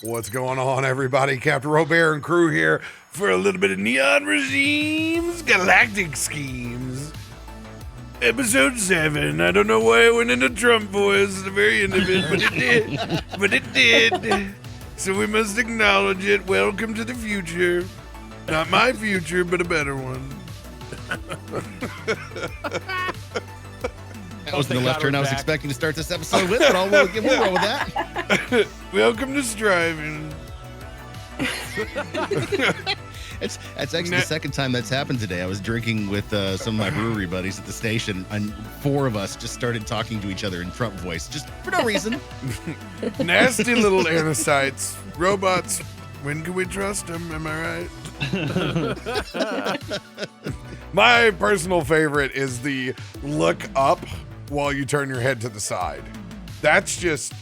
What's going on, everybody? CaptainRoBear and crew here for a little bit of Neon Regime's Galactic Schemes. Episode 7. I don't know why I went into Trump voice at the very end of it, but it did. But it did. So we must acknowledge it. Welcome to the future. Not my future, but a better one. That was the left turn I was expecting to start this episode with, but we'll roll with that. Welcome to striving. That's actually the second time that's happened today. I was drinking with some of my brewery buddies at the station, and 4 of us just started talking to each other in Trump voice, just for no reason. Nasty little anacytes. Robots, when can we trust them? Am I right? My personal favorite is the look up while you turn your head to the side. That's just...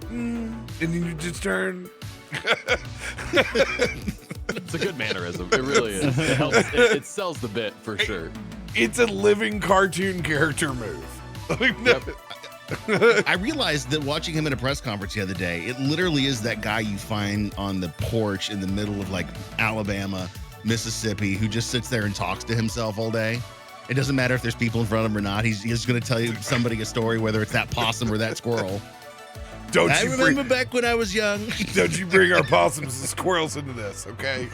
and then you just turn... It's a good mannerism. It really is. It helps. It sells the bit for sure. It's a living cartoon character move. I realized that watching him at a press conference the other day, it literally is that guy you find on the porch in the middle of like Alabama, Mississippi, who just sits there and talks to himself all day. It doesn't matter if there's people in front of him or not. He's just going to tell you somebody a story, whether it's that possum or that squirrel. I remember back when I was young. Don't you bring our possums and squirrels into this, okay?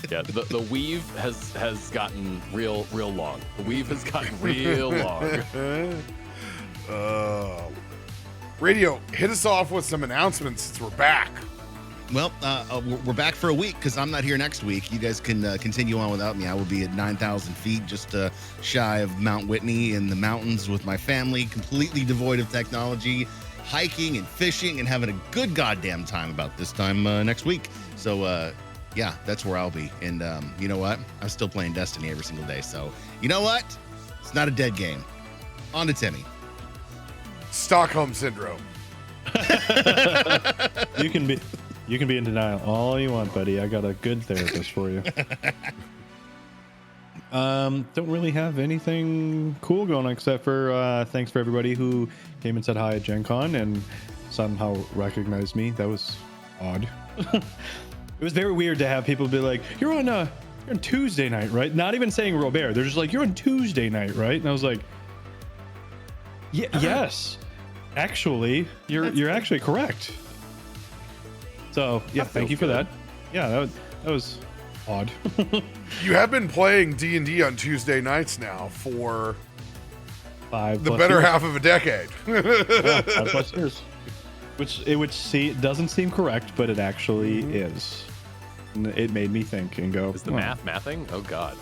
Yeah, the weave has gotten real long. The weave has gotten real long. Radio, hit us off with some announcements since we're back. Well, we're back for a week because I'm not here next week. You guys can continue on without me. I will be at 9,000 feet, just shy of Mount Whitney in the mountains with my family, completely devoid of technology, hiking and fishing and having a good goddamn time about this time next week. So, yeah, that's where I'll be. And you know what? I'm still playing Destiny every single day. So, you know what? It's not a dead game. On to Timmy. Stockholm Syndrome. You can be in denial all you want, buddy. I got a good therapist for you. Don't really have anything cool going on except for thanks for everybody who came and said hi at Gen Con and somehow recognized me. That was odd. It was very weird to have people be like, you're on Tuesday night, right? Not even saying RoBear. They're just like, you're on Tuesday night, right? And I was like, yes, actually, you're actually correct. So yeah, thank you for that. Yeah, that was odd. You have been playing D&D on Tuesday nights now for the better half of a decade. Yeah, 5+ years. Which doesn't seem correct, but it actually is. And it made me think and go. Is the mathing? Oh God.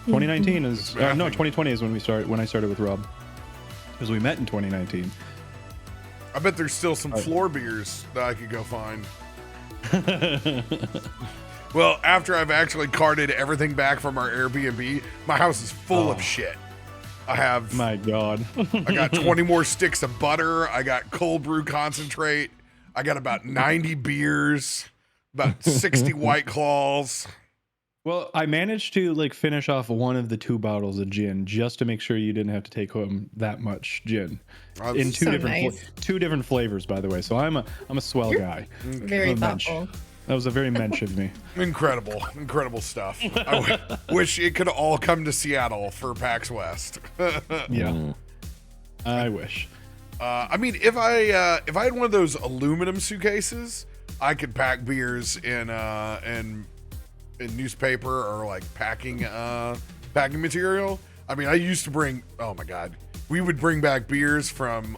2019 is no, 2020 is when I started with Rob, because we met in 2019. I bet there's still some floor beers that I could go find. Well, after I've actually carted everything back from our Airbnb, my house is full of shit. I have... My God. I got 20 more sticks of butter. I got cold brew concentrate. I got about 90 beers, about 60 White Claws. Well, I managed to finish off one of the 2 bottles of gin just to make sure you didn't have to take home that much gin. In two different flavors, by the way. So I'm a swell guy. Very thoughtful. That was a very mensch of me. Incredible stuff. I wish it could all come to Seattle for PAX West. Yeah, I wish. I mean, if I had one of those aluminum suitcases, I could pack beers in newspaper or packing material. I mean, I used to bring, oh my God, we would bring back beers from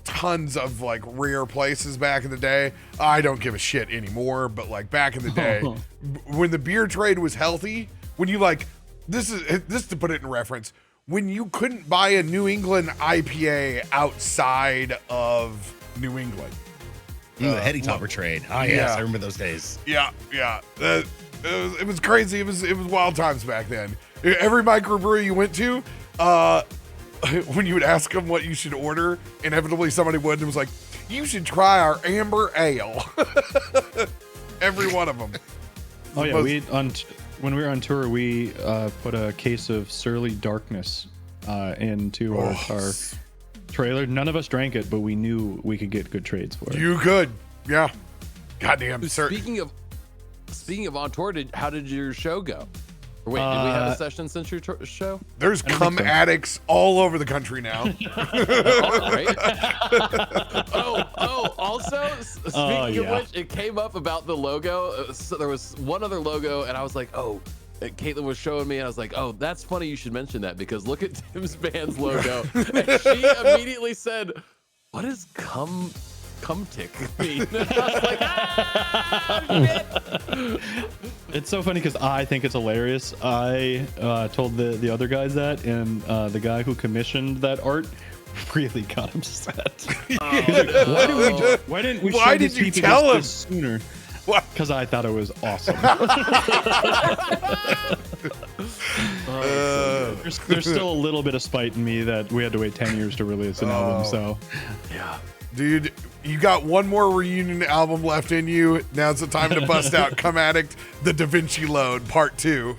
tons of rare places back in the day. I don't give a shit anymore, but back in the day, when the beer trade was healthy, when you this is to put it in reference, when you couldn't buy a New England IPA outside of New England. The heady topper trade. Oh yes, I remember those days. Yeah. It was crazy. It was wild times back then. Every microbrewery you went to, when you would ask them what you should order, inevitably somebody would and was like, you should try our amber ale. Every one of them. Oh yeah, when we were on tour, we put a case of Surly Darkness into our trailer. None of us drank it, but we knew we could get good trades for it. You could, yeah. Goddamn, sir. Speaking of on tour, how did your show go? Or wait, did we have a session since your show? There's cum addicts all over the country now. Right? Also, speaking of which, it came up about the logo. So there was one other logo, and I was like, oh, Caitlin was showing me, and I was like, oh, that's funny you should mention that, because look at Tim's band's logo. And she immediately said, what does cum tick mean? And I was like, shit. It's so funny because I think it's hilarious. I told the other guys that, and the guy who commissioned that art really got upset. Why didn't we show these people this sooner? Because I thought it was awesome. There's still a little bit of spite in me that we had to wait 10 years to release an album. So yeah. Dude, you got one more reunion album left in you. Now's the time to bust out Come Addict, The Da Vinci Load, Part 2.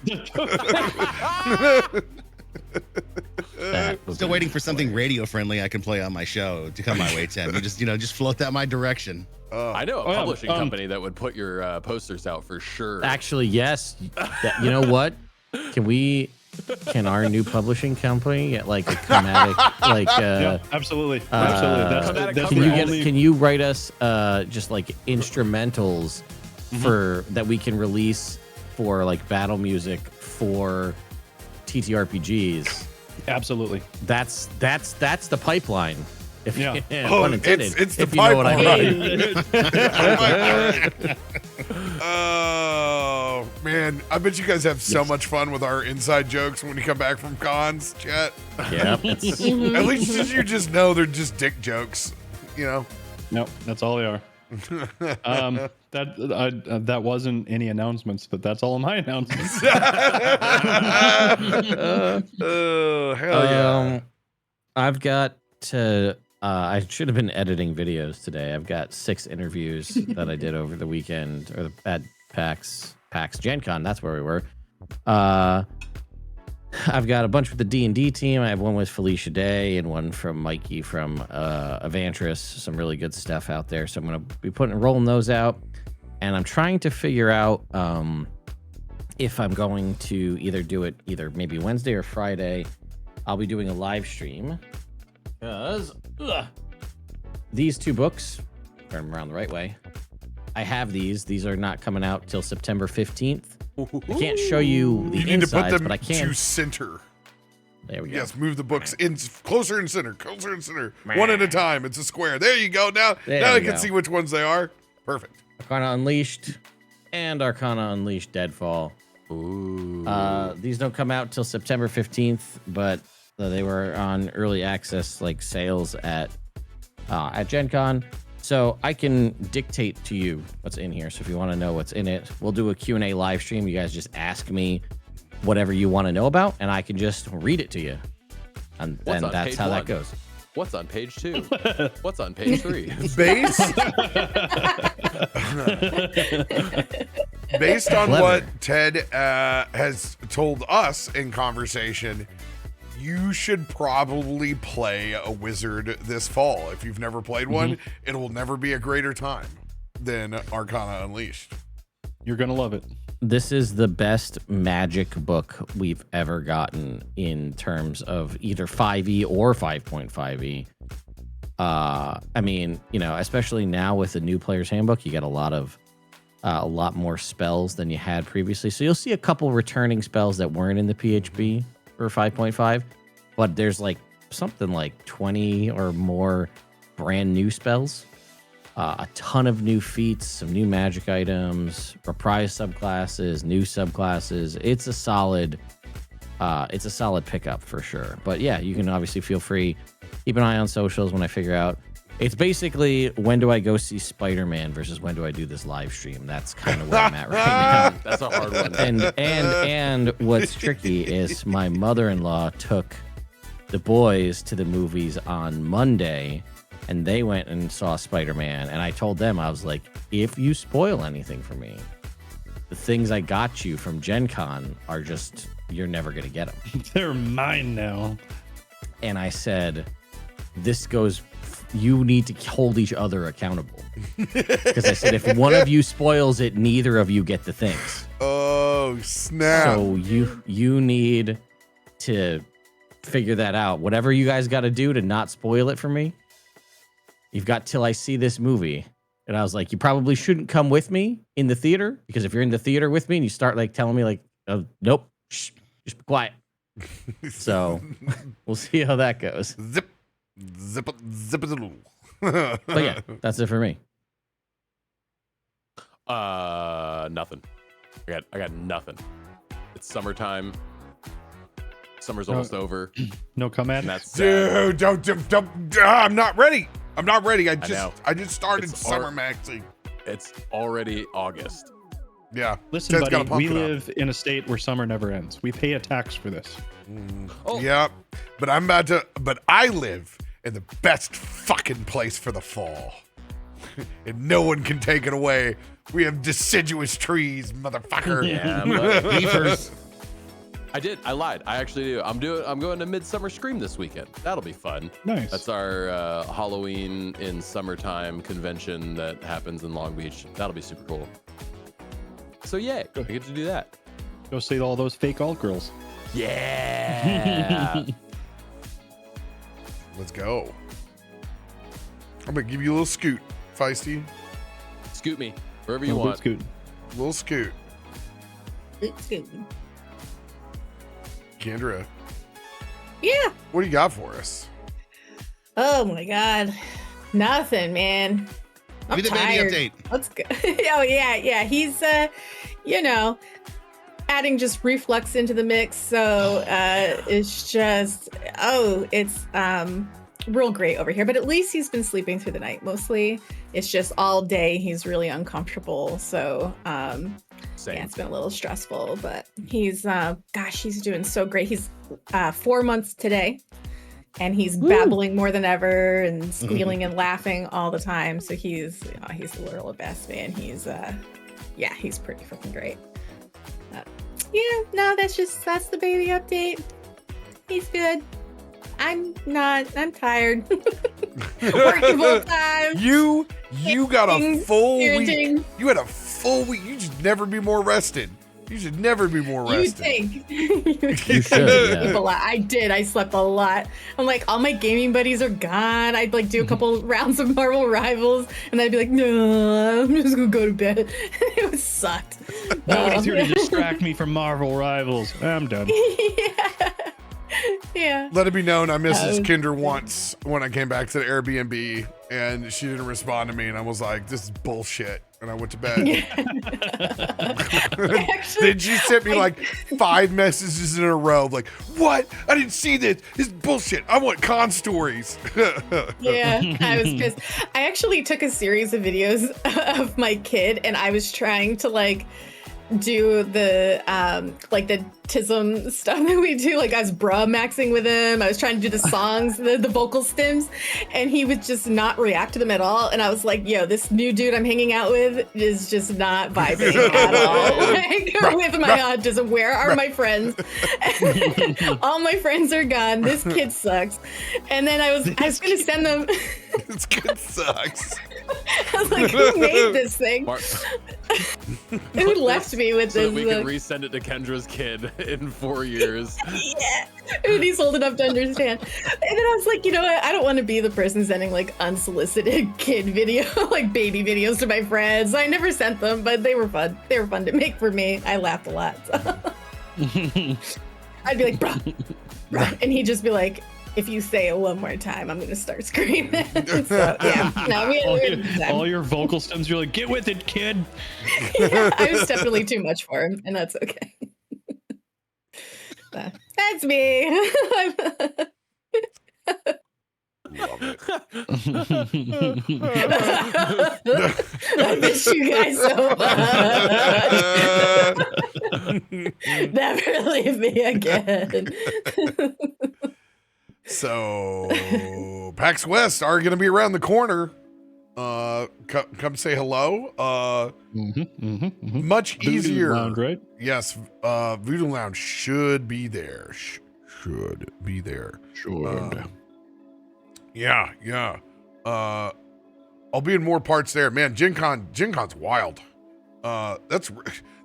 Still waiting for something radio friendly I can play on my show to come my way, Tim. You just float that my direction. I know a publishing company that would put your posters out for sure. Actually, yes. You know what? Can our new publishing company get like a chromatic, like yeah, absolutely. Can you write us just like instrumentals for that we can release for like battle music for TTRPGs? Absolutely. That's the pipeline. If yeah. Pun intended, it's the if you know what I mean. Oh man, I bet you guys have so much fun with our inside jokes when you come back from cons, chat. Yeah. At least you just know they're just dick jokes, you know. Nope, that's all they are. That wasn't any announcements, but that's all of my announcements. Oh hell yeah! I've got to. I should have been editing videos today. I've got 6 interviews that I did over the weekend, or at PAX Gen Con. That's where we were. I've got a bunch with the D&D team. I have one with Felicia Day and one from Mikey from Evantris. Some really good stuff out there. So I'm going to be rolling those out. And I'm trying to figure out if I'm going to either do it maybe Wednesday or Friday. I'll be doing a live stream. Because these 2 books, if I'm around the right way, I have these. These are not coming out till September 15th. I can't show you the insides, but I can. To center. There we go. Yes, move the books in closer and center, one at a time. It's a square. There you go. Now I can see which ones they are. Perfect. Arcana Unleashed and Arcana Unleashed Deadfall. Ooh. These don't come out till September 15th, but they were on early access like sales at Gen Con. So I can dictate to you what's in here. So if you want to know what's in it, we'll do a Q&A live stream. You guys just ask me whatever you want to know about, and I can just read it to you. And then that's how that goes. What's on page 2? What's on page 3? Based on what Ted has told us in conversation, you should probably play a wizard this fall. If you've never played one, it will never be a greater time than Arcana Unleashed. You're going to love it. This is the best magic book we've ever gotten in terms of either 5e or 5.5e. I mean, especially now with the new player's handbook, you get a lot more spells than you had previously. So you'll see a couple returning spells that weren't in the PHB for 5.5, but there's like something like 20 or more brand new spells, a ton of new feats, some new magic items, reprise subclasses, new subclasses. It's a solid pickup for sure. But yeah, you can obviously feel free, keep an eye on socials when I figure out. It's basically, when do I go see Spider-Man versus when do I do this live stream? That's kind of where I'm at right now. That's a hard one. And what's tricky is my mother-in-law took the boys to the movies on Monday, and they went and saw Spider-Man. And I told them, I was like, if you spoil anything for me, the things I got you from Gen Con are just, you're never going to get them. They're mine now. And I said, this goes. You need to hold each other accountable. Because I said, if one of you spoils it, neither of you get the things. Oh, snap. So you need to figure that out. Whatever you guys got to do to not spoil it for me, you've got till I see this movie. And I was like, you probably shouldn't come with me in the theater, because if you're in the theater with me and you start like telling me like, oh, nope, shh, just be quiet. So we'll see how that goes. Zip it. But yeah, that's it for me. Nothing. I got nothing. It's summertime. Summer's almost over. No comment. And that's Dude, don't. I'm not ready. I just started It's summer maxing. It's already August. Yeah. Listen, Ted's gotta buddy, pump we it up. live in a state where summer never ends. We pay a tax for this. Oh. Yeah, but I live in the best fucking place for the fall. And no one can take it away. We have deciduous trees, motherfucker. Yeah, but Beavers. I lied. I actually do. I'm going to Midsummer Scream this weekend. That'll be fun. Nice. That's our Halloween in summertime convention that happens in Long Beach. That'll be super cool. So yeah, I get to do that. Go see all those fake alt girls. Yeah. Let's go. I'm gonna give you a little scoot, Feisty. Scoot me wherever you Oh, want. Scoot. Little scoot. Kendra, Yeah. what do you got for us? Oh my God. Nothing, man. I'm Give me the tired. baby update. Let's go. Oh yeah. He's adding just reflux into the mix. So it's just it's real great over here. But at least he's been sleeping through the night mostly. It's just all day he's really uncomfortable. So Same. yeah, it's been a little stressful, but he's he's doing so great. He's 4 months today, and he's babbling more than ever and squealing and laughing all the time. So he's the literal best, man. He's he's pretty freaking great. That's the baby update. He's good. I'm not. I'm tired. Working full time. You got a full parenting. week. You had a full week. You should never be more rested. You should never be more You rested. think? You should, yeah. Sleep a lot. I did. I slept a lot. I'm like, all my gaming buddies are gone. I'd like do a couple rounds of Marvel Rivals, and I'd be like, no, I'm just gonna go to bed. It was sucked. Nobody's here to distract me from Marvel Rivals. I'm done. Yeah. Let it be known, I messaged Kinder once when I came back to the Airbnb, and she didn't respond to me, and I was like, "This is bullshit," and I went to bed. Actually, Then she sent me like 5 messages in a row, like, "What? I didn't see this. This is bullshit. I want con stories." yeah, I was pissed. I actually took a series of videos of my kid, and I was trying to like do the the tism stuff that we do. Like I was bra maxing with him. I was trying to do the songs, the vocal stems, and he would just not react to them at all. And I was like, yo, this new dude I'm hanging out with is just not vibing at all. Like, with my autism, where are my friends? All my friends are gone. This kid sucks. And then I was gonna send them. This kid sucks. I was like, who made this thing? Who left me with So this? that we can resend it to Kendra's kid in 4 years. Yeah, and he's old enough to understand. And then I was like, you know what? I don't want to be the person sending like unsolicited kid video, like baby videos to my friends. I never sent them, but they were fun. They were fun to make for me. I laughed a lot. So. I'd be like, bruh, and he'd just be like, if you say it one more time, I'm gonna start screaming. So yeah, no, we had a good time. All your vocal stems, you're like, get with it, kid. Yeah, I was definitely too much for him, and that's okay. That's me. Love it. I miss you guys so much. Never leave me again. So PAX West are going to be around the corner. Come say hello. Much Voodoo easier. Lounge, right? Yes, Voodoo Lounge should be there. Should be there. Sure. Yeah. I'll be in more parts there, man. Gen Con's wild.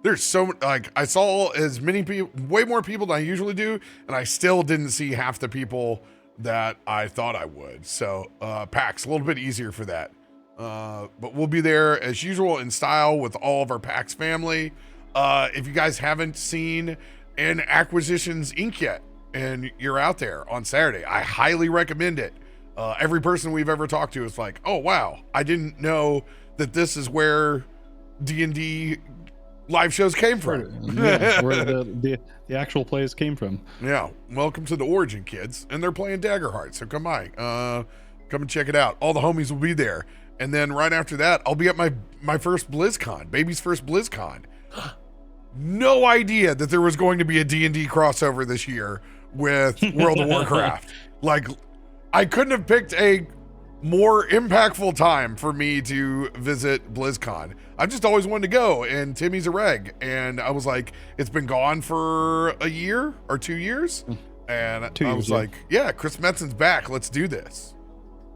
There's so like I saw as many people, way more people than I usually do, and I still didn't see half the people that I thought I would. So PAX a little bit easier for that. But we'll be there as usual in style with all of our PAX family. If you guys haven't seen an Acquisitions Inc. yet, and you're out there on Saturday, I highly recommend it. Every person we've ever talked to is like, oh wow, I didn't know that this is where D&D live shows came from. Yeah, where the actual plays came from. Yeah, welcome to the Origin, kids. And they're playing Daggerheart, so come by. Come and check it out. All the homies will be there. And then right after that, I'll be at my first BlizzCon, baby's first BlizzCon. No idea that there was going to be a D&D crossover this year with World of Warcraft. Like, I couldn't have picked a more impactful time for me to visit BlizzCon. I've just always wanted to go, and Timmy's a reg, and I was like, it's been gone for a year or 2 years, and 2 years, I was like, yeah, Chris Metzen's back, let's do this.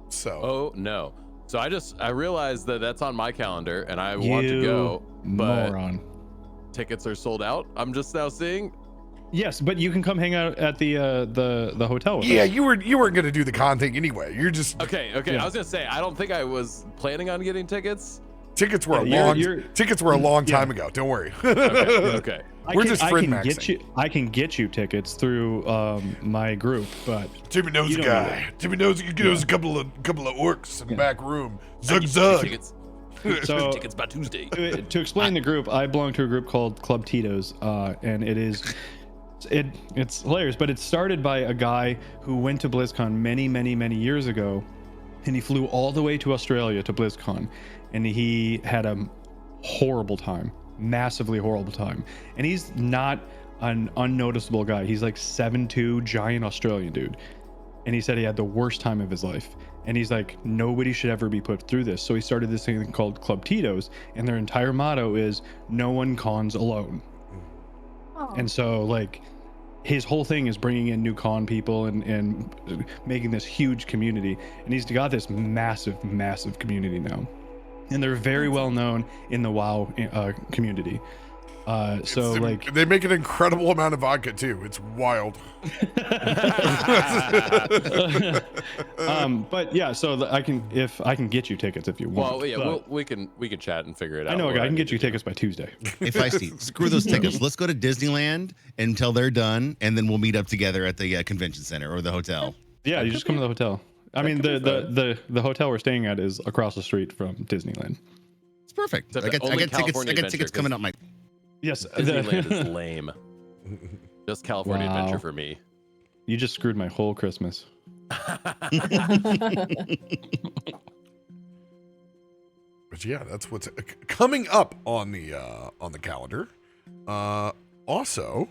So oh no, so I realized that that's on my calendar, and I want to go, but moron. tickets are sold out. I'm just now seeing. Yes, but you can come hang out at the hotel with yeah, us. you weren't gonna do the con thing anyway. You're just Okay. Yeah. I was gonna say I don't think I was planning on getting tickets. tickets were Yeah, tickets were a long time ago. Don't worry. Okay. We're just friend maxing. I can get you tickets through my group, but Timmy knows You a don't guy. Timmy knows a couple of orcs in the back room. Zug zug. Tickets. so Tickets by Tuesday. to explain the group, I belong to a group called Club Tito's, and it's hilarious. But it started by a guy who went to BlizzCon many years ago, and he flew all the way to Australia to BlizzCon, and he had a horrible time, massively horrible time. And he's not an unnoticeable guy. He's like 7'2", giant Australian dude, and he said he had the worst time of his life. And he's like, nobody should ever be put through this. So he started this thing called Club Tito's, and their entire motto is "No one cons alone." Oh. And so, like, his whole thing is bringing in new con people and making this huge community. And he's got this massive community now, and they're very well known in the WoW community. So like they make an incredible amount of vodka too. It's wild. But yeah, so I can get you tickets if you want. Well, yeah, but we can chat and figure it out. I know a guy. I can need get you to do. tickets by Tuesday. If I see, screw those tickets. Let's go to Disneyland until they're done, and then we'll meet up together at the convention center or the hotel. Yeah, you just come to the hotel. I mean, the hotel we're staying at is across the street from Disneyland. It's perfect. Except I got only tickets. I California got tickets Adventure, coming up. My Yes, Disneyland is lame. Just California Wow. Adventure for me. you just screwed my whole Christmas. But yeah, that's what's coming up on the calendar. Also,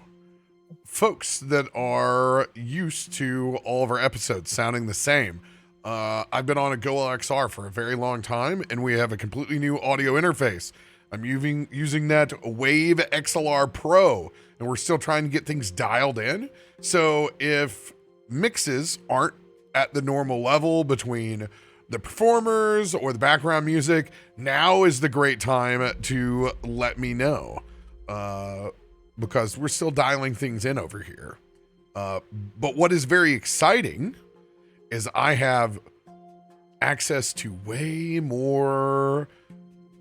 folks that are used to all of our episodes sounding the same, I've been on a GoXR for a very long time, and we have a completely new audio interface. I'm using that Wave XLR Pro, and we're still trying to get things dialed in. So if mixes aren't at the normal level between the performers or the background music, now is the great time to let me know, because we're still dialing things in over here. But what is very exciting is I have access to way more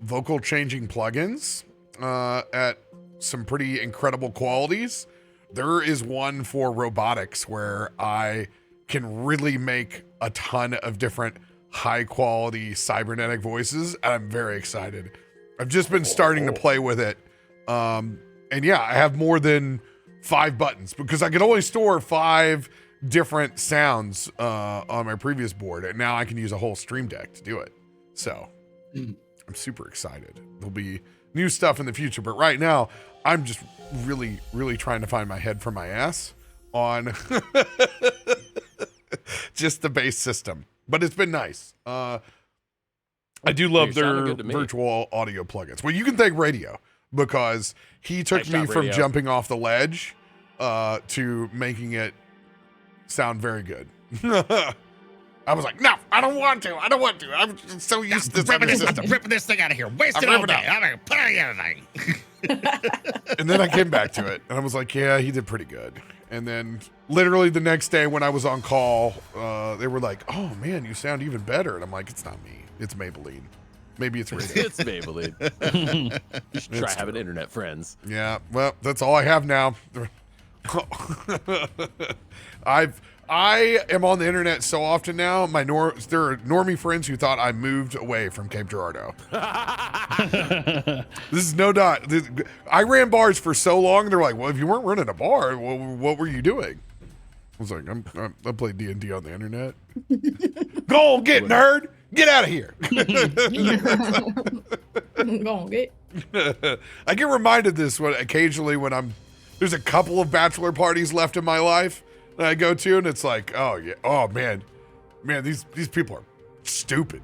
vocal changing plugins at some pretty incredible qualities. There is one for robotics where I can really make a ton of different high quality cybernetic voices, and I'm very excited. I've just been starting to play with it. And yeah, I have more than 5 buttons because I could only store 5 different sounds on my previous board, and now I can use a whole Stream Deck to do it. So I'm super excited. There'll be new stuff in the future, but right now I'm just really trying to find my head from my ass on just the base system. But it's been nice. I do love their virtual audio plugins. Well, you can thank Radio, because he took me from jumping off the ledge to making it sound very good. I was like, no, I don't want to. I'm just so used to this other system. Ripping this thing out of here. Wasted all day. I'm gonna put it out of thing. And then I came back to it, and I was like, yeah, he did pretty good. And then literally the next day when I was on call, they were like, oh, man, you sound even better. And I'm like, it's not me. It's Maybelline. Maybe it's radio. It's Maybelline. You should try having internet friends. Yeah, well, that's all I have now. I am on the internet so often now. There are normie friends who thought I moved away from Cape Girardeau. This is no doubt. I ran bars for so long. They're like, well, if you weren't running a bar, what were you doing? I was like, I play D&D on the internet. Go on, get nerd. Get out of here. Go on, get. I get reminded this occasionally when there's a couple of bachelor parties left in my life that I go to, and it's like, oh yeah, oh man, these people are stupid.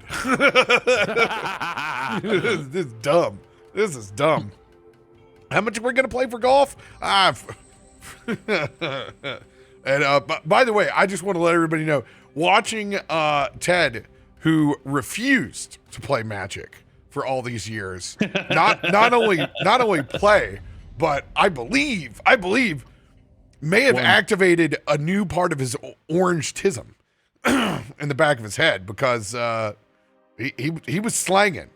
This is dumb. This is dumb. How much are we gonna play for golf? And by the way, I just want to let everybody know, watching Ted, who refused to play Magic for all these years, not only play, but I believe may have activated a new part of his orange tism in the back of his head, because he was slanging.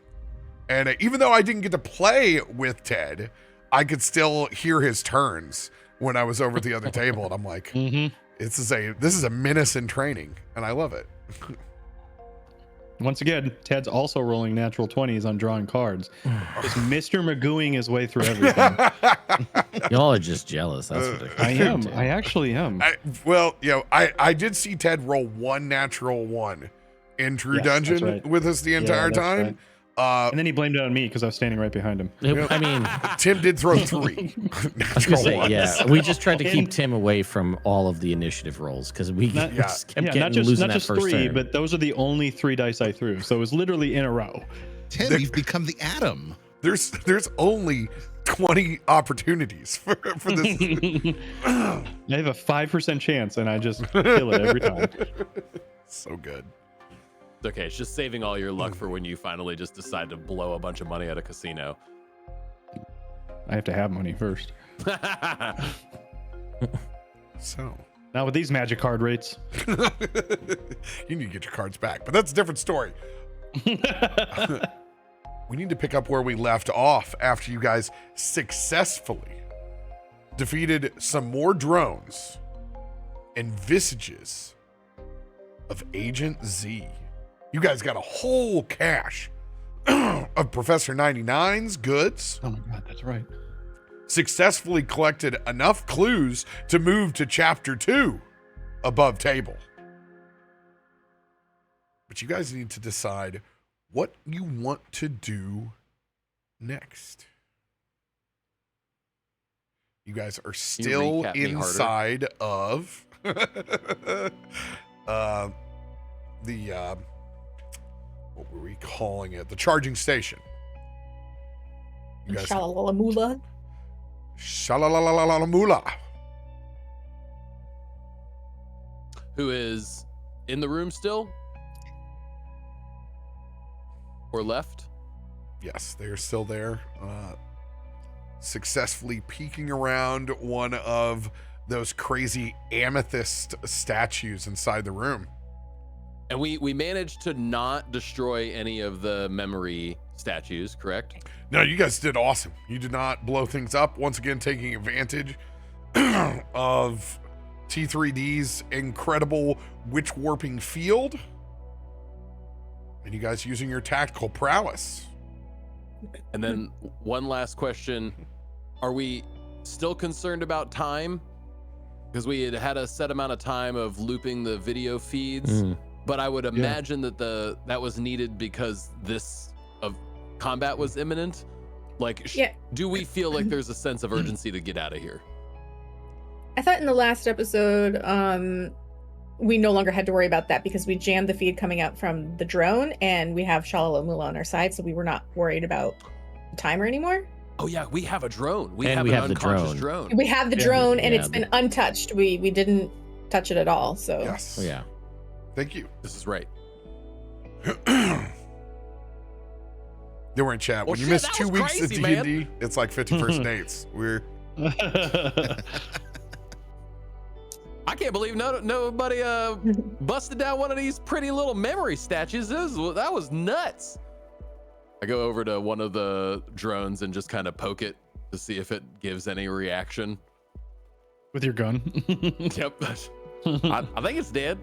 And even though I didn't get to play with Ted, I could still hear his turns when I was over at the other table, and I'm like, this is a menace in training, and I love it. Once again, Ted's also rolling natural 20s on drawing cards. Just Mr. Magooing his way through everything. Y'all are just jealous. That's what it I am. I actually am. I did see Ted roll one natural one in True Dungeon with us the entire time. Right. And then he blamed it on me because I was standing right behind him. I mean, Tim did throw 3 natural ones. Yeah, we just tried to keep Tim away from all of the initiative rolls because we just kept losing that first 3, turn. But those are the only 3 dice I threw, so it was literally in a row. Tim, you've become the Atom. There's only 20 opportunities for this. I have a 5% chance, and I just kill it every time. So good. Okay, it's just saving all your luck for when you finally just decide to blow a bunch of money at a casino. I have to have money first. So, not with these magic card rates. You need to get your cards back, but that's a different story. We need to pick up where we left off after you guys successfully defeated some more drones and visages of Agent Z. You guys got a whole cache of Professor 99's goods. Oh my god, that's right. Successfully collected enough clues to move to Chapter 2 above table. But you guys need to decide what you want to do next. You guys are still inside of what were we calling it? The charging station. You guys Shalalamula. Shalalamula. Who is in the room still? Or left? Yes, they are still there. Successfully peeking around one of those crazy amethyst statues inside the room. And we managed to not destroy any of the memory statues, correct? No, you guys did awesome. You did not blow things up. Once again, taking advantage of T3D's incredible witch warping field. And you guys using your tactical prowess. And then one last question. Are we still concerned about time? Because we had a set amount of time of looping the video feeds. But I would imagine that that was needed because this of combat was imminent. Like, do we feel like there's a sense of urgency to get out of here? I thought in the last episode, we no longer had to worry about that because we jammed the feed coming out from the drone, and we have Shalalamula on our side, so we were not worried about the timer anymore. Oh yeah, we have a drone. We have an an unconscious drone. We have the drone, and it's been untouched. We didn't touch it at all. So yes. Oh, yeah. Thank you. This is right. They were in chat. Well, When you shit, miss that 2 was weeks crazy, at D&D, it's like 51st dates. I can't believe nobody busted down one of these pretty little memory statues. That was nuts. I go over to one of the drones and just kind of poke it to see if it gives any reaction. With your gun. Yep. I think it's dead.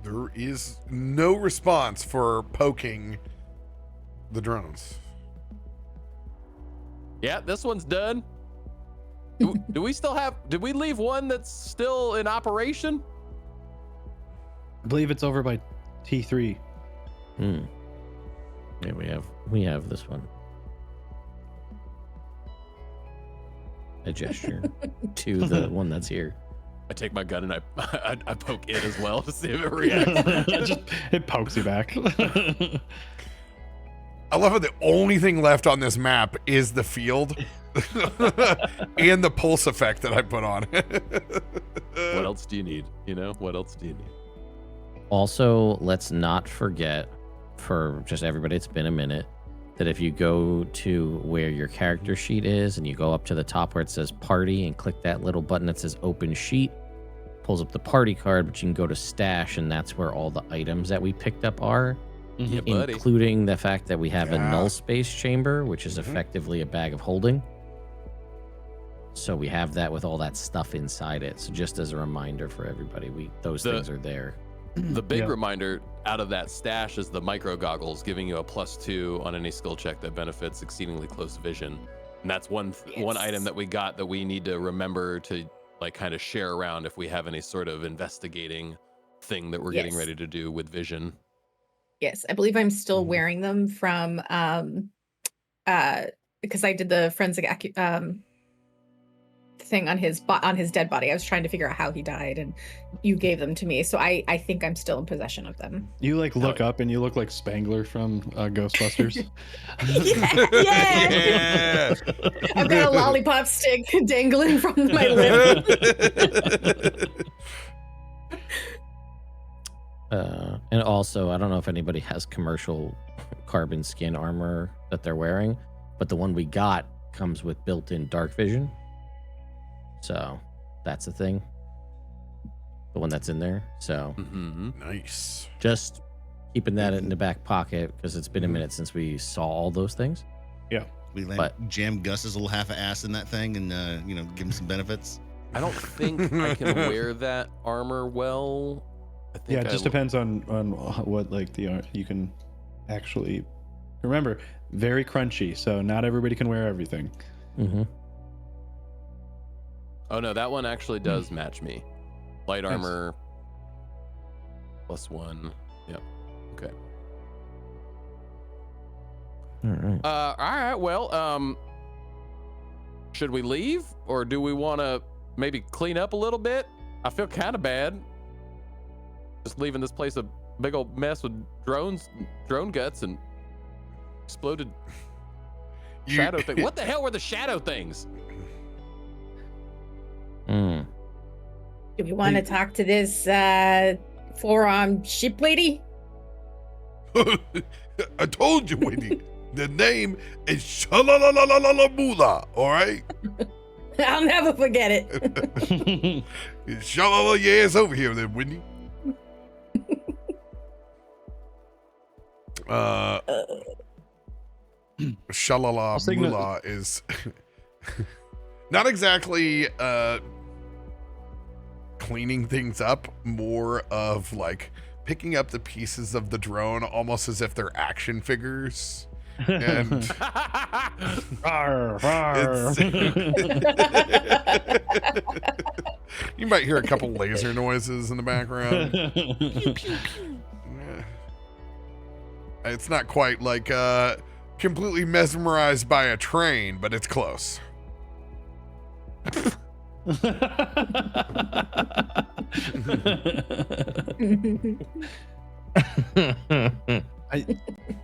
There is no response for poking the drones. Yeah, this one's done. Do we still have? Did we leave one that's still in operation? I believe it's over by T3. Yeah, we have this one. A gesture to the one that's here. I take my gun and I poke it as well to see if it reacts. It pokes you back. I love how the only thing left on this map is the field and the pulse effect that I put on. What else do you need? What else do you need? Also, let's not forget, for just everybody, it's been a minute, that if you go to where your character sheet is and you go up to the top where it says party and click that little button that says open sheet, pulls up the party card, but you can go to stash and that's where all the items that we picked up are, Yeah, buddy. including the fact that we have a null space chamber, which is effectively a bag of holding. So we have that with all that stuff inside it. So just as a reminder for everybody, those things are there. The big reminder out of that stash is the micro goggles, giving you a +2 on any skill check that benefits exceedingly close vision. And that's one item that we got that we need to remember to like kind of share around if we have any sort of investigating thing that we're getting ready to do with vision. Yes, I believe I'm still wearing them from because I did the forensic thing on his dead body. I was trying to figure out how he died, and you gave them to me, so I think I'm still in possession of them. You like look up and you look like Spangler from Ghostbusters. Yeah. I've got a lollipop stick dangling from my lip. And also, I don't know if anybody has commercial carbon skin armor that they're wearing, but the one we got comes with built-in dark vision. So that's the thing. The one that's in there. So Nice. just keeping that in the back pocket because it's been a minute since we saw all those things. Yeah. We jam Gus's little half ass in that thing and give him some benefits. I don't think I can wear that armor well. I think Yeah, it just depends on what like you can actually remember. Very crunchy, so not everybody can wear everything. Oh no, that one actually does match me. Light armor +1. Yep. Okay. All right. Well, should we leave or do we want to maybe clean up a little bit? I feel kind of bad just leaving this place a big old mess with drone guts and exploded shadow thing. What the hell were the shadow things? Do we want to talk to this four-armed ship lady? I told you, Wendy. The name is Shalalalalala, all right? I'll never forget it. Shalala your ass over here then, Wendy. Shalala Mula is not exactly cleaning things up, more of like picking up the pieces of the drone almost as if they're action figures. And you might hear a couple laser noises in the background. Pew, pew, pew. It's not quite like completely mesmerized by a train, but it's close.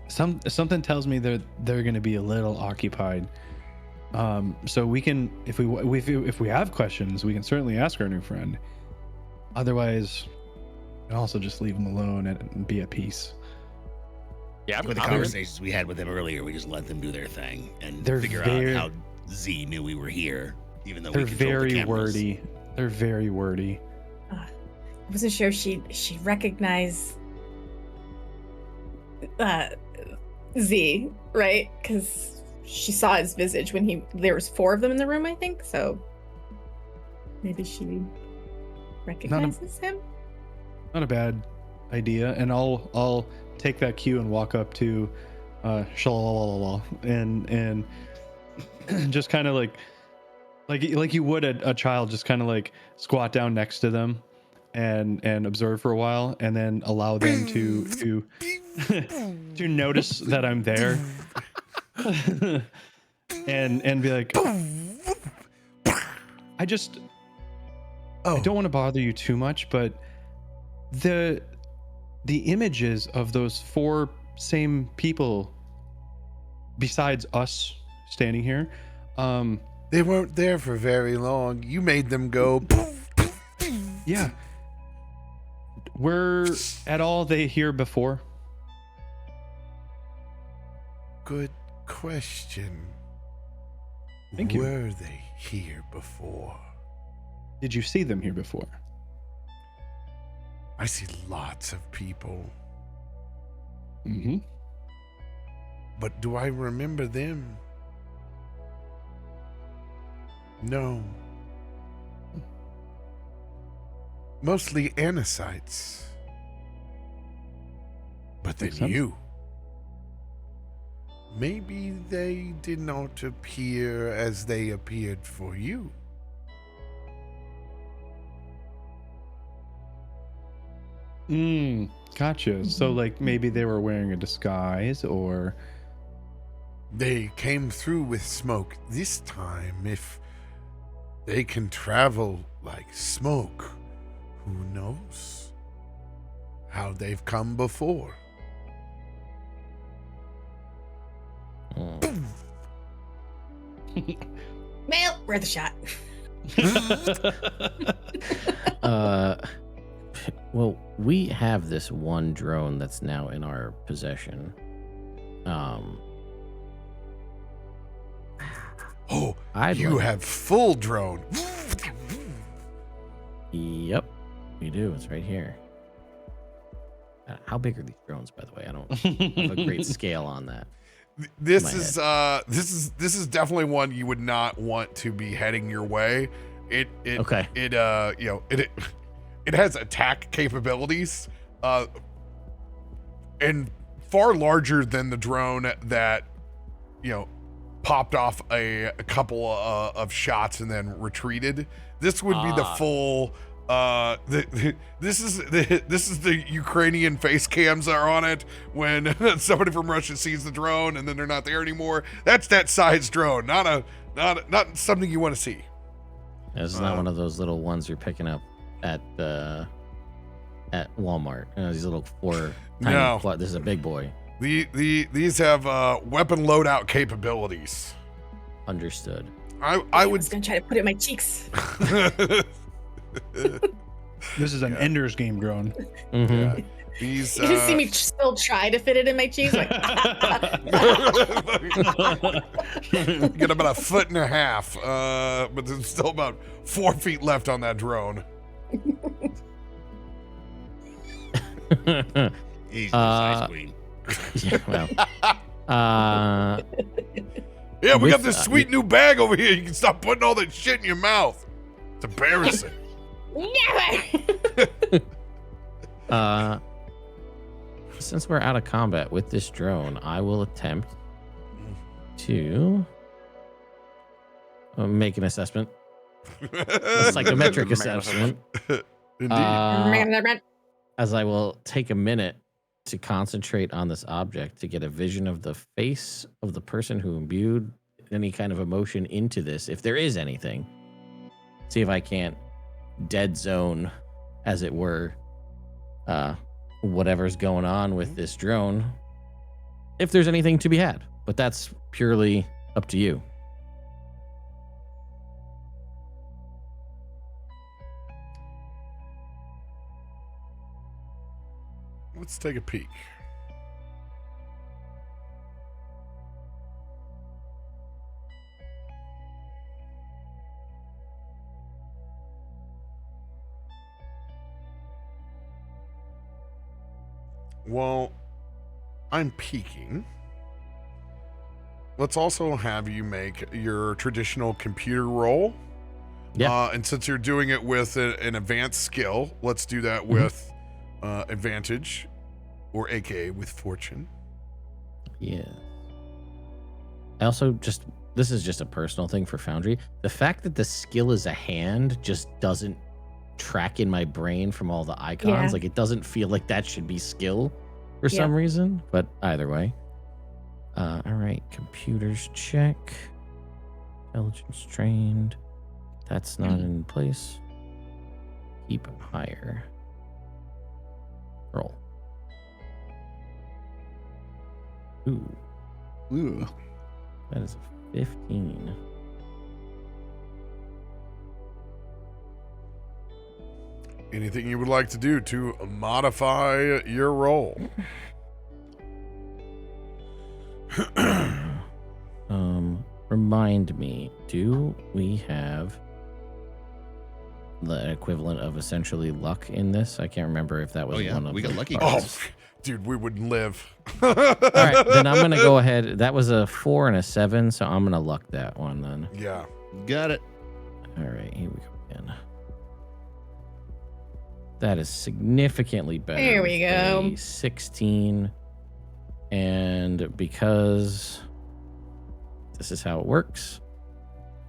Something tells me that they're going to be a little occupied. So we can, if we have questions, we can certainly ask our new friend. Otherwise, also just leave them alone and be at peace. Yeah, With the I'm- conversations we had with them earlier, we just let them do their thing and They're figure very- out how Z knew we were here, even though They're we controlled the very cameras. wordy. They're very wordy. I wasn't sure if she'd recognize Z, right? Because she saw his visage when there was 4 of them in the room, I think. So maybe she recognizes him. Not a bad idea. And I'll take that cue and walk up to Shalalala and just kind of like you would a child, just kind of like squat down next to them and observe for a while, and then allow them to to notice that I'm there. and be like, I don't want to bother you too much, but the images of those 4 same people besides us standing here, They weren't there for very long. You made them go. yeah, were at all they here before? Good question. Thank you. Were they here before? Did you see them here before? I see lots of people, Mm-hmm. but do I remember them? No. Mostly Anacytes. But then Makes sense. you. Maybe they did not appear as they appeared for you. Gotcha. So like maybe they were wearing a disguise, or They came through with smoke this time. If they can travel like smoke, who knows how they've come before? Well, worth a shot. Well, we have this one drone that's now in our possession. Oh, I'd you like- have full drone. Yep, we do. It's right here. How big are these drones, by the way? I don't have a great scale on that. This My is definitely one you would not want to be heading your way. It Okay. it has attack capabilities and far larger than the drone that popped off a couple of shots and then retreated. This would be the full this is the Ukrainian face cams that are on it when somebody from Russia sees the drone and then they're not there anymore. That's that size drone, not something you want to see. This is not one of those little ones you're picking up at Walmart. These little 4 tiny. No. This is a big boy. These have weapon loadout capabilities. Understood. I I would was gonna try to put it in my cheeks. this is an Ender's Game drone. Mhm. these You just see me still try to fit it in my cheeks. Like, get about 1.5 feet, but there's still about 4 feet left on that drone. He's the size queen. Yeah, well. Yeah, we got With, this sweet new bag over here. You can stop putting all that shit in your mouth. It's embarrassing. never. Since we're out of combat with this drone, I will attempt to make an assessment, a psychometric assessment, Indeed. as I will take a minute to concentrate on this object to get a vision of the face of the person who imbued any kind of emotion into this, if there is anything. See if I can't dead zone, as it were, whatever's going on with this drone, if there's anything to be had. But that's purely up to you. Let's take a peek. Well, I'm peeking. Let's also have you make your traditional computer roll. Yeah. And since you're doing it with an advanced skill, let's do that with advantage, or AKA with fortune. Yeah. I also this is just a personal thing for Foundry. The fact that the skill is a hand just doesn't track in my brain from all the icons. Yeah. Like, it doesn't feel like that should be skill for some reason, but either way. All right, computers check. Intelligence trained. That's not in place. Keep higher. Roll. Ooh, Ooh. that is a 15. Anything you would like to do to modify your roll? Remind me, do we have the equivalent of essentially luck in this? I can't remember if that was one of we got the lucky. cards. Oh, dude, we wouldn't live. All right, then I'm gonna go ahead. That was a 4 and a 7, so I'm gonna luck that one then. Yeah. Got it. All right, here we go again. That is significantly better. There we go. A 16, and because this is how it works,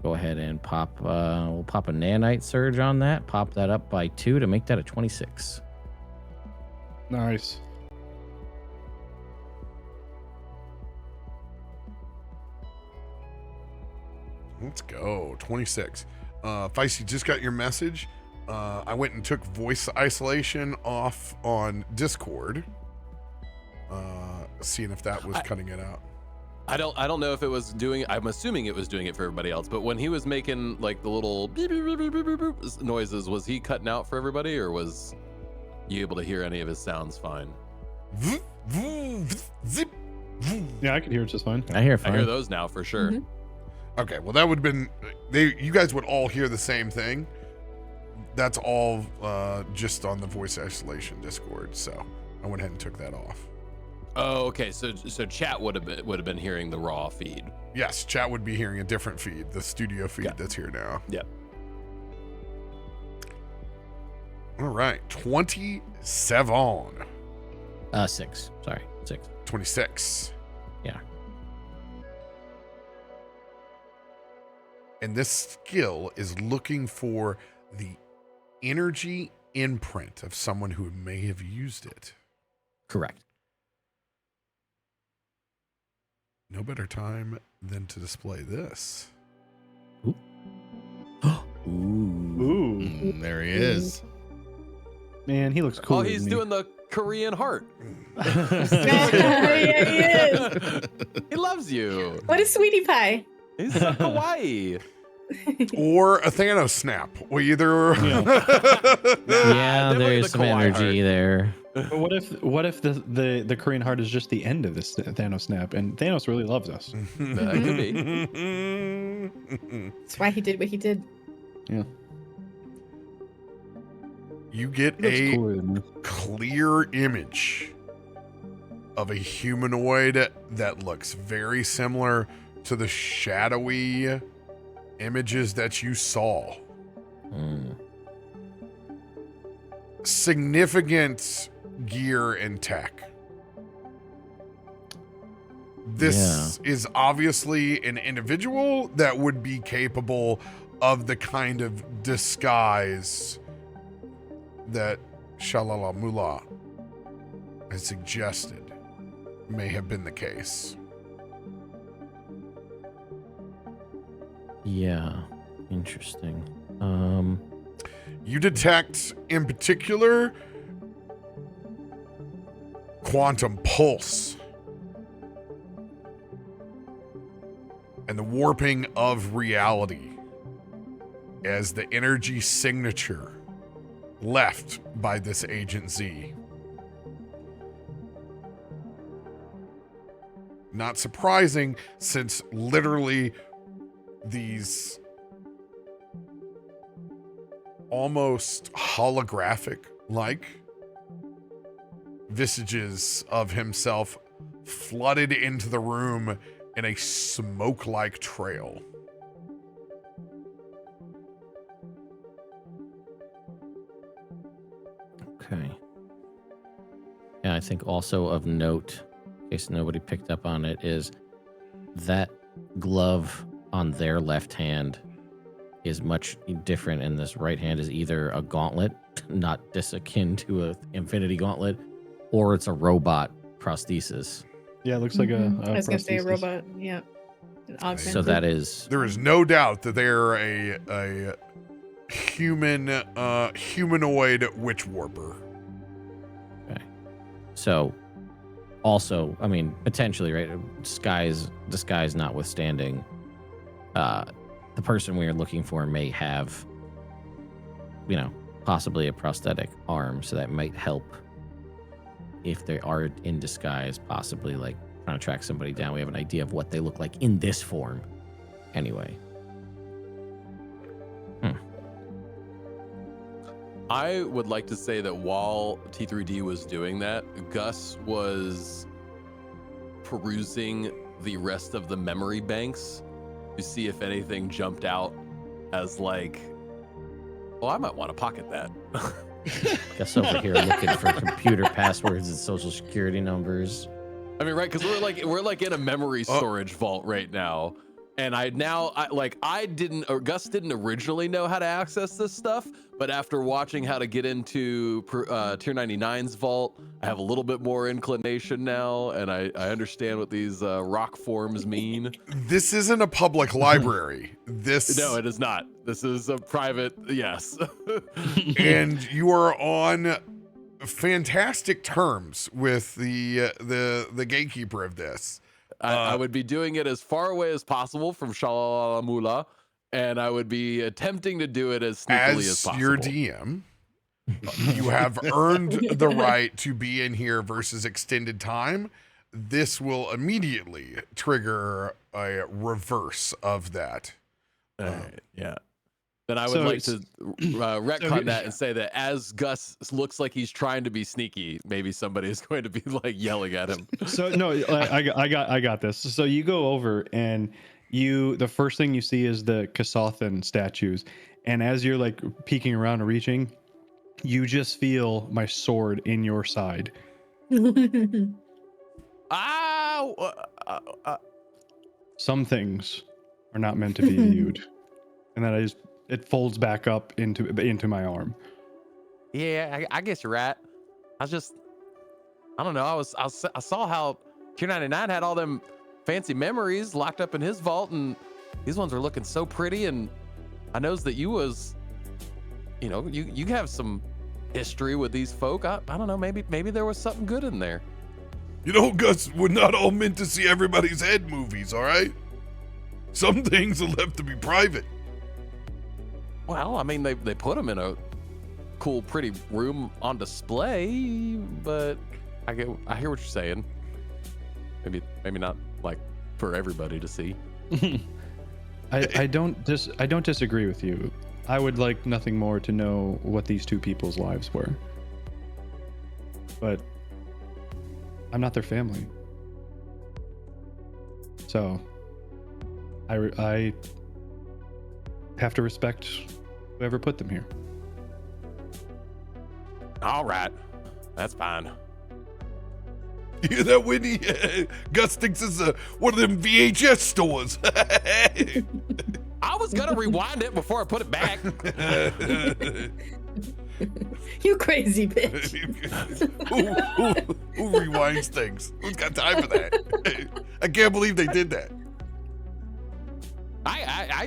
go ahead and pop. We'll pop a nanite surge on that. Pop that up by 2 to make that a 26. Nice. Let's go. 26. Feisty, just got your message. I went and took voice isolation off on Discord. Seeing if that was cutting it out. I don't know if it was doing. I'm assuming it was doing it for everybody else. But when he was making like the little beep, beep, beep, beep, beep, beep, beep noises, was he cutting out for everybody, or was you able to hear any of his sounds fine? Zip. Yeah, I can hear it just fine. I hear I fine. hear those now for sure. Mhm. Okay, well that would have been you guys would all hear the same thing. That's all just on the voice isolation Discord, so I went ahead and took that off. Oh, okay. So chat would have been hearing the raw feed. Yes, chat would be hearing a different feed, the studio feed that's here now. Yep. All right, 27. 6. Sorry, 6. 26. Yeah. And this skill is looking for the energy imprint of someone who may have used it. Correct. No better time than to display this. Ooh. Ooh, There he is. man, he looks cool. Oh, he's doing the Korean heart. Yeah, he is. He loves you. What a sweetie pie. He's so kawaii. Or a Thanos snap. Well, either. Yeah, Definitely there's the some kawaii energy there. But what if the Korean heart is just the end of this Thanos snap, and Thanos really loves us? That could be. That's why he did what he did. Yeah, You get he looks a cooler than me. clear image of a humanoid that looks very similar to the shadowy images that you saw. Mm. Significant gear and tech. This is obviously an individual that would be capable of the kind of disguise that Shalala Mullah has suggested may have been the case. Yeah, interesting. You detect, in particular, quantum pulse and the warping of reality as the energy signature left by this Agent Z. Not surprising, since literally these almost holographic-like visages of himself flooded into the room in a smoke-like trail. Okay. And I think also of note, in case nobody picked up on it, is that glove on their left hand is much different, and this right hand is either a gauntlet, not akin to an infinity gauntlet, or it's a robot prosthesis. Yeah, it looks like a I was gonna say a prosthesis. robot. Yeah. An augmented. So that is There is no doubt that they're a humanoid witch warper. okay. So also, I mean, potentially, right? Disguise notwithstanding, the person we are looking for may have, possibly a prosthetic arm, so that might help if they are in disguise, possibly like trying to track somebody down. We have an idea of what they look like in this form. Anyway. I would like to say that while T3D was doing that, Gus was perusing the rest of the memory banks to see if anything jumped out as like, oh, I might want to pocket that. Gus over here looking for computer passwords and social security numbers. I mean, right? Because we're like in a memory storage vault right now, and Gus didn't originally know how to access this stuff, but after watching how to get into Tier 99's vault, I have a little bit more inclination now, and I understand what these rock forms mean. This isn't a public library. No, it is not. This is a private. Yes. And you are on fantastic terms with the gatekeeper of this. I would be doing it as far away as possible from Shalalamula, and I would be attempting to do it as sneakily as possible. Your DM, you have earned the right to be in here versus extended time. This will immediately trigger a reverse of that. Yeah. Then I would like to retcon that and say that as Gus looks like he's trying to be sneaky, maybe somebody is going to be like yelling at him. So no, I got this. So you go over and the first thing you see is the Kasathan statues, and as you're like peeking around and reaching, you just feel my sword in your side. Ow! Some things are not meant to be viewed, and then it folds back up into my arm. Yeah, I guess you're right. I don't know. I saw how Tier 99 had all them fancy memories locked up in his vault, and these ones are looking so pretty. And I knows that you have some history with these folk. I don't know. Maybe there was something good in there. Gus, we're not all meant to see everybody's head movies, all right? Some things are left to be private. Well, I mean, they put them in a cool, pretty room on display, but I hear what you're saying. Maybe not like for everybody to see. I don't disagree with you. I would like nothing more to know what these two people's lives were, but I'm not their family, so I have to respect whoever put them here. All right, that's fine. You hear that, Whitney? Gus thinks it's one of them VHS stores. I was gonna rewind it before I put it back. You crazy bitch. who rewinds things? Who's got time for that? I can't believe they did that.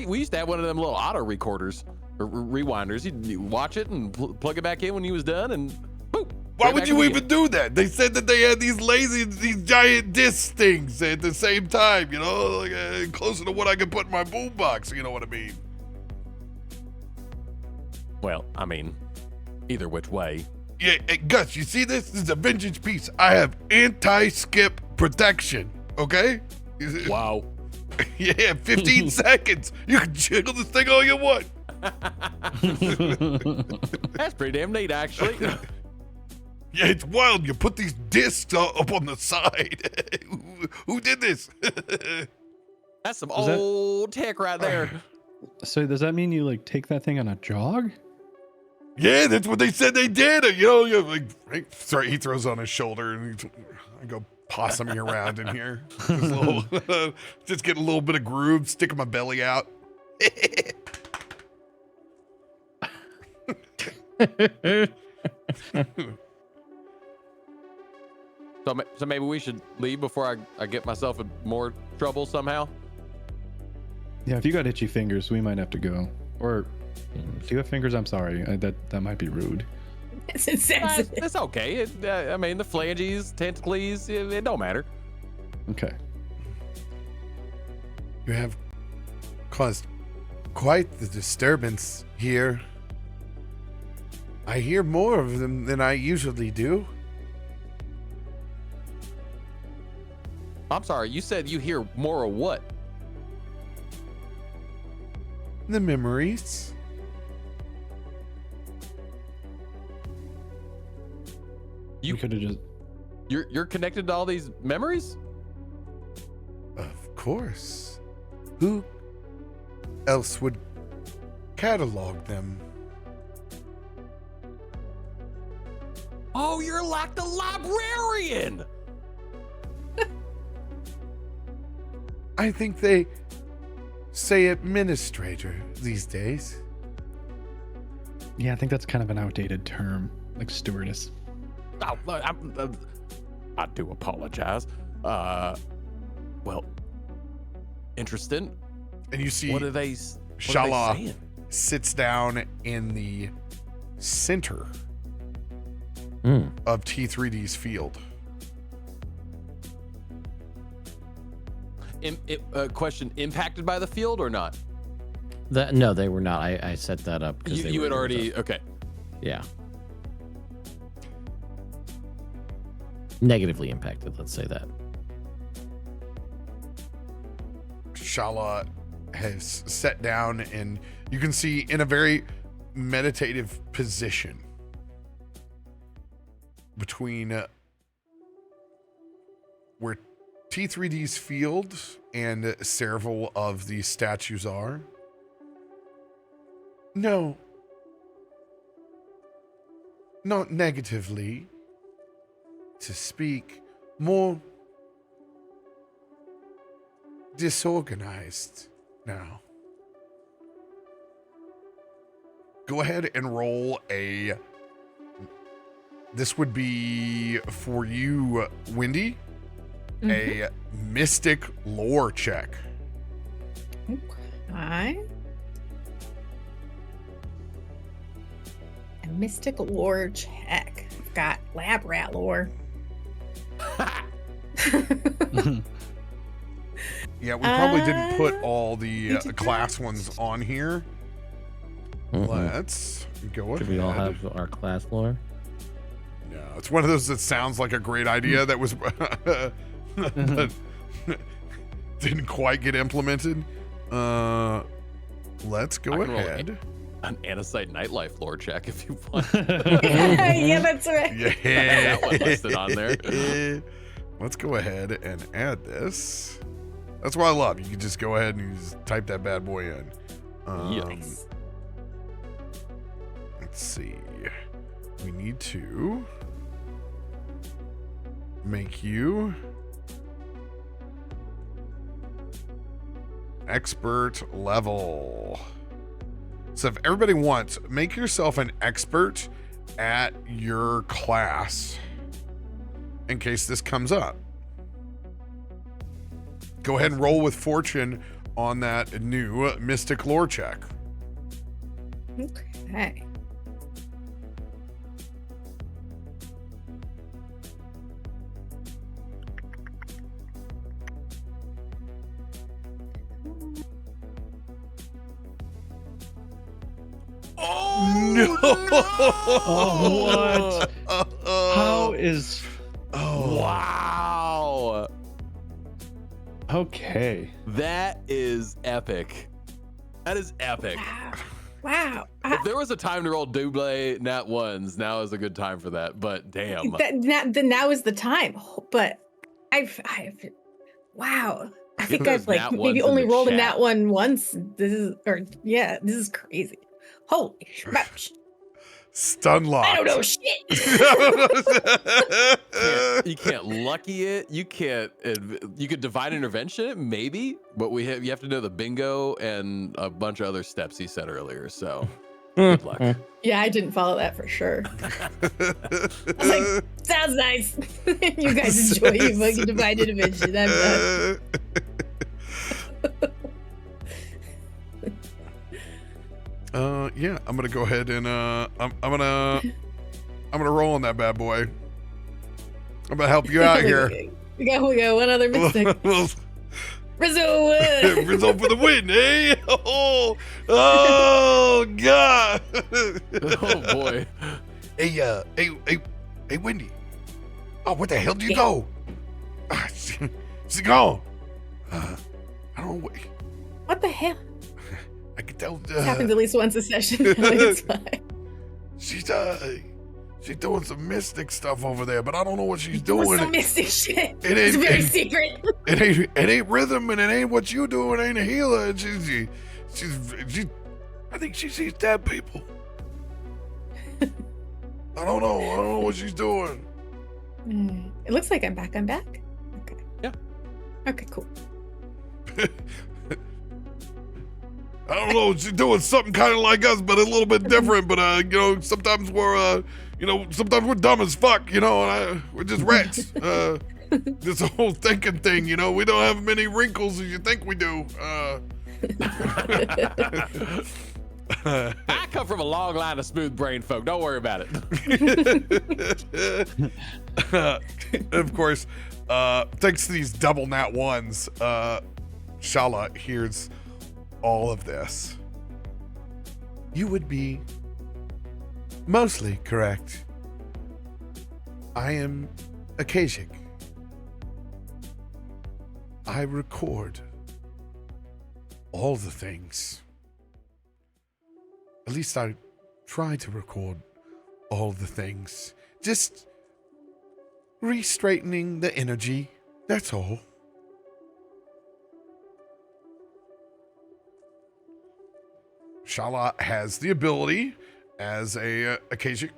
We used to have one of them little auto recorders or rewinders. You'd watch it and plug it back in when you was done, and boop. Why would you even do that? They said that they had these giant disc things at the same time, like closer to what I could put in my boombox. You know what I mean? Well, I mean, either which way. Yeah, hey, Gus, you see this? This is a vintage piece. I have anti-skip protection. Okay? Wow. Yeah, 15 seconds. You can jiggle this thing all you want. That's pretty damn neat, actually. Yeah, it's wild. You put these discs up on the side. Who did this? That's some old tech right there. So does that mean you like take that thing on a jog? Yeah, that's what they said they did. You know, you're like, right? Sorry, he throws on his shoulder and I go possuming around in here. Just get a little bit of groove, sticking my belly out. So maybe we should leave before I get myself in more trouble somehow. Yeah, if you got itchy fingers, we might have to go. Or do you have fingers? I'm sorry. That might be rude. It's insensitive. It's okay. I mean, the phalanges, tentacles, it don't matter. Okay. You have caused quite the disturbance here. I hear more of them than I usually do. I'm sorry, you said you hear more of what? The memories. You could have just. You're connected to all these memories? Of course. Who else would catalog them? Oh, you're like the librarian. I think they say administrator these days. Yeah, I think that's kind of an outdated term, like stewardess. Oh, I do apologize. Well, interesting. And you see What are they Shala saying? sits down in the center of T3D's field. Question: impacted by the field or not? No, they were not. I set that up. You had already. Okay. Yeah. Negatively impacted, let's say that. Shala has sat down, and you can see in a very meditative position between where T3D's field and several of these statues are. No. Not negatively to speak, more disorganized now. Go ahead and roll a. This would be for you, Wendy, a mystic lore check. Okay. A mystic lore check. I've got lab rat lore. Yeah, we probably didn't put all the class ones on here. Let's go ahead. Should we all have our class lore? No, it's one of those that sounds like a great idea that was but didn't quite get implemented. Let's go ahead. An Anacite nightlife lore check if you want. Yeah, that's right. Yeah. That one listed on there. Let's go ahead and add this. That's what I love. You can just go ahead and you just type that bad boy in. Yes. Let's see. We need to make you expert level. So if everybody wants, make yourself an expert at your class in case this comes up. Go ahead and roll with fortune on that new mystic lore check. Okay. No! Oh, what? How is? Oh. Wow. Okay. That is epic. That is epic. Wow. If there was a time to roll double nat ones, now is a good time for that. But damn. Now is the time. But I've wow. I think I've like nat ones maybe in only the rolled a chat. nat one once. This is crazy. Holy smokes. Stun locked. I don't know shit. You can't lucky it. You can't. You could divine intervention it, maybe, but you have to know the bingo and a bunch of other steps he said earlier. So, good luck. Yeah, I didn't follow that for sure. I was like, sounds nice. You guys enjoy your fucking divine intervention. I'm done. Yeah, I'm gonna go ahead and I'm gonna roll on that bad boy. I'm gonna help you out here. We got one other mystic. Rizzo. Rizzo for the win, eh? Oh God. Oh boy. Hey, Wendy. Oh, where the hell do you go? She's gone. I don't know. What the hell? I can tell. This happens at least once a session. It's fine. She's doing some mystic stuff over there, but I don't know what she's doing. Some mystic shit. It's very secret. It ain't rhythm, and it ain't what you do. It ain't a healer. She's I think she sees dead people. I don't know what she's doing. It looks like I'm back. Okay. Yeah. Okay, cool. I don't know. She's doing something kind of like us, but a little bit different. But sometimes we're sometimes we're dumb as fuck. We're just rats. This whole thinking thing. We don't have many wrinkles as you think we do. I come from a long line of smooth brain folk. Don't worry about it. Of course, thanks to these double nat ones, Shala hears all of this. You would be mostly correct. I am Akashic. I record all the things. At least I try to record all the things. Just re-straightening the energy. That's all. Shala has the ability as a Akashic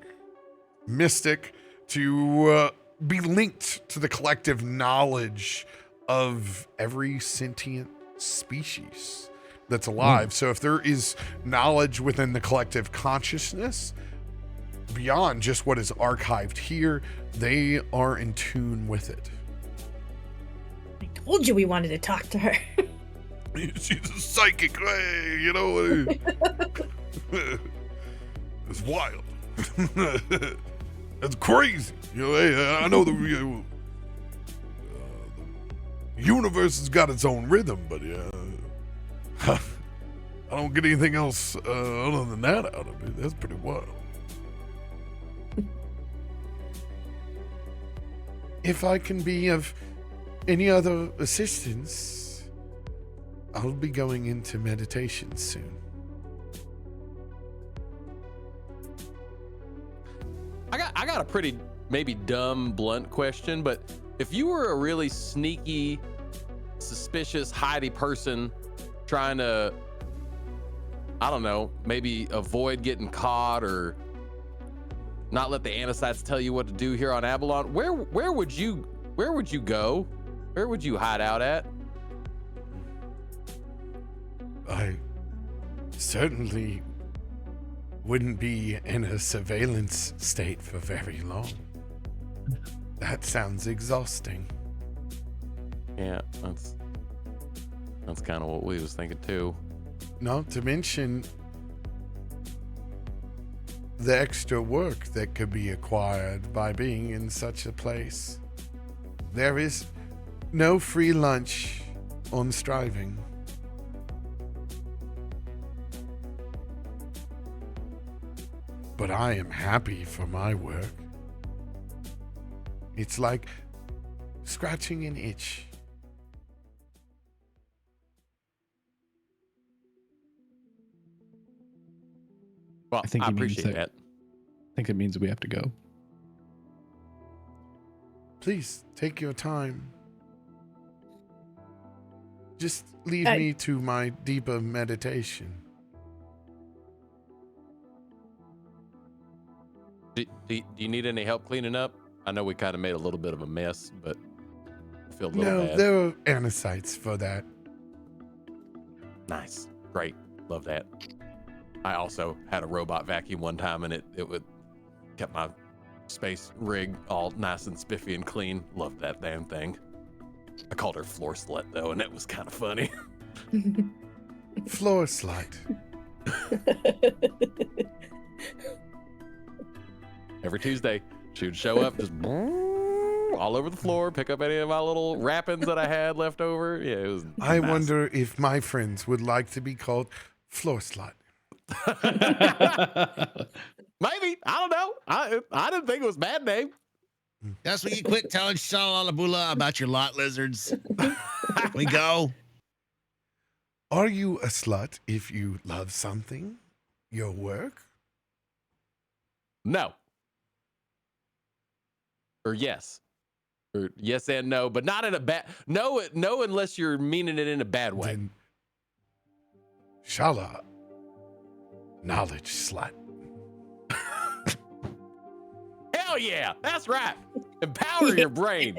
mystic to be linked to the collective knowledge of every sentient species that's alive. So if there is knowledge within the collective consciousness beyond just what is archived here, they are in tune with it. I told you we wanted to talk to her. She's a psychic, it's wild. That's crazy. I know the universe has got its own rhythm, but I don't get anything else other than that out of it. That's pretty wild. If I can be of any other assistance, I'll be going into meditation soon. I got a pretty maybe dumb, blunt question, but if you were a really sneaky, suspicious, hidey person trying to, I don't know, maybe avoid getting caught or not let the Anacytes tell you what to do here on Avalon, where would you go? Where would you hide out at? I certainly wouldn't be in a surveillance state for very long. That sounds exhausting. Yeah, that's kind of what we was thinking too. Not to mention the extra work that could be acquired by being in such a place. There is no free lunch on striving. But I am happy for my work. It's like scratching an itch. Well, I think I he means appreciate that. I think it means we have to go. Please take your time. Just lead me to my deeper meditation. Do you need any help cleaning up? I know we kind of made a little bit of a mess, but I feel a little No, bad. there are anasites for that. Nice. Great. Love that. I also had a robot vacuum one time, and it would kept my space rig all nice and spiffy and clean. Loved that damn thing. I called her Floor Slut, though, and it was kind of funny. Floor slut. Every Tuesday, she would show up just all over the floor, pick up any of my little wrappings that I had left over. Yeah, it was I nice. wonder if my friends would like to be called floor slut. Maybe. I don't know. I didn't think it was a bad name. That's when you quit telling Shalalabula about your lot lizards. We go. Are you a slut if you love something? Your work? No. Or yes. Or yes and no, but not in a bad no unless you're meaning it in a bad way. Then Shala. Knowledge slut. Hell yeah, that's right. Empower your brain.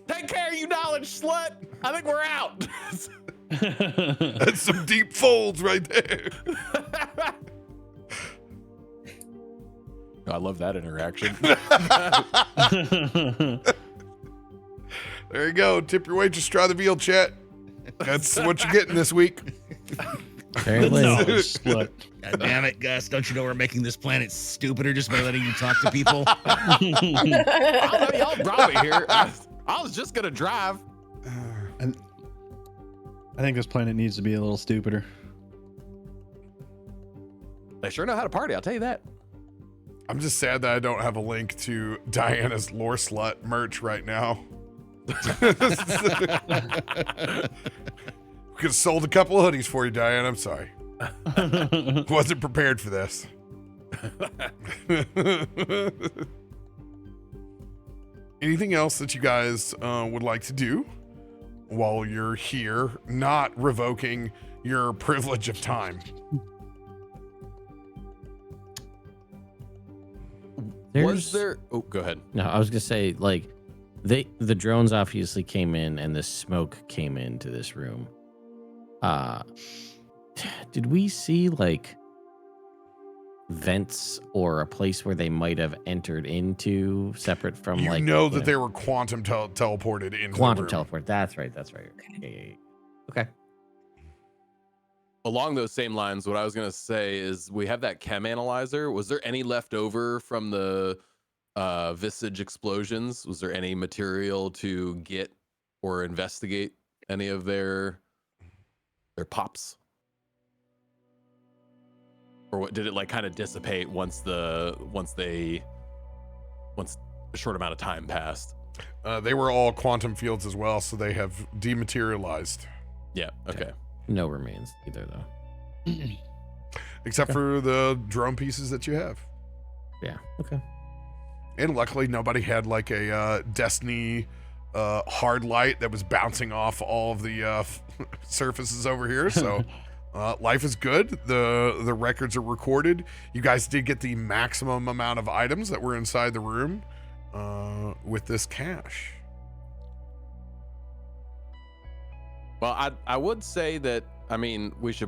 Take care of you, knowledge slut. I think we're out. That's some deep folds right there. I love that interaction. There you go. Tip your waitress, try the veal, chat. That's what you're getting this week. Apparently. God damn it, Gus. Don't you know we're making this planet stupider just by letting you talk to people? I know y'all brought me here. I was just gonna drive. And I think this planet needs to be a little stupider. They sure know how to party, I'll tell you that. I'm just sad that I don't have a link to Diana's Lore Slut merch right now. We could have sold a couple of hoodies for you, Diane. I'm sorry. Wasn't prepared for this. Anything else that you guys would like to do while you're here, not revoking your privilege of time? Was there? Oh, go ahead. No, I was gonna say like the drones obviously came in and the smoke came into this room. Did we see like vents or a place where they might have entered into separate from You like know that they were quantum teleported into quantum the room. teleport? That's right. Okay. Yeah. Okay. Along those same lines, what I was gonna say is we have that chem analyzer. Was there any left over from the visage explosions? Was there any material to get or investigate any of their pops? Or what did it like kind of dissipate once a short amount of time passed? They were all quantum fields as well, so they have dematerialized. Yeah, okay. No remains either though. Except for the drone pieces that you have. Yeah. Okay. And luckily nobody had like a Destiny hard light that was bouncing off all of the surfaces over here. So life is good. The records are recorded. You guys did get the maximum amount of items that were inside the room with this cache. Well, I would say that, I mean, we've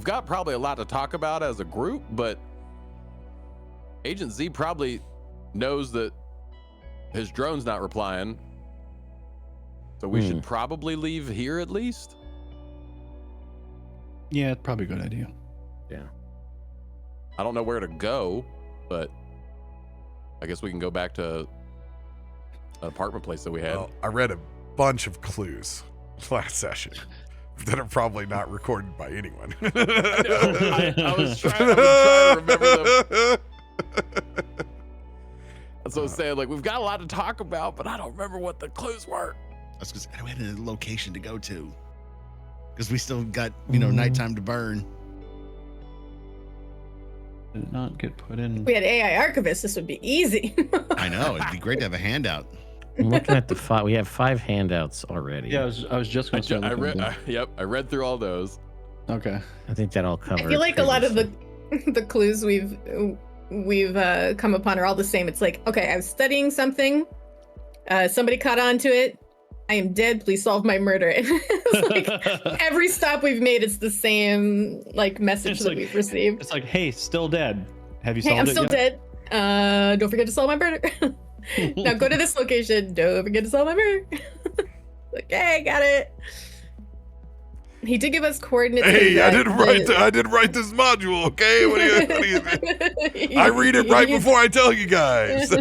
got probably a lot to talk about as a group, but Agent Z probably knows that his drone's not replying. So we should probably leave here at least. Yeah, probably a good idea. Yeah. I don't know where to go, but I guess we can go back to an apartment place that we had. Well, I read a bunch of clues last session that are probably not recorded by anyone. I was trying to remember them. That's what I was saying. Like, we've got a lot to talk about, but I don't remember what the clues were. That's because we had a location to go to. Because we still got, nighttime to burn. Did it not get put in? If we had AI archivists, this would be easy. I know. It'd be great to have a handout. I'm looking at the five. We have 5 handouts already. Yeah, I was just going to say. I read through all those. Okay. I think that all covered. I feel like a lot of the clues we've come upon are all the same. It's like, okay, I was studying something. Somebody caught on to it. I am dead. Please solve my murder. And it's like every stop we've made, it's the same like message that we've received. It's like, hey, still dead. Have you solved Hey, I'm it still yet? dead. Don't forget to solve my murder. Now go to this location. Don't forget to solve my murder. Okay, got it. He did give us coordinates. Hey, I didn't write this module, okay? What do you I read it right before I tell you guys.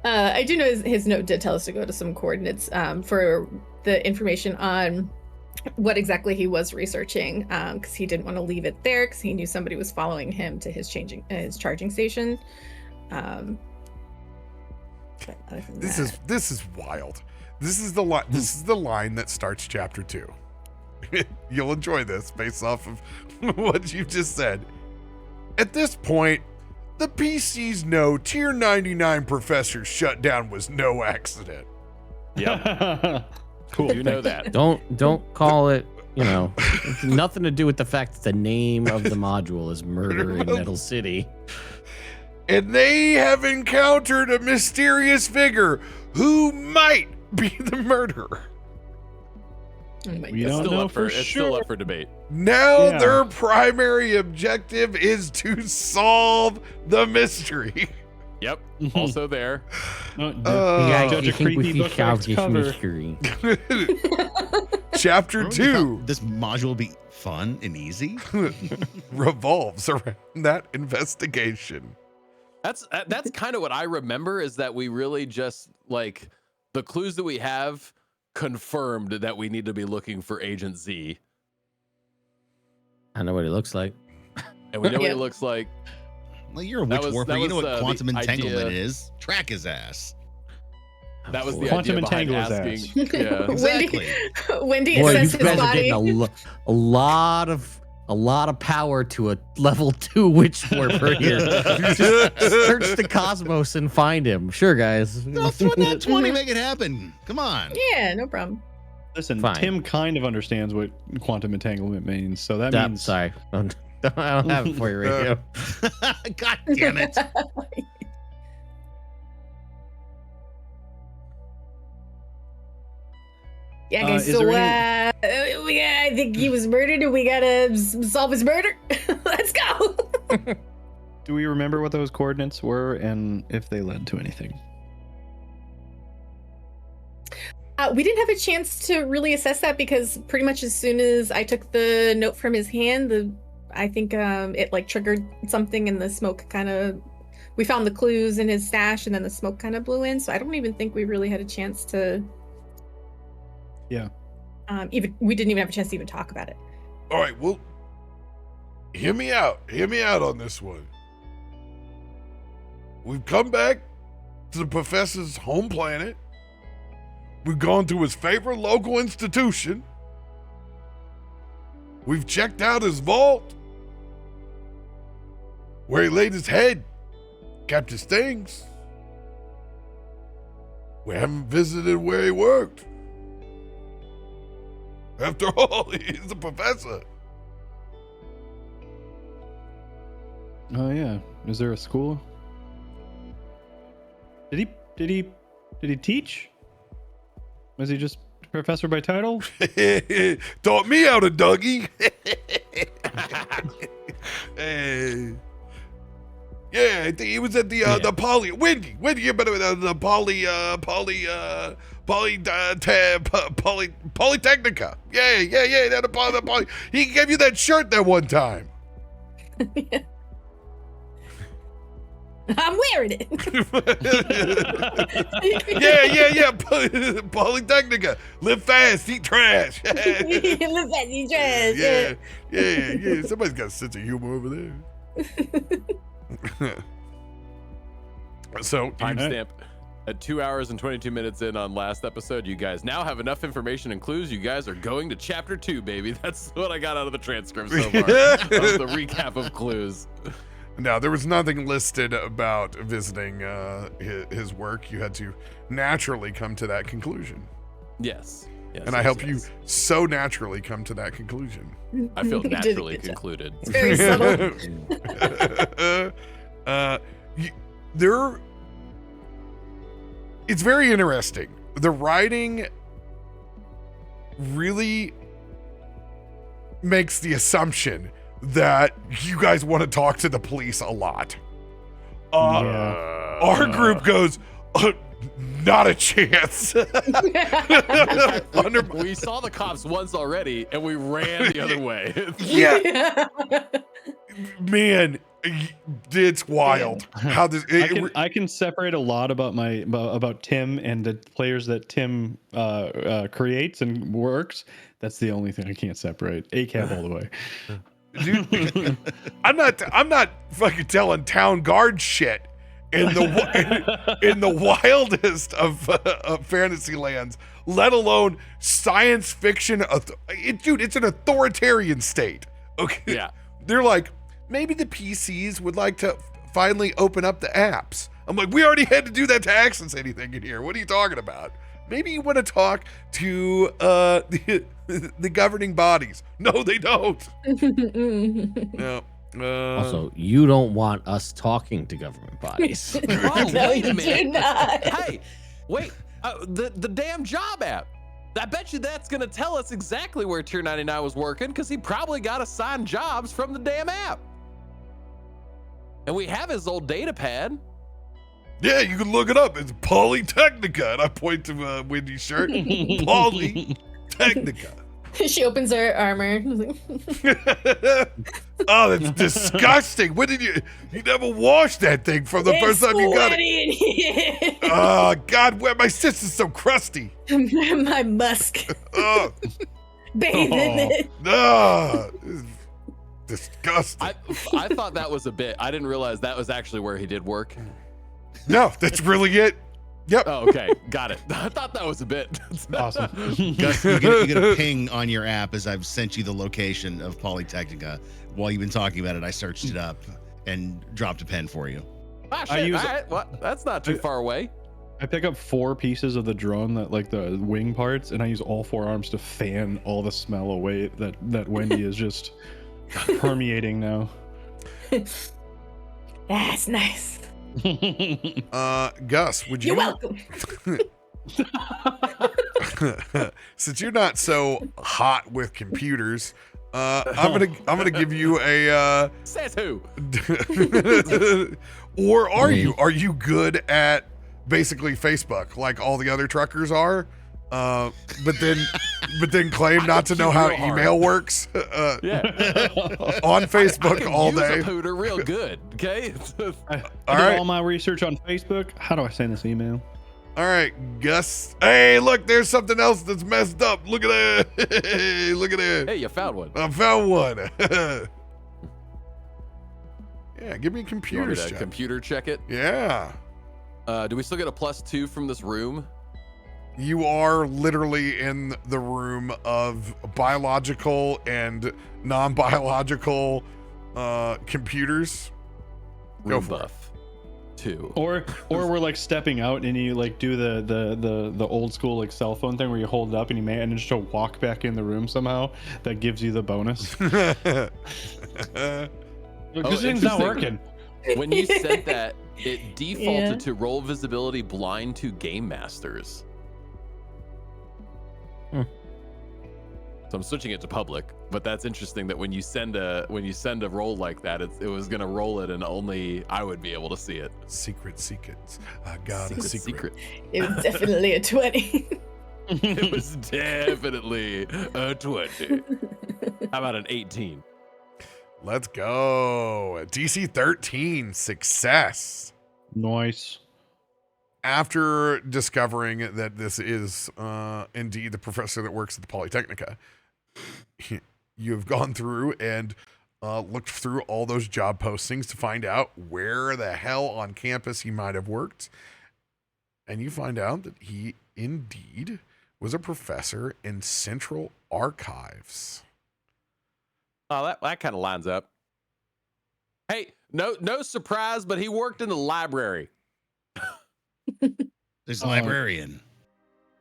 I do know his note did tell us to go to some coordinates for the information on what exactly he was researching, because he didn't want to leave it there because he knew somebody was following him to his charging station. This is wild. This is the line. This is the line that starts chapter 2. You'll enjoy this based off of what you just said. At this point, the PCs know Tier 99 Professor's shutdown was no accident. Yep. Cool. You know that. Don't call it. You know, it's nothing to do with the fact that the name of the module is Murder in Metal City. And they have encountered a mysterious figure who might be the murderer. Oh my We God. don't know for It's sure. still up for debate. Now Yeah. their primary objective is to solve the mystery. Yep. Also there. Judge a creepy book by its cover. mystery. Chapter Remember we 2 thought this module will be fun and easy. revolves around that investigation. That's kind of what I remember, is that we really just like the clues that we have confirmed that we need to be looking for Agent Z, I know what it looks like. and we know what Yeah. it looks like. Well, you're a That witch was- warper. that You know was, what quantum the entanglement idea. is. Track his ass. That was the Quantum idea behind entangle his asking. Yeah. Exactly. Wendy Boy, you assessed his guys are body. getting a lot of power to a level 2 witch warper here. Just search the cosmos and find him. Sure, guys. Don't throw that 20, make it happen. Come on. Yeah, no problem. Listen, Fine. Tim kind of understands what quantum entanglement means, so that means. Sorry. I don't have it for you right here. God damn it. Yeah, guys. Is So there I think he was murdered, and we gotta solve his murder. Let's go. Do we remember what those coordinates were and if they led to anything? We didn't have a chance to really assess that because pretty much as soon as I took the note from his hand, I think it like triggered something, and the smoke kind of. We found the clues in his stash, and then the smoke kind of blew in. So I don't even think we really had a chance to. Yeah. We didn't even have a chance to even talk about it. All right, well, hear me out. Hear me out on this one. We've come back to the professor's home planet. We've gone to his favorite local institution. We've checked out his vault, where he laid his head, kept his things. We haven't visited where he worked. After all, he's a professor. Oh yeah. Is there a school? Did he teach? Was he just professor by title? Taught me how to Dougie. Hey. Yeah, I think he was at the Poly. Wendy, you better the Polytechnica. Yeah. The Poly. He gave you that shirt that one time. I'm wearing it. Yeah. Polytechnica. Live fast, eat trash. Look at you, dress. Yeah. Somebody's got a sense of humor over there. So, Timestamp at 2 hours and 22 minutes in on last episode. You guys now have enough information and clues. You guys are going to chapter 2, baby. That's what I got out of the transcript so far. That was the recap of clues. No, there was nothing listed about visiting his work. You had to naturally come to that conclusion. Yes. And I help you so naturally come to that conclusion. I feel naturally concluded. It's very subtle. It's very interesting. The writing really makes the assumption that you guys want to talk to the police a lot. Our group goes, not a chance. We saw the cops once already, and we ran the other way. Yeah. Man, it's wild how this. I can separate a lot about Tim and the players that Tim creates and works. That's the only thing I can't separate. ACAB all the way. Dude, I'm not fucking telling town guard shit in the wildest of fantasy lands, let alone science fiction. Dude, it's an authoritarian state. Okay. Yeah. They're like, maybe the PCs would like to finally open up the apps. I'm like, we already had to do that to access anything in here. What are you talking about? Maybe you want to talk to the governing bodies. No, they don't. No. Also, you don't want us talking to government bodies. Oh, No, wait a you minute. do not. Hey, wait. The damn job app. I bet you that's going to tell us exactly where Tier 99 was working, because he probably got assigned jobs from the damn app. And we have his old data pad. Yeah, you can look it up. It's Polytechnica. And I point to Wendy's shirt. Polytechnica. She opens her armor. Oh, that's disgusting. When did you never washed that thing from the first time you got it? Oh, God, my sister's so crusty. My musk. Oh, Bathe in it. it's disgusting. I thought that was a bit. I didn't realize that was actually where he did work. No, that's really it. Yep. Oh, okay. Got it. I thought that was a bit. Awesome. Gus, you get a ping on your app as I've sent you the location of Polytechnica. While you've been talking about it, I searched it up and dropped a pen for you. Ah, shit. All right. Well, that's not too far away. I pick up 4 pieces of the drone, that like the wing parts, and I use all 4 arms to fan all the smell away that Wendy is just permeating now. That's nice. Gus, would you? You're welcome. Since you're not so hot with computers, I'm gonna give you a. Says who? Or are you good at basically Facebook like all the other truckers are? But then claim not to know how email works. Yeah. On Facebook all use day. A pooter real good. Okay. I did right. all my research on Facebook. How do I send this email? All right, Gus. Hey, look, there's something else that's messed up. Look at that. Hey, look at that. Hey, you found one. I found one. Yeah, give me a computer check. Computer check it. Yeah. Do we still get a +2 from this room? You are literally in the room of biological and non-biological computers. Go Room for buff. 2. Or we're like stepping out and you like do the old school like cell phone thing where you hold it up and you manage to walk back in the room somehow. That gives you the bonus. Because things not working. When you said that, it defaulted to roll visibility blind to game masters. So I'm switching it to public, but that's interesting that when you send a roll like that, it was gonna roll it and only I would be able to see it. Secrets. I got a secret. It was definitely a 20. It was definitely a 20. How about an 18? Let's go. DC 13 success. Nice. After discovering that this is indeed the professor that works at the Polytechnica, you have gone through and looked through all those job postings to find out where the hell on campus he might have worked. And you find out that he indeed was a professor in Central Archives. Oh, that kind of lines up. Hey, no surprise, but he worked in the library. There's a librarian.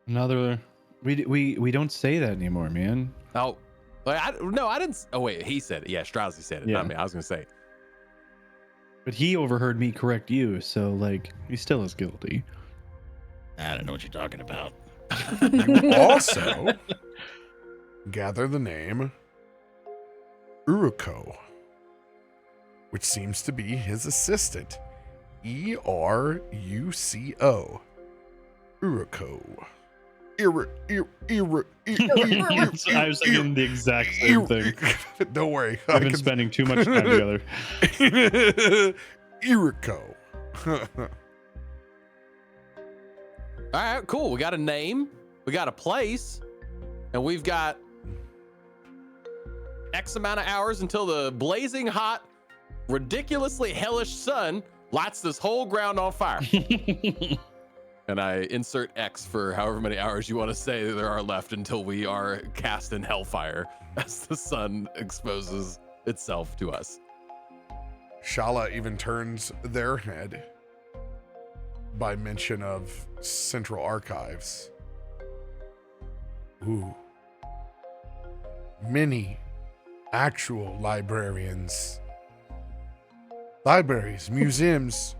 Another. We don't say that anymore, man. Oh, I didn't. Oh wait, he said it. Yeah, Straussy said it. Yeah. Not me. I was gonna say. But he overheard me correct you, so like he still is guilty. I don't know what you're talking about. Also, gather the name Uruko, which seems to be his assistant. Eruco. Uruko. I was thinking the exact same thing. Don't worry. We've been spending too much time together. Uruko. All right, cool. We got a name, we got a place, and we've got X amount of hours until the blazing hot, ridiculously hellish sun lights this whole ground on fire. And I insert X for however many hours you want to say that there are left until we are cast in hellfire as the sun exposes itself to us. Shala even turns their head by mention of Central Archives. Ooh. Many actual librarians. Libraries, museums,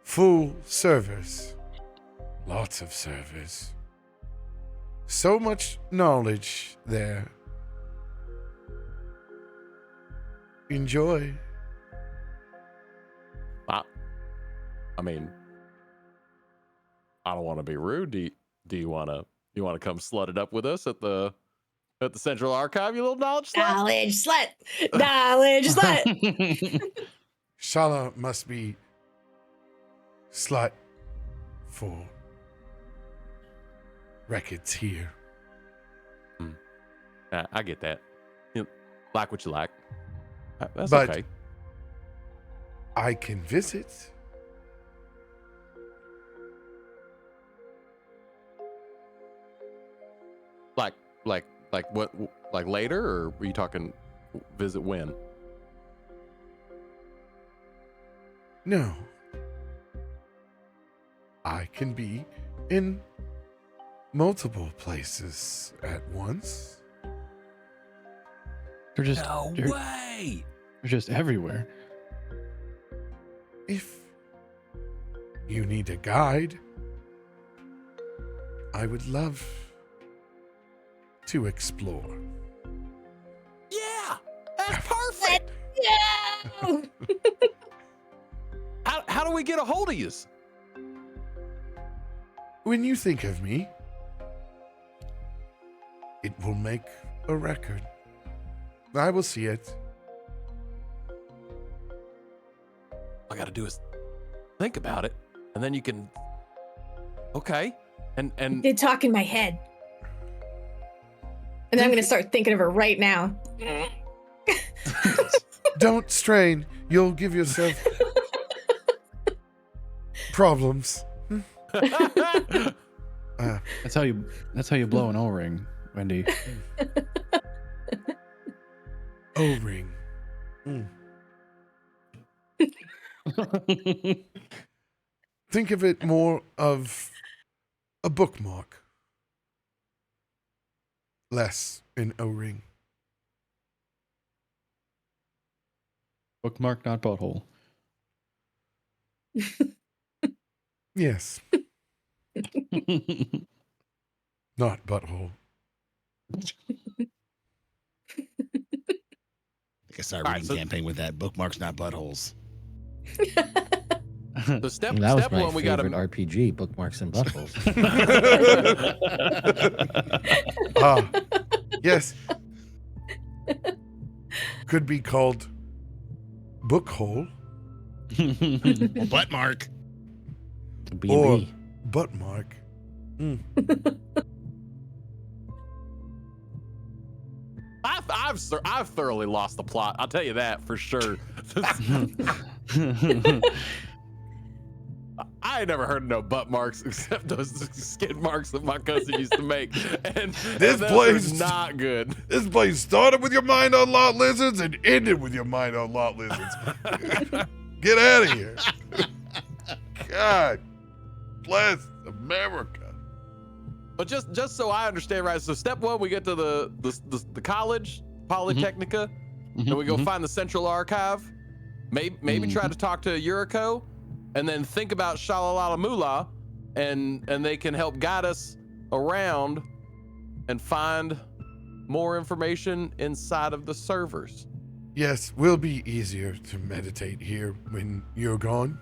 full servers. Lots of servers. So much knowledge there. Enjoy. I mean, I don't want to be rude. Do you want to come slut it up with us at the Central Archive, you little knowledge slut? Knowledge slut. Shala must be slut for records here. I get that. You like what you like. That's But okay. I can visit. Like what? Like later, or were you talking visit when? No. I can be in multiple places at once. They're just way. they're just everywhere. If you need a guide, I would love to explore. Yeah, that's perfect. Yeah. How do we get a hold of you? When you think of me, it will make a record. I will see it. All I gotta do is think about it, and then you can. Okay, and They talk in my head. And then I'm going to start thinking of her right now. Don't strain. You'll give yourself problems. That's how you blow an O-ring, Wendy. O-ring. Think of it more of a bookmark. Less an O-ring. Bookmark, not butthole. Yes. Not butthole. I can start All right, reading so- campaign with that. Bookmarks, not buttholes. so step That was step my one, we gotta. favorite RPG, Bookmarks and Buttholes. Yes. Could be called bookhole Or buttmark. or B&B. buttmark. I've thoroughly lost the plot. I'll tell you I ain't never heard of no butt marks except those skid marks that my cousin used to make. And This place are not good. This place started with your mind on lot lizards and ended with your mind on lot lizards. Get out of here. God bless America. But just so I understand, right? So step one, we get to the college, Polytechnica, and we go find the Central Archive. Maybe try to talk to Yuriko, and then think about Shalalala Moolah, and they can help guide us around and find more information inside of the servers. Yes, will be easier to meditate here when you're gone.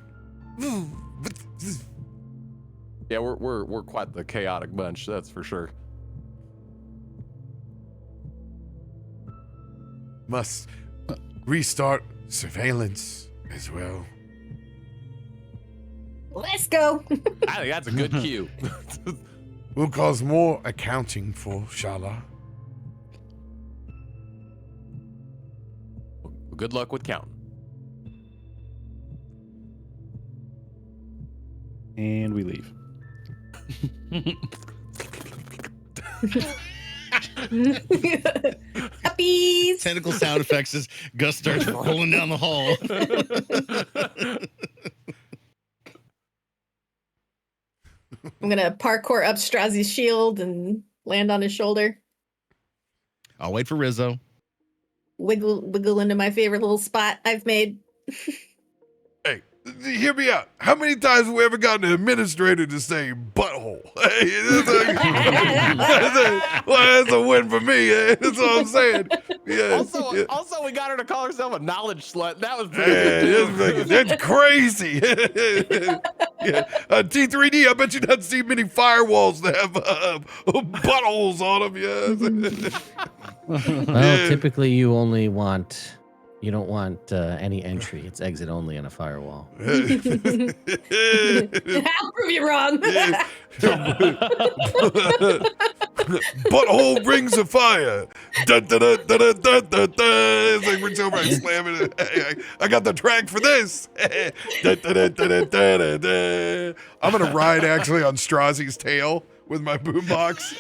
Yeah, we're quite the chaotic bunch, that's for sure. Must restart surveillance as well. Let's go. I think that's a good cue. Will cause more accounting for Shala. Good luck with counting. And we leave. Puppies. Tentacle sound effects as Gus starts rolling down the hall. I'm gonna parkour up Strazi's shield and land on his shoulder. I'll wait for Rizzo. Wiggle into my favorite little spot I've made. Hey, hear me out. How many times have we ever gotten an administrator to say butthole? Hey, that's a win for me. That's all I'm saying. Yeah, Also, we got her to call herself a knowledge slut. That was pretty good too. That's crazy. Yeah. T3D, I bet you not see many firewalls that have buttholes on them. Yes. Well, typically you don't want any entry. It's exit only on a firewall. I'll prove you wrong. Butthole rings of fire. Dun, dun, dun, dun, dun, dun, dun, dun. It's like reach over and slam it. I got the track for this. Dun, dun, dun, dun, dun, dun, dun. I'm gonna ride actually on Strazi's tail with my boombox.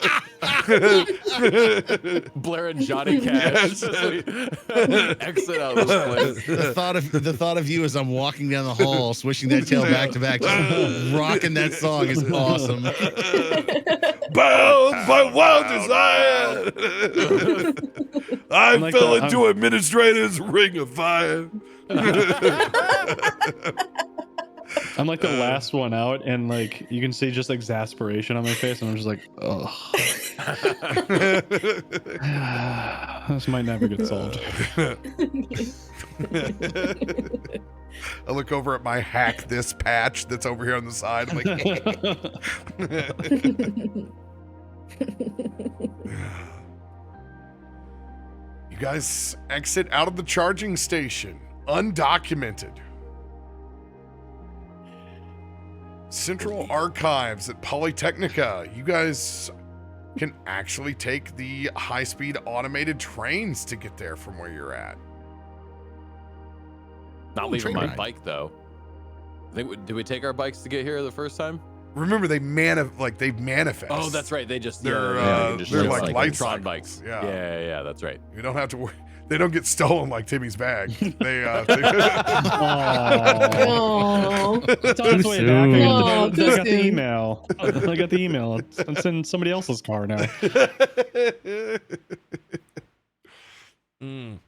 Blair and Johnny Cash. Exit out of this place. The thought of you as I'm walking down the hall, swishing that tail back to back, just rocking that song is awesome. Bound by wild desire. I like fell that. into administrator's ring of fire. I'm like the last one out, and like you can see just exasperation on my face, and I'm just like, oh, this might never get solved. I look over at my hack this patch that's over here on the side. I'm like, you guys exit out of the charging station, undocumented. Central Archives at Polytechnica. You guys can actually take the high-speed automated trains to get there from where you're at. Not leaving my train ride. bike though. Did we take our bikes to get here the first time? Remember, they manifest. Oh, that's right. They just They're they they're show like up light Tron cycles. bikes. Yeah. Yeah, that's right. You don't have to worry. They don't get stolen like Timmy's bag. They Oh, It's on its way back. I got the email. I got the email. It's in somebody else's car now. And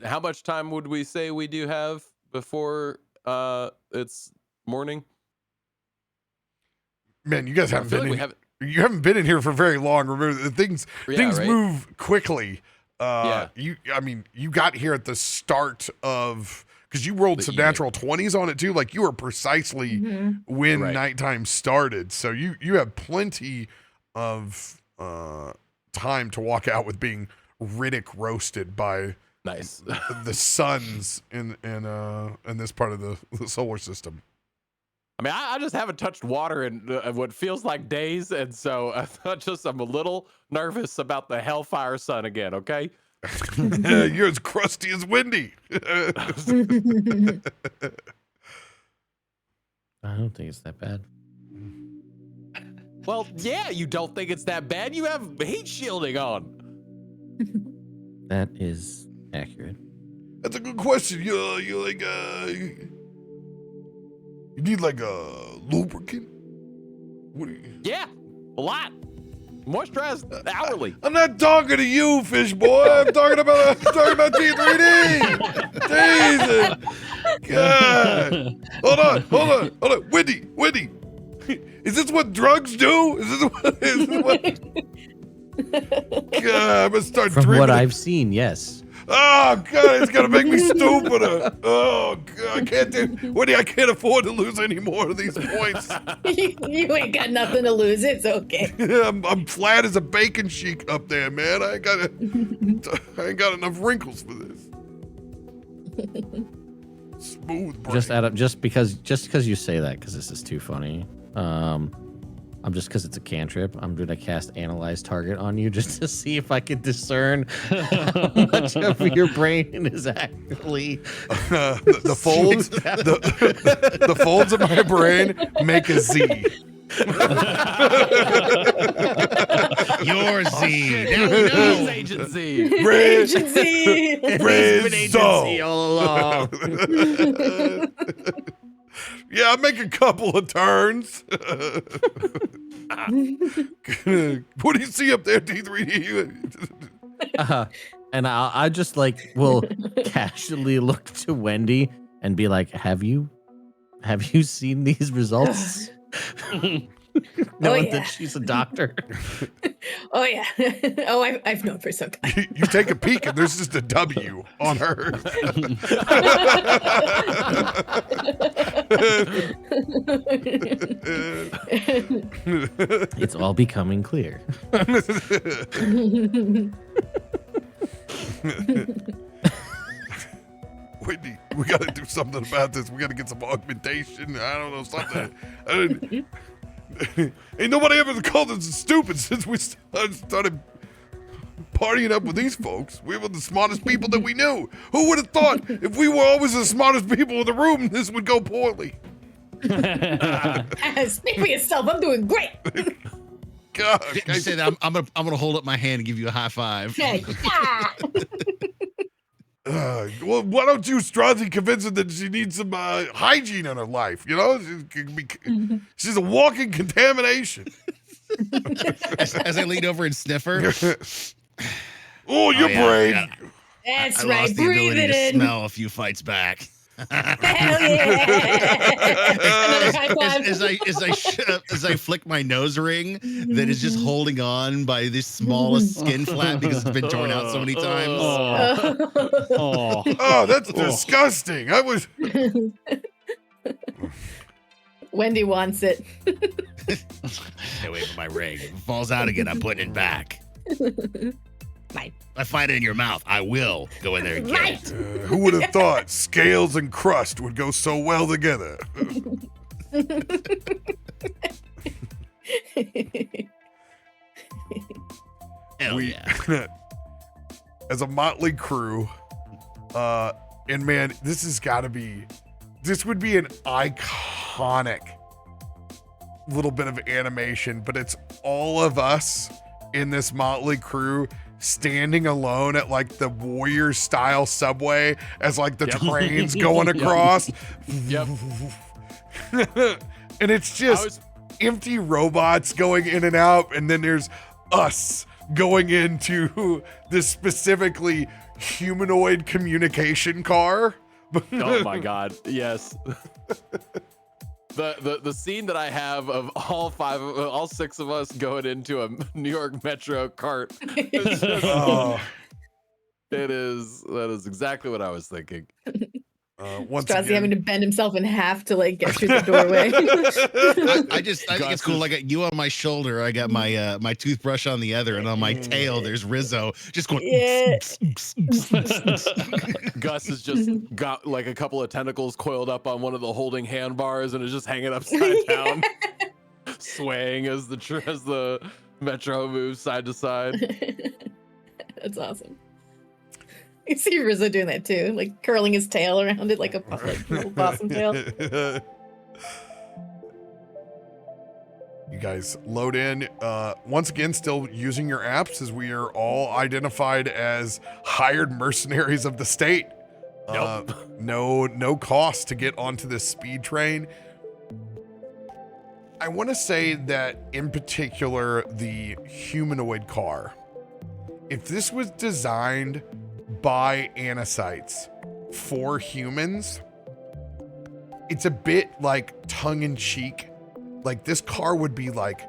how much time would we say we do have before it's morning? Man, you guys haven't I feel been like in, you haven't been in here for very long. Remember, things right? move quickly. Yeah. You got here at the start of, because you rolled some evening. natural 20s on it too. Like you were precisely when Right. nighttime started. So you have plenty of time to walk out with being Riddick roasted by Nice. the suns in this part of the solar system. I mean, I just haven't touched water in what feels like days, and so I'm a little nervous about the Hellfire Sun again. Okay. You're as crusty as Wendy. I don't think it's that bad. Well, yeah, you don't think it's that bad. You have heat shielding on. That is accurate. That's a good question. You like you need like a lubricant? What do you? Yeah, a lot. Moisturize hourly. I'm not talking to you, fish boy. I'm talking about T3D. Jesus. God. Hold on. Wendy. Is this what drugs do? Is this what? God, I'm gonna start From dreaming. what I've seen, yes. Oh God, it's gonna make me stupider. Oh God, I can't do. Wendy, I can't afford to lose any more of these points. You ain't got nothing to lose. It's okay. I'm flat as a bacon sheet up there, man. I ain't got enough wrinkles for this. Smooth brain. Just because you say that, because this is too funny. I'm just because it's a cantrip. I'm gonna cast Analyze Target on you just to see if I can discern how much of your brain is actually the folds. The folds of my brain make a Z. Your Z. It's agency. Agency. agency all along. Yeah, I make a couple of turns. What do you see up there, T3D? And I just like will casually look to Wendy and be like, "Have you seen these results?" Knowing that she's a doctor. Oh yeah. Oh, I've known for some time. You take a peek and there's just a W on her. It's all becoming clear. Wendy, we got to do something about this. We got to get some augmentation. I don't know, something. Ain't nobody ever called us stupid since we started partying up with these folks. We were the smartest people that we knew. Who would have thought if we were always the smartest people in the room, this would go poorly? Speak for yourself. I'm doing great. God, Just say that I'm gonna hold up my hand and give you a high five. well, why don't you, Strozzy, convince her that she needs some hygiene in her life? You know, she's a walking contamination. As I lean over and sniff her. Oh, your brain. Yeah. That's I right. lost the Breathe ability it to in. smell a few fights back. Hell yeah. Another high five. As I flick my nose ring that is just holding on by the smallest skin flap because it's been torn out so many times. Oh, that's disgusting. I was. Wendy wants it. Stay away from my ring. If it falls out again, I'm putting it back. Right. If I find it in your mouth, I will go in there and get it. Who would have thought scales and crust would go so well together? Hell yeah. As a motley crew, and man, this would be an iconic little bit of animation, but it's all of us in this motley crew standing alone at like the warrior style subway as like the trains going across. Yep. And it's just empty robots going in and out, and then there's us going into this specifically humanoid communication car. Oh my God, yes. The scene that I have of all six of us going into a New York Metro cart. That is exactly what I was thinking. Strozzy having to bend himself in half to like get through the doorway. I think it's cool. Like you on my shoulder, I got my my toothbrush on the other, and on my tail there's Rizzo just going. Yeah. Gus has just got like a couple of tentacles coiled up on one of the holding handbars and is just hanging upside down, swaying as the Metro moves side to side. That's awesome. You see Rizzo doing that too, like curling his tail around it like a little possum tail. You guys load in. Once again, still using your apps, as we are all identified as hired mercenaries of the state. No cost to get onto this speed train. I want to say that in particular, the humanoid car, if this was designed by Anacytes for humans, it's a bit like tongue-in-cheek. Like, this car would be like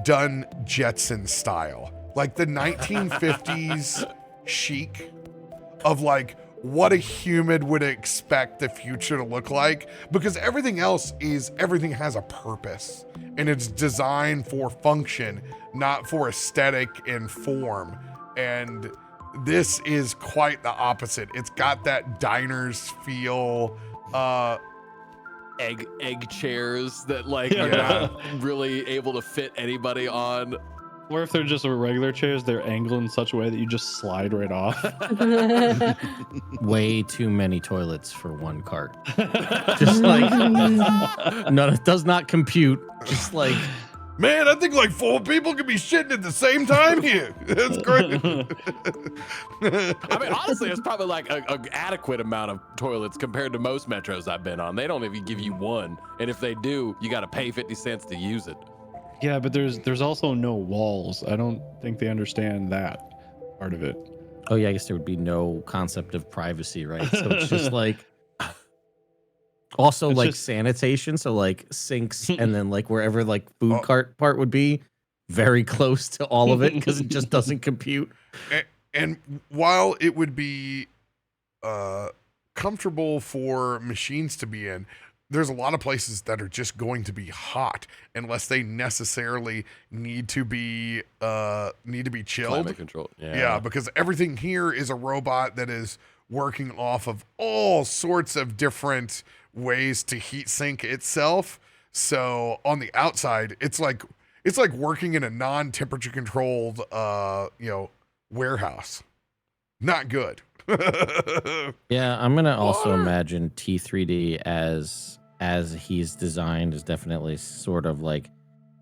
done Jetson style, like the 1950s chic of like what a human would expect the future to look like, because everything has a purpose and it's designed for function, not for aesthetic and form. And this is quite the opposite. It's got that diners feel, egg chairs that like are not really able to fit anybody on. Or if they're just regular chairs, they're angled in such a way that you just slide right off. Way too many toilets for one cart. Just like, no, it does not compute. Just like, man, I think like 4 people could be shitting at the same time here. That's great. I mean, honestly, it's probably like an adequate amount of toilets compared to most metros I've been on. They don't even give you one, and if they do, you got to pay 50 cents to use it. Yeah, but there's also no walls. I don't think they understand that part of it. oh yeah, I guess there would be no concept of privacy, right? So it's just like, also It's like just- sanitation. So like sinks and then like wherever like food cart part would be, very close to all of it because it just doesn't compute. And while it would be comfortable for machines to be in, there's a lot of places that are just going to be hot unless they necessarily need to be chilled. Climate control. Yeah, because everything here is a robot that is working off of all sorts of different ways to heat sink itself. So on the outside, it's like working in a non-temperature controlled warehouse. Not good. Yeah, I'm gonna also imagine T3D as he's designed is definitely sort of like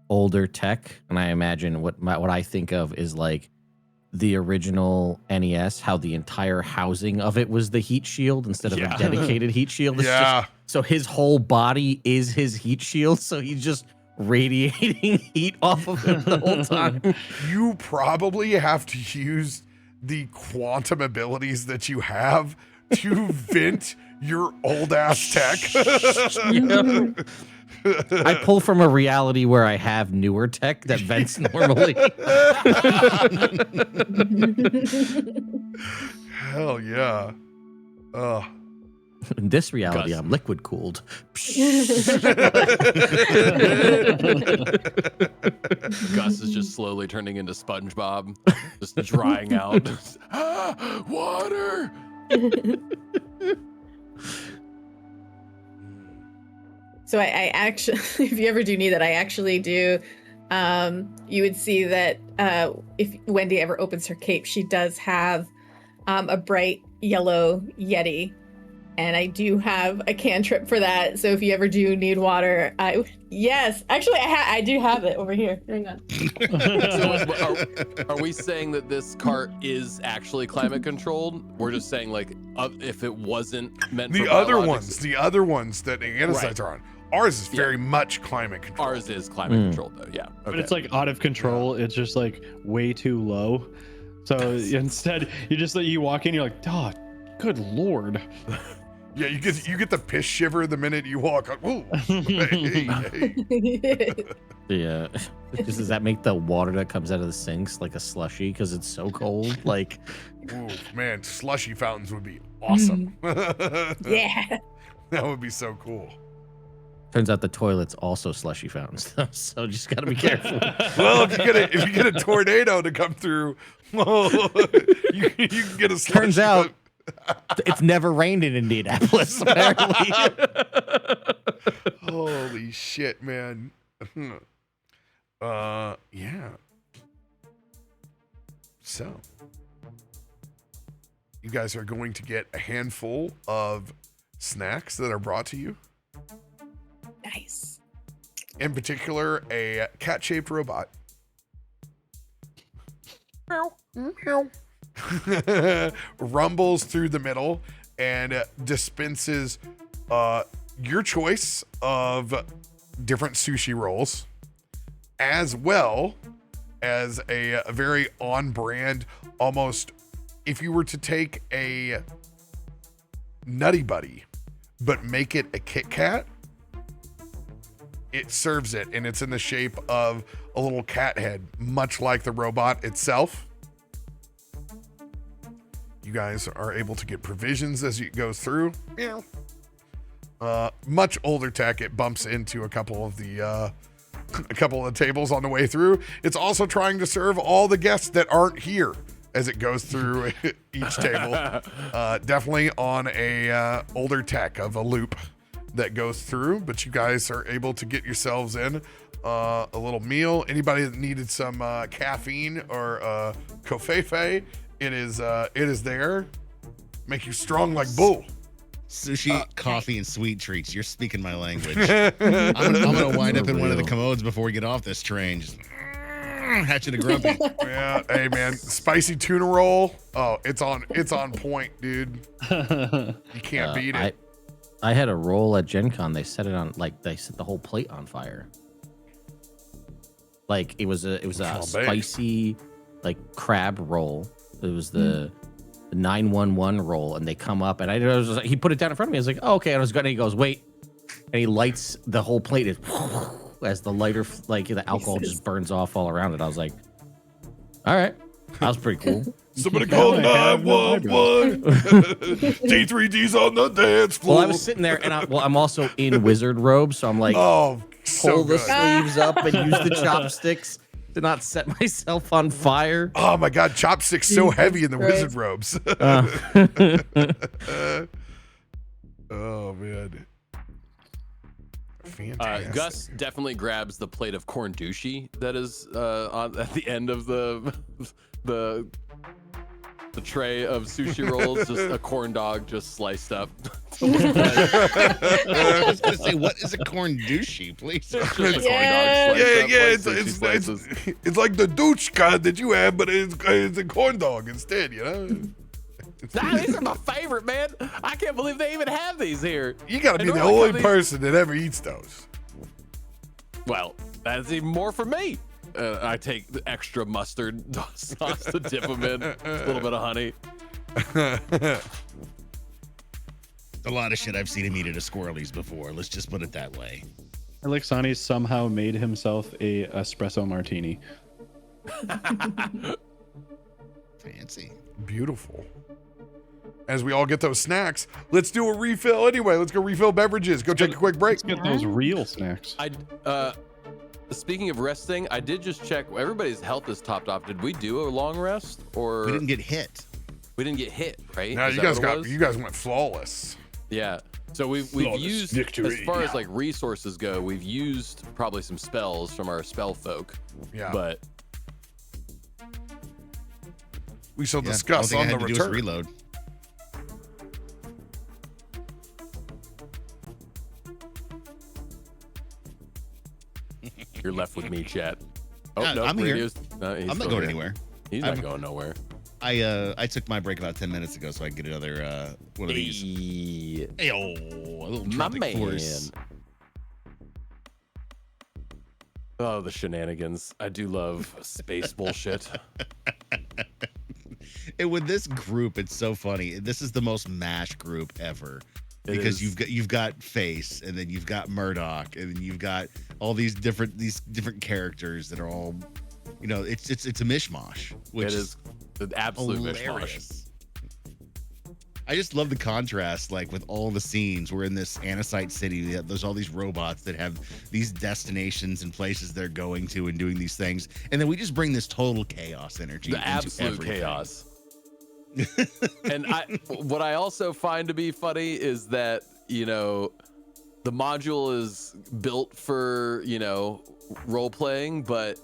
older tech, and I imagine what I think of is like the original NES, how the entire housing of it was the heat shield instead of a dedicated heat shield. It's just, so his whole body is his heat shield, so he's just radiating heat off of him the whole time. You probably have to use the quantum abilities that you have to vent your old ass tech. I pull from a reality where I have newer tech that vents normally. Hell yeah. In this reality, Gus. I'm liquid cooled. Gus is just slowly turning into SpongeBob, just drying out. Water. So I actually, if you ever do need that, I actually do. You would see that if Wendy ever opens her cape, she does have a bright yellow Yeti. And I do have a cantrip for that. So if you ever do need water, yes, actually I do have it over here. Hang on. So are we saying that this cart is actually climate controlled? We're just saying like if it wasn't meant for the other ones that the Anacytes are on. Ours is very much climate controlled. Ours is climate controlled though, yeah. But it's like out of control. It's just like way too low. So instead, you walk in, you're like, oh, good Lord. Yeah, you get the piss shiver the minute you walk up. Ooh. Hey. Yeah. Does that make the water that comes out of the sinks like a slushy because it's so cold? Like, Ooh, man, slushy fountains would be awesome. Yeah. That would be so cool. turns out the toilet's also slushy fountains, so just gotta be careful. Well, if you get a tornado to come through, you can get a slushy. Turns out it's never rained in Indianapolis, apparently. Holy shit, man. Yeah. So, you guys are going to get a handful of snacks that are brought to you. Nice. in particular, a cat-shaped robot. Rumbles through the middle and dispenses your choice of different sushi rolls, as well as a very on-brand, almost, if you were to take a Nutty Buddy but make it a Kit Kat, it serves it, and it's in the shape of a little cat head, much like the robot itself. You guys are able to get provisions as it goes through. Much older tech. It bumps into a couple of the tables on the way through. It's also trying to serve all the guests that aren't here as it goes through each table. Definitely on a older tech of a loop that goes through, but you guys are able to get yourselves in a little meal. Anybody that needed some caffeine or kofefe, it is there. Make you strong like bull. Sushi, coffee, and sweet treats. You're speaking my language. I'm gonna wind up in one of the commodes before we get off this train. Just hatching a grumpy. Yeah, hey man, spicy tuna roll. Oh, it's on point, dude. You can't beat it. I had a roll at Gen Con. They set it on, like, they set the whole plate on fire. Like, it was a spicy, like, crab roll. It was the 911 roll, and they come up, and I was like, he put it down in front of me. I was like, oh, okay. And I was going, and he goes, wait, and he lights the whole plate as the lighter, like, the alcohol just burns off all around it. I was like, all right, that was pretty cool. Somebody call 911. T3D's on the dance floor. Well, I was sitting there, and I'm also in wizard robes, so I'm like, oh, so pull the good. sleeves up and use the chopsticks to not set myself on fire. Oh my god, chopsticks so heavy in the wizard robes. Oh man. Fantastic. Gus definitely grabs the plate of corn douchey that is at the end of the tray of sushi rolls, just a corn dog just sliced up. I was gonna say, what is a corn douchey, please? Just a corn dog sliced up, like sushi slices. It's like the douche kind that you have, but it's a corn dog instead, you know? Nah, these are my favorite, man. I can't believe they even have these here. You gotta be the only person that ever eats those. Well, that's even more for me. I take the extra mustard sauce to dip them in, a little bit of honey. A lot of shit I've seen him eat at a Squirrelies before. Let's just put it that way. Alexani somehow made himself a espresso martini. Fancy. Beautiful. As we all get those snacks, let's do a refill anyway. Let's go refill beverages. Go take a quick break. Let's get those real snacks. Speaking of resting, I did just check. Everybody's health is topped off. Did we do a long rest, or We didn't get hit. we didn't get hit? Right? Now Is you that guys what it was? you guys went flawless. Yeah. So we've used, victory. as far as like resources go, we've used probably some spells from our spell folk. Yeah. But We shall Yeah, discuss all on I the had to do was return. reload. you're left with me, chat. Oh Yeah, no, I'm here. radio's, no, he's I'm not still going here. anywhere. He's not going nowhere. I took my break about 10 minutes ago, so I can get another one of these. Hey, Hey-oh, a little my tropic man. force. Oh, the shenanigans. I do love space bullshit. And with this group, it's so funny. This is the most MASH group ever. It Because is. you've got Face, and then you've got Murdoch, and then you've got all these different characters that are all, you know, it's a mishmash, which It is the absolute mishmash. hilarious. I just love the contrast, like with all the scenes. We're in this Anacite city. There's all these robots that have these destinations and places they're going to and doing these things, and then we just bring this total chaos energy. The into absolute everything. chaos. And what I also find to be funny is that, you know, the module is built for, you know, role playing, but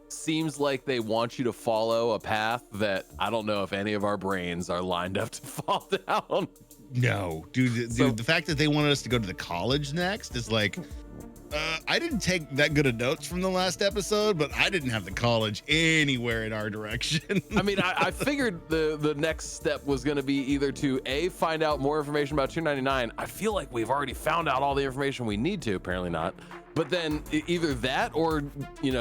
seems like they want you to follow a path that I don't know if any of our brains are lined up to fall down. No, dude, So- the fact that they wanted us to go to the college next is like, I didn't take that good of notes from the last episode, but I didn't have the college anywhere in our direction. I mean, I figured the next step was going to be either to find out more information about 299. I feel like we've already found out all the information we need to. Apparently not. But then either that or,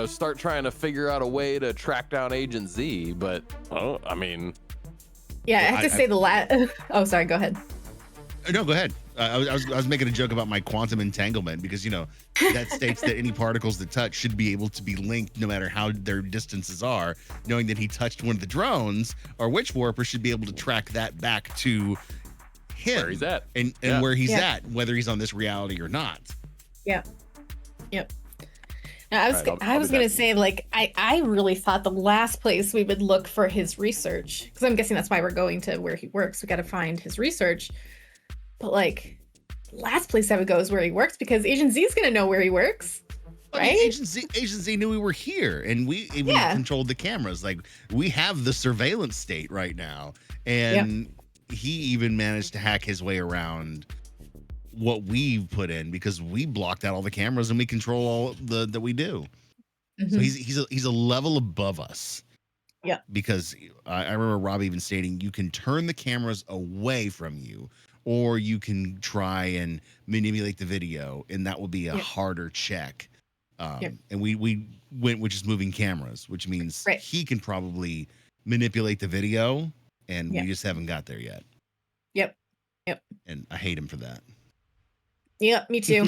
start trying to figure out a way to track down Agent Z. But, I mean. Yeah, I have to say the last. Oh, sorry. Go ahead. No, go ahead. I was making a joke about my quantum entanglement because, that states that any particles that touch should be able to be linked no matter how their distances are. Knowing that he touched one of the drones, our witch warper should be able to track that back to him. Where he's at. And where he's at, whether he's on this reality or not. Yep. Now, I was gonna say, like, I really thought the last place we would look for his research, because I'm guessing that's why we're going to where he works. We got to find his research. But like, last place I would go is where he works, because Agent Z is gonna know where he works, right? I mean, Agent Z knew we were here, and we even controlled the cameras. Like, we have the surveillance state right now, and he even managed to hack his way around what we've put in because we blocked out all the cameras and we control all that we do. Mm-hmm. So he's a level above us. Yeah. Because I remember Rob even stating you can turn the cameras away from you, or you can try and manipulate the video, and that will be a harder check. And we went with just moving cameras, which means he can probably manipulate the video, and we just haven't got there yet. Yep. And I hate him for that. Yep, me too.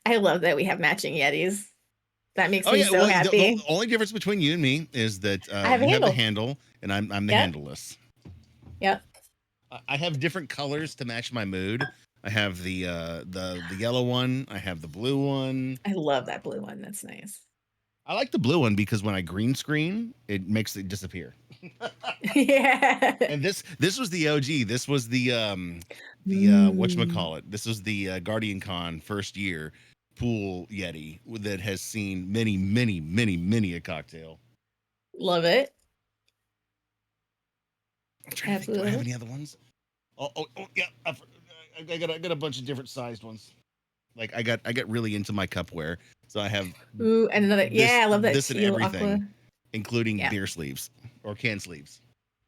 I love that we have matching Yetis. That makes me so happy. The only difference between you and me is that I have you have the handle, and I'm the handleless. Yep. I have different colors to match my mood. I have the yellow one. I have the blue one. I love that blue one. That's nice. I like the blue one because when I green screen, it makes it disappear. Yeah. And this was the OG. This was the whatchamacallit. This was the Guardian Con first year pool Yeti that has seen many a cocktail. Love it. Absolutely. Do I have any other ones? Oh yeah. I got a bunch of different sized ones. Like I got really into my cupware, so I have and another I love that this and everything, aqua. including beer sleeves or can sleeves.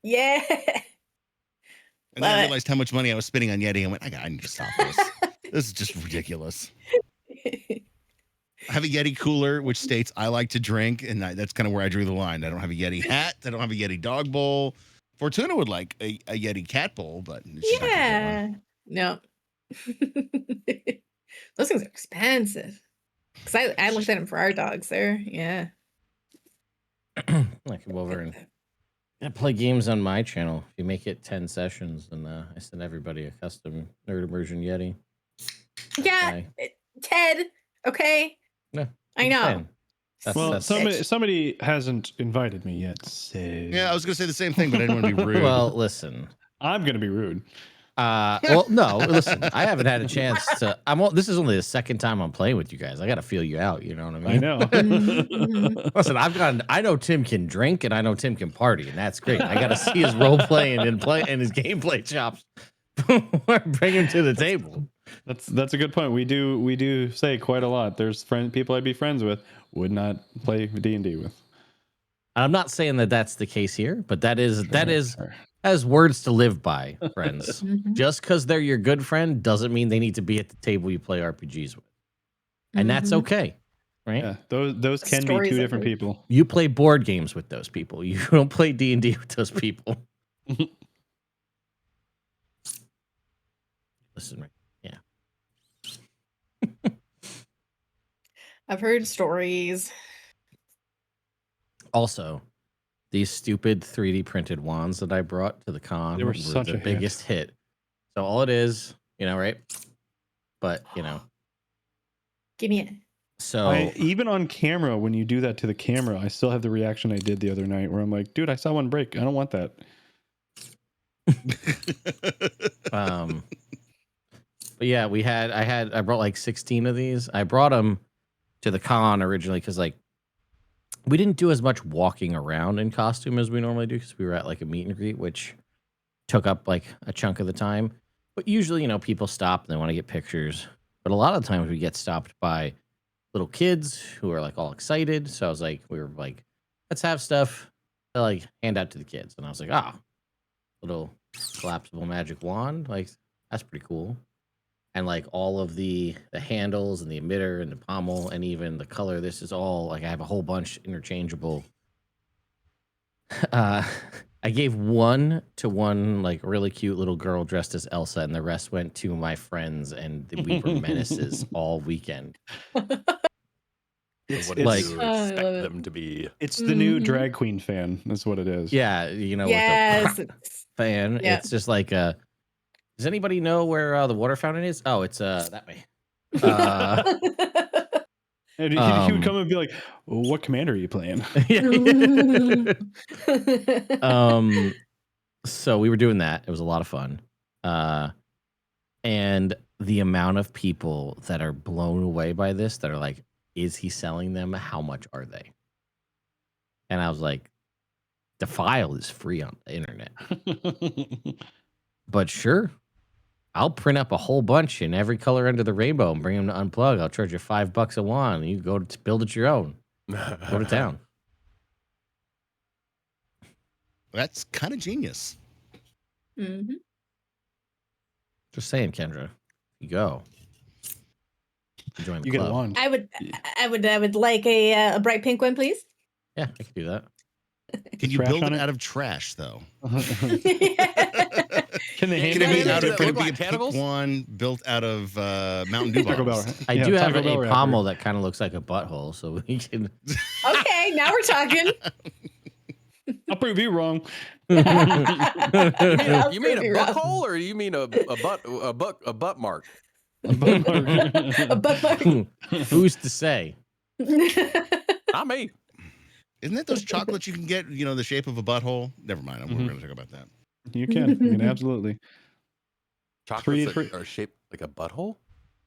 Yeah. And then I realized how much money I was spending on Yeti. I went, I need to stop this. This is just ridiculous. I have a Yeti cooler, which states I like to drink, and that's kind of where I drew the line. I don't have a Yeti hat. I don't have a Yeti dog bowl. Fortuna would like a Yeti cat bowl, but no. Those things are expensive. Because I looked at them for our dogs there. Yeah. I come over and play games on my channel. If you make it 10 sessions, and I send everybody a custom Nerd Immersion Yeti. Yeah, Ted. Okay. No, I know. Somebody hasn't invited me yet. So. Yeah, I was gonna say the same thing, but I didn't want to be rude. Well, listen, I'm gonna be rude. Well, no, listen, I haven't had a chance to. This is only the second time I'm playing with you guys. I got to feel you out. You know what I mean? I know. Listen, I know Tim can drink and I know Tim can party, and that's great. I got to see his role playing and his gameplay chops. Bring him to the table. That's a good point. We do say quite a lot. There's people I'd be friends with would not play D&D with. I'm not saying that that's the case here, but that is as words to live by, friends. Just because they're your good friend doesn't mean they need to be at the table you play RPGs with, and that's okay, right? Yeah, those can be two different people. You play board games with those people. You don't play D&D with those people. Listen, yeah. I've heard stories. Also, these stupid 3D printed wands that I brought to the con were such the biggest hit. So all it is, right? But, Give me it. So even on camera, when you do that to the camera, I still have the reaction I did the other night where I'm like, dude, I saw one break. I don't want that. But yeah, I brought like 16 of these. I brought them to the con originally because we didn't do as much walking around in costume as we normally do because we were at like a meet and greet, which took up like a chunk of the time. But usually, people stop and they want to get pictures. But a lot of times we get stopped by little kids who are like all excited. So I was like, we were like, let's have stuff to like hand out to the kids. And I was like, little collapsible magic wand. Like, that's pretty cool. And like all of the handles and the emitter and the pommel and even the color, this is all like I have a whole bunch interchangeable. I gave one to one like really cute little girl dressed as Elsa, and the rest went to my friends, and we were menaces all weekend. What It's do you I expect love it. them to be? It's the new Mhm. drag queen fan. That's what it is. Yeah, you know, Yes. with the fan, Yeah. it's just like does anybody know where the water fountain is? Oh, it's that way. And he would come and be like, "What commander are you playing?" So we were doing that. It was a lot of fun. And the amount of people that are blown away by this that are like, is he selling them? How much are they? And I was like, the file is free on the internet. But sure, I'll print up a whole bunch in every color under the rainbow and bring them to Unplug. I'll charge you $5 a wand. And you go to build it your own. Go to town. That's kind of genius. Mhm. Just saying, Kendra. You go. You join the You club. get a wand. I would like a bright pink one, please. Yeah, I can do that. Can you Trash build on it it? out of trash though? Can they Can hand it be it out in? of- Could it look be a like pink tentacles? one built out of Mountain Dew Taco Bell. bottles? I Yeah, do have Taco Bell a wrapper. pommel that kind of looks like a butthole, so we can. Okay, now we're talking. I'll prove you wrong. You mean I'll a prove you butt wrong. hole, or you mean a butt mark? A butt mark. Who's to say? Not me. Isn't that those chocolates you can get? You know, the shape of a butthole. Never mind. We're Mhm. going to talk about that. You can absolutely. Chocolates Free- that are shaped like a butthole.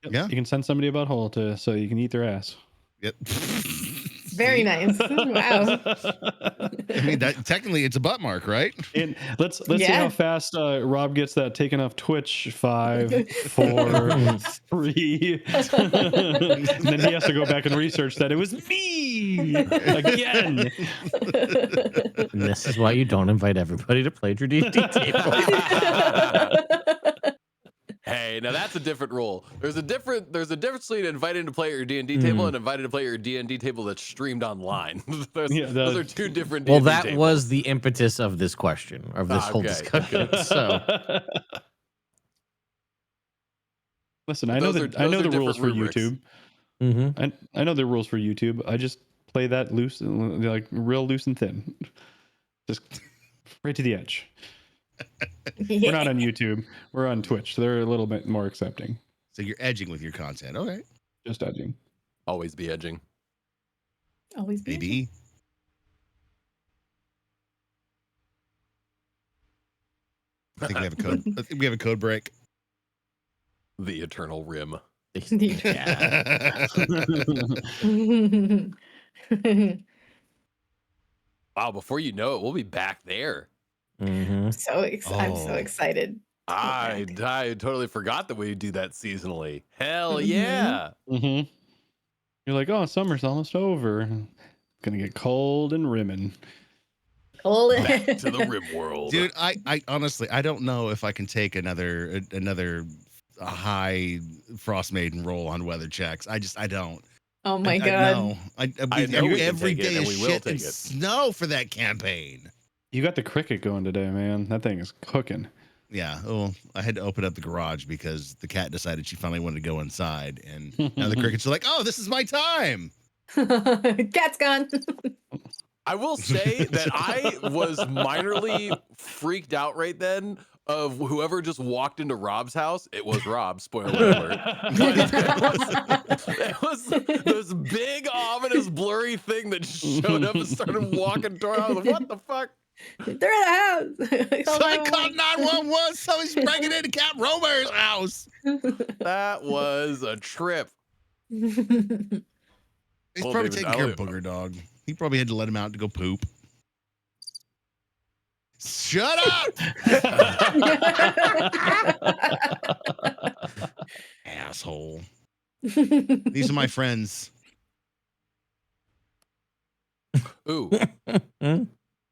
Yeah. You can send somebody a butthole so you can eat their ass. Yep. Very nice. Wow. I mean, that technically it's a butt mark, right? And let's see Yeah. how fast Rob gets that taken off Twitch. 5, 4, 3. And then he has to go back and research that it was me again. And this is why you don't invite everybody to play your D&D table. Hey, now that's a different rule. There's a difference between inviting to play at your D&D table and invited to play at your D&D table that's streamed online. those are two different D&D Well, that tables. was the impetus of this question, of this whole Okay. discussion. So Listen, I know Those the are rules for different rubrics. YouTube. mhm. I know the rules for YouTube. I just play that loose, like real loose and thin, just right to the edge. We're not on YouTube. We're on Twitch. So they're a little bit more accepting. So you're edging with your content. Okay. Just edging. Always be edging. Always be. Maybe. I think we have a code. I think we have a code break. The eternal rim. Yeah. Wow, before you know it, we'll be back there. Mhm. I'm so Oh. excited. I totally forgot that we do that seasonally. Hell yeah. Mm-hmm. You're like, oh, summer's almost over. It's gonna get cold and rimming. Back to the rim world. Dude, I honestly, I don't know if I can take another high Frost Maiden roll on weather checks. I don't. Oh my I god. know. I know we can every take it, day and is we will shit take and it. snow for that campaign. You got the cricket going today, man. That thing is cooking. Yeah. Well, I had to open up the garage because the cat decided she finally wanted to go inside, and now the crickets are like, "Oh, this is my time." Cat's gone. I will say that I was minorly freaked out right then of whoever just walked into Rob's house. It was Rob, spoiler alert. It was this big, ominous, blurry thing that just showed up and started walking toward. I was like, what the fuck? They're in the house. So I called 911. Somebody's breaking into CaptainRoBear's house. That was a trip. He's Well, probably David, taking care of Booger Dog. He probably had to let him out to go poop. Shut up! Asshole. These are my friends. Ooh.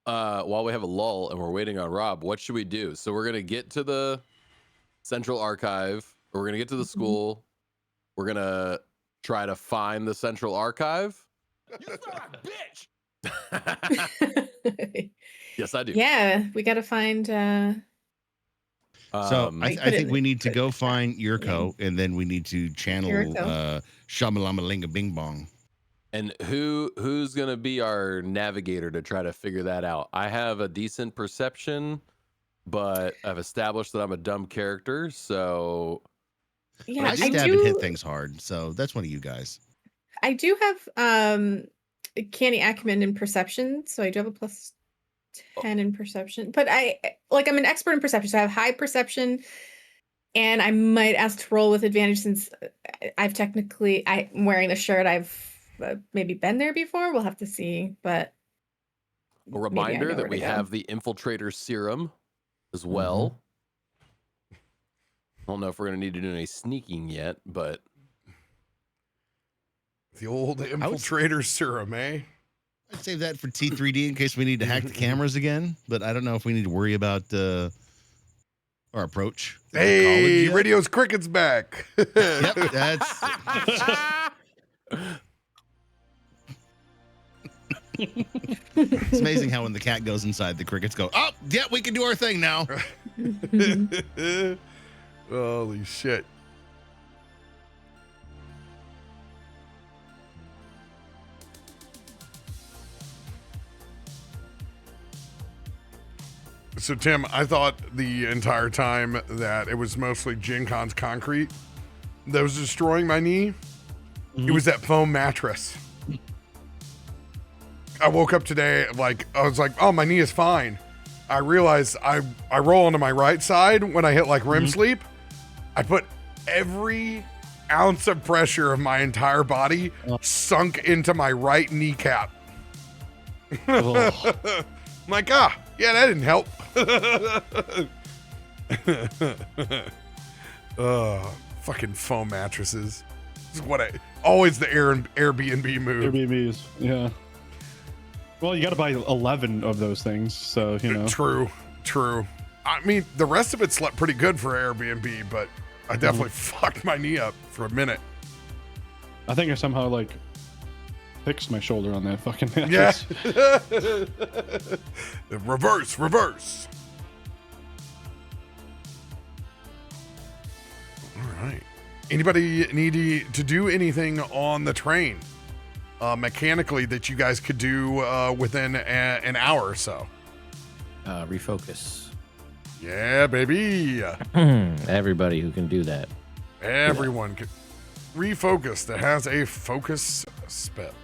While we have a lull and we're waiting on Rob, what should we do? So we're gonna get to the central archive. Or we're gonna get to the school. We're gonna try to find the central archive. You son of a bitch! Yes, I do. Yeah, we got to find. So I think we need to go find Yurko, and then we need to channel Shamalama Bing Bong. And who's gonna be our navigator to try to figure that out? I have a decent perception, but I've established that I'm a dumb character, so yeah, I stab and hit things hard, so that's one of you guys. I do have canny acumen in perception, so I do have a plus 10 in perception. But I'm an expert in perception, so I have high perception, and I might ask to roll with advantage since I'm wearing a shirt. I've maybe been there before. We'll have to see, but a reminder that we have the infiltrator serum as well. I don't know if we're gonna need to do any sneaking yet, but the old infiltrator serum, eh? I'd save that for T3D in case we need to hack the cameras again, but I don't know if we need to worry about our approach. Hey, Radio's Cricket's back. Yep, that's... It's amazing how when the cat goes inside, the crickets go, oh, yeah, we can do our thing now. Holy shit. So, Tim, I thought the entire time that it was mostly Gen Con's concrete that was destroying my knee. It was that foam mattress. I woke up today, I was like, oh, my knee is fine. I realized I roll onto my right side when I hit REM sleep. I put every ounce of pressure of my entire body sunk into my right kneecap. I'm like, yeah, that didn't help. Fucking foam mattresses. This is what always the Airbnb move. Airbnbs, yeah. Well, you got to buy 11 of those things, so you know. True. I mean, the rest of it slept pretty good for Airbnb, but I definitely fucked my knee up for a minute. I think I somehow fixed my shoulder on that fucking mattress. Yeah. Reverse. All right. Anybody need to do anything on the train mechanically that you guys could do within an hour or so? Refocus. Yeah, baby. Everybody who can do that. Everyone can refocus that has a focus spell.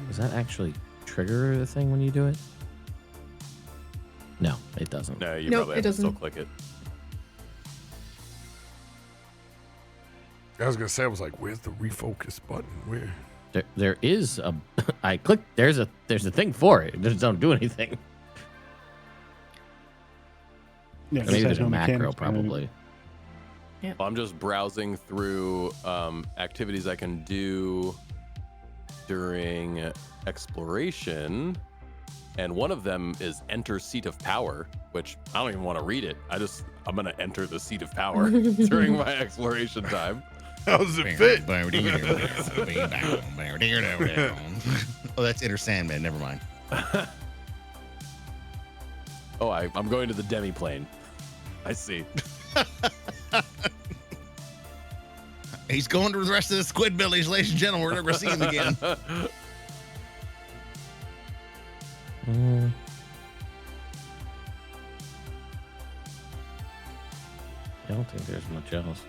Does that actually trigger the thing when you do it? No, it doesn't. No, you probably have to still click it. I was gonna say, I was like, "Where's the refocus button? Where?" There is a. I clicked. There's a thing for it. It just don't do anything. Yeah, Maybe there's a macro, probably. Yeah. Well, I'm just browsing through activities I can do during exploration, and one of them is enter seat of power, which I don't even want to read it. I'm gonna enter the seat of power during my exploration time. How does it fit? Oh, that's Inner Sandman. Never mind. Oh, I'm going to the demi-plane. I see. He's going to the rest of the Squidbillies, ladies and gentlemen. We're never seeing him again. I don't think there's much else.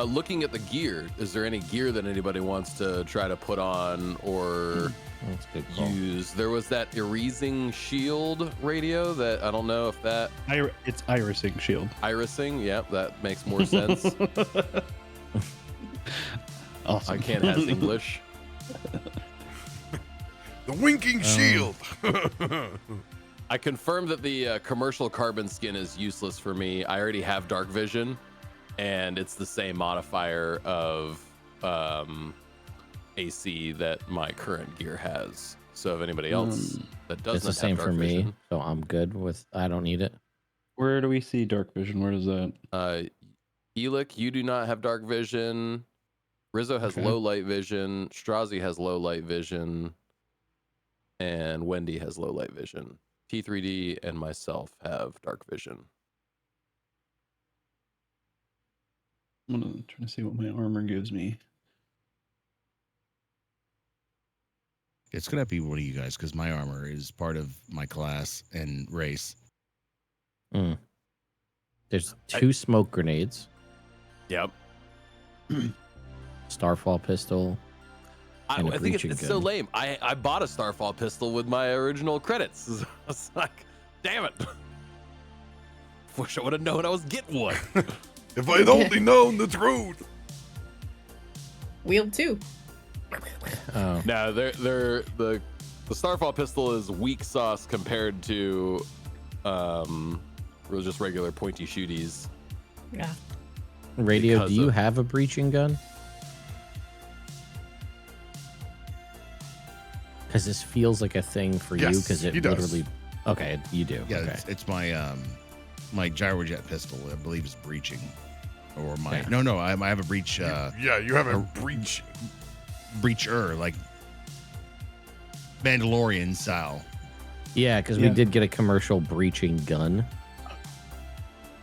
Looking at the gear, is there any gear that anybody wants to try to put on or That's a good call. use? There was that erasing shield radio that I don't know if that It's irising shield. irising. Yep, that makes more sense. Awesome. I can't ask English. The winking shield. I confirmed that the commercial carbon skin is useless for me. I already have dark vision, and it's the same modifier of AC that my current gear has. So if anybody else that doesn't It's the have same dark for vision, me, so I'm good with. I don't need it. Where do we see dark vision? Where does that? Elic, you do not have dark vision. Rizzo has Okay. low light vision. Strazi has low light vision. And Wendy has low light vision. T3D and myself have dark vision. I'm gonna try to see what my armor gives me. It's gonna be one of you guys because my armor is part of my class and race. There's 2 smoke grenades, Yep. starfall pistol. I And a think breaching it's so gun. lame. I bought a Starfall pistol with my original credits. I was like, damn it. Wish I would have known I was getting one. If I'd only known the truth. Wield 2. Oh, No, the Starfall pistol is weak sauce compared to just regular pointy shooties. Yeah. radio. Because Do you of- have a breaching gun? Because this feels like a thing for you. Yes, Because it he does. literally. Okay, you do. Yeah, Okay. it's my my gyrojet pistol. I believe is breaching, or my Yeah. no. I have a breach Yeah, you have a breach. breacher like Mandalorian style. Yeah, because we Yeah. did get a commercial breaching gun.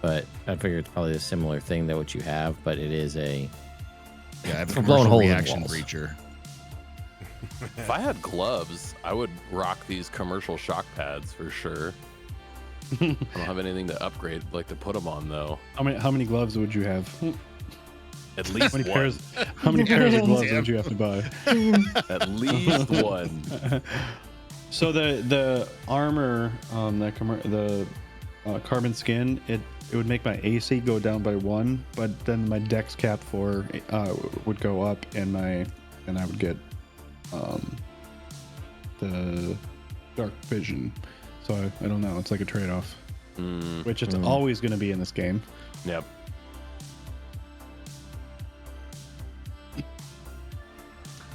But I figure it's probably a similar thing that what you have, but it is a. Yeah, I have a For blowing commercial holes in reaction walls. breacher. If I had gloves, I would rock these commercial shock pads for sure. I don't have anything to upgrade, like to put them on though. How many gloves would you have? At least How many one. pairs? How many pairs of gloves Damn. would you have to buy? At least one. So the armor, the carbon skin, it would make my AC go down by 1, but then my Dex cap 4 would go up, and I would get the dark vision. So I don't know. It's like a trade-off, which it's always going to be in this game. Yep.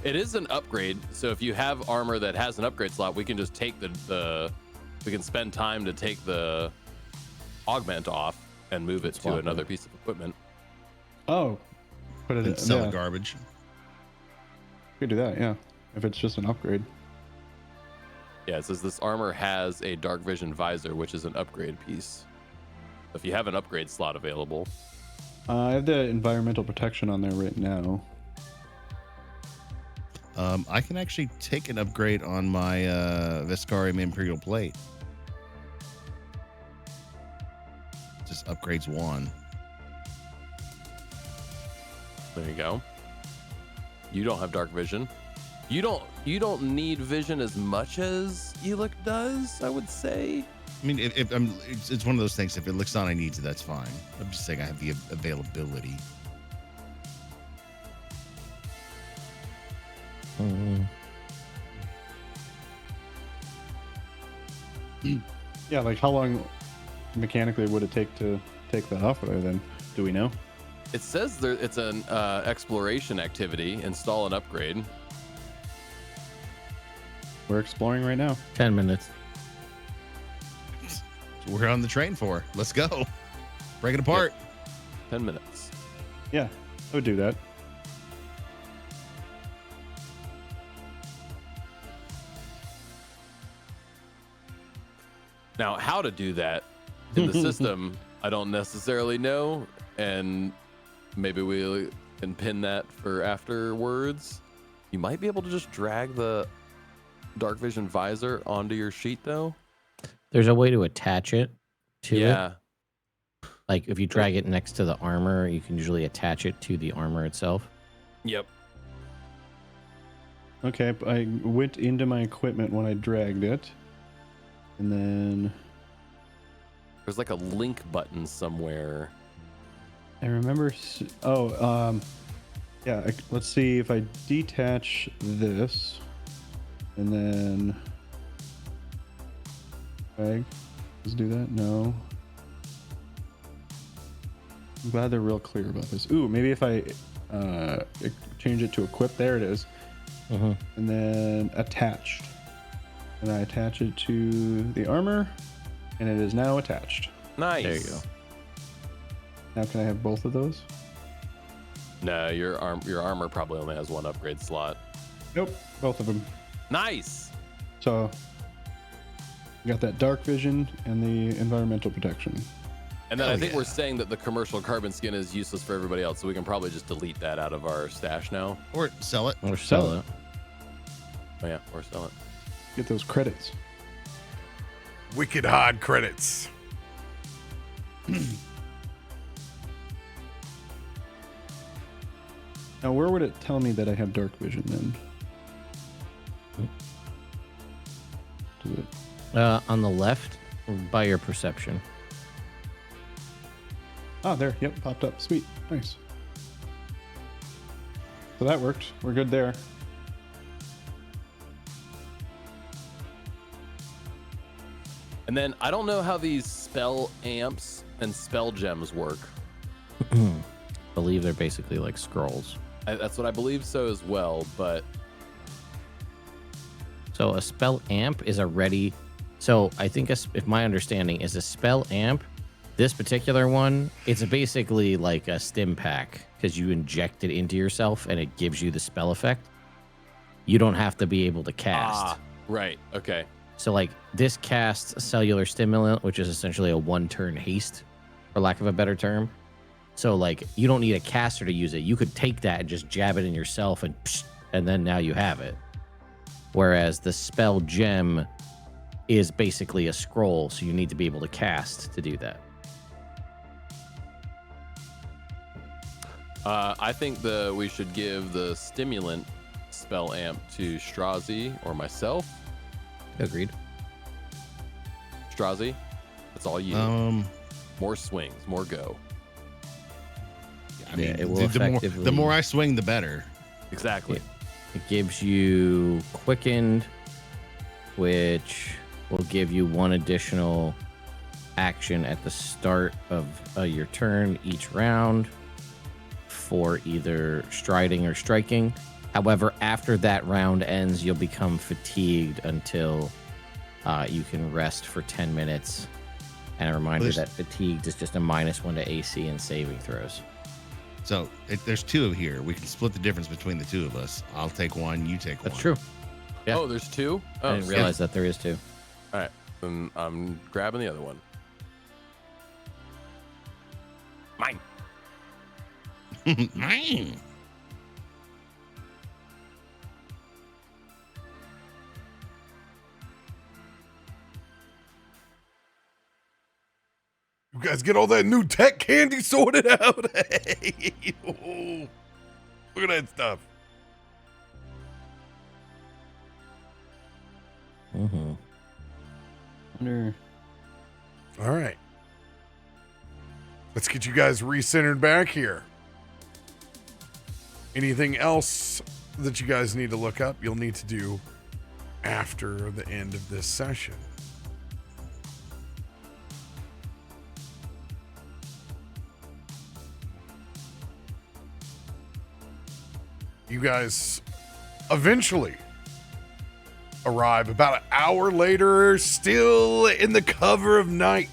It is an upgrade, so if you have armor that has an upgrade slot, we can just take we can spend time to take the augment off and move it to Swap another it. piece of equipment. Oh, put it in. And sell Yeah, the garbage. we could do that. Yeah, if it's just an upgrade. Yeah, it says this armor has a dark vision visor, which is an upgrade piece. If you have an upgrade slot available, I have the environmental protection on there right now. I can actually take an upgrade on my Viscarium Imperial Plate. Just upgrades 1. there you go. You don't have dark vision. You don't need vision as much as Elic does, I would say. I mean, if it's one of those things. If it looks on, I need to. That's fine. I'm just saying I have the availability. Yeah, like how long mechanically would it take to take that off of there then? Do we know? It says there it's an exploration activity. Install and upgrade. We're exploring right now. 10 minutes. That's what we're on the train for. Let's go. Break it apart. 10 minutes. Yeah, I would do that. Now, how to do that in the system, I don't necessarily know, and maybe we can pin that for afterwards. You might be able to just drag the dark vision visor onto your sheet, though. There's a way to attach it to it. Yeah. Like if you drag it next to the armor, you can usually attach it to the armor itself. Yep. Okay, I went into my equipment when I dragged it. And then There's like a link button somewhere. I remember. Yeah, let's see if I detach this. And then. Bag. Let's do that. No. I'm glad they're real clear about this. Ooh, maybe if I change it to equip. There it is. And then attached. And I attach it to the armor, and it is now attached. Nice. There you go. Now can I have both of those? No, your armor probably only has one upgrade slot. Nope, both of them. Nice. So you got that dark vision and the environmental protection. And then I think we're saying that the commercial carbon skin is useless for everybody else, so we can probably just delete that out of our stash now. Or sell it. Or sell it. Oh yeah, or sell it. Get those credits. Wicked hard credits. Now, where would it tell me that I have dark vision then? Does it? On the left, by your perception. Ah, there. Yep, popped up. Sweet. Nice. So that worked. We're good there. And then I don't know how these spell amps and spell gems work. Believe they're basically like scrolls. That's what I believe so as well, but So a spell amp is a ready. So I think if my understanding is a spell amp, this particular one, it's basically like a stim pack because you inject it into yourself and it gives you the spell effect. You don't have to be able to cast. Right. Okay. So like this casts cellular stimulant, which is essentially a one-turn haste, for lack of a better term. So like you don't need a caster to use it. You could take that and just jab it in yourself and then now you have it. Whereas the spell gem is basically a scroll, so you need to be able to cast to do that. I think we should give the stimulant spell amp to Strazi or myself. Agreed. Strazi, that's all you. More swings, more go. I mean, it will the more I swing, the better. Exactly. It gives you quickened, which will give you one additional action at the start of your turn each round for either striding or striking. However, after that round ends, you'll become fatigued until you can rest for 10 minutes. And a reminder that fatigued is just a -1 to AC and saving throws. So there's two here. We can split the difference between the two of us. I'll take one, you take one. That's true. Yeah. Oh, there's two? Oh, I didn't realize that there is two. All right. Then I'm grabbing the other one. Mine. Mine. You guys get all that new tech candy sorted out? Hey, oh, look at that stuff. Wonder. All right. Let's get you guys recentered back here. Anything else that you guys need to look up, you'll need to do after the end of this session. You guys eventually arrive about an hour later, still in the cover of night,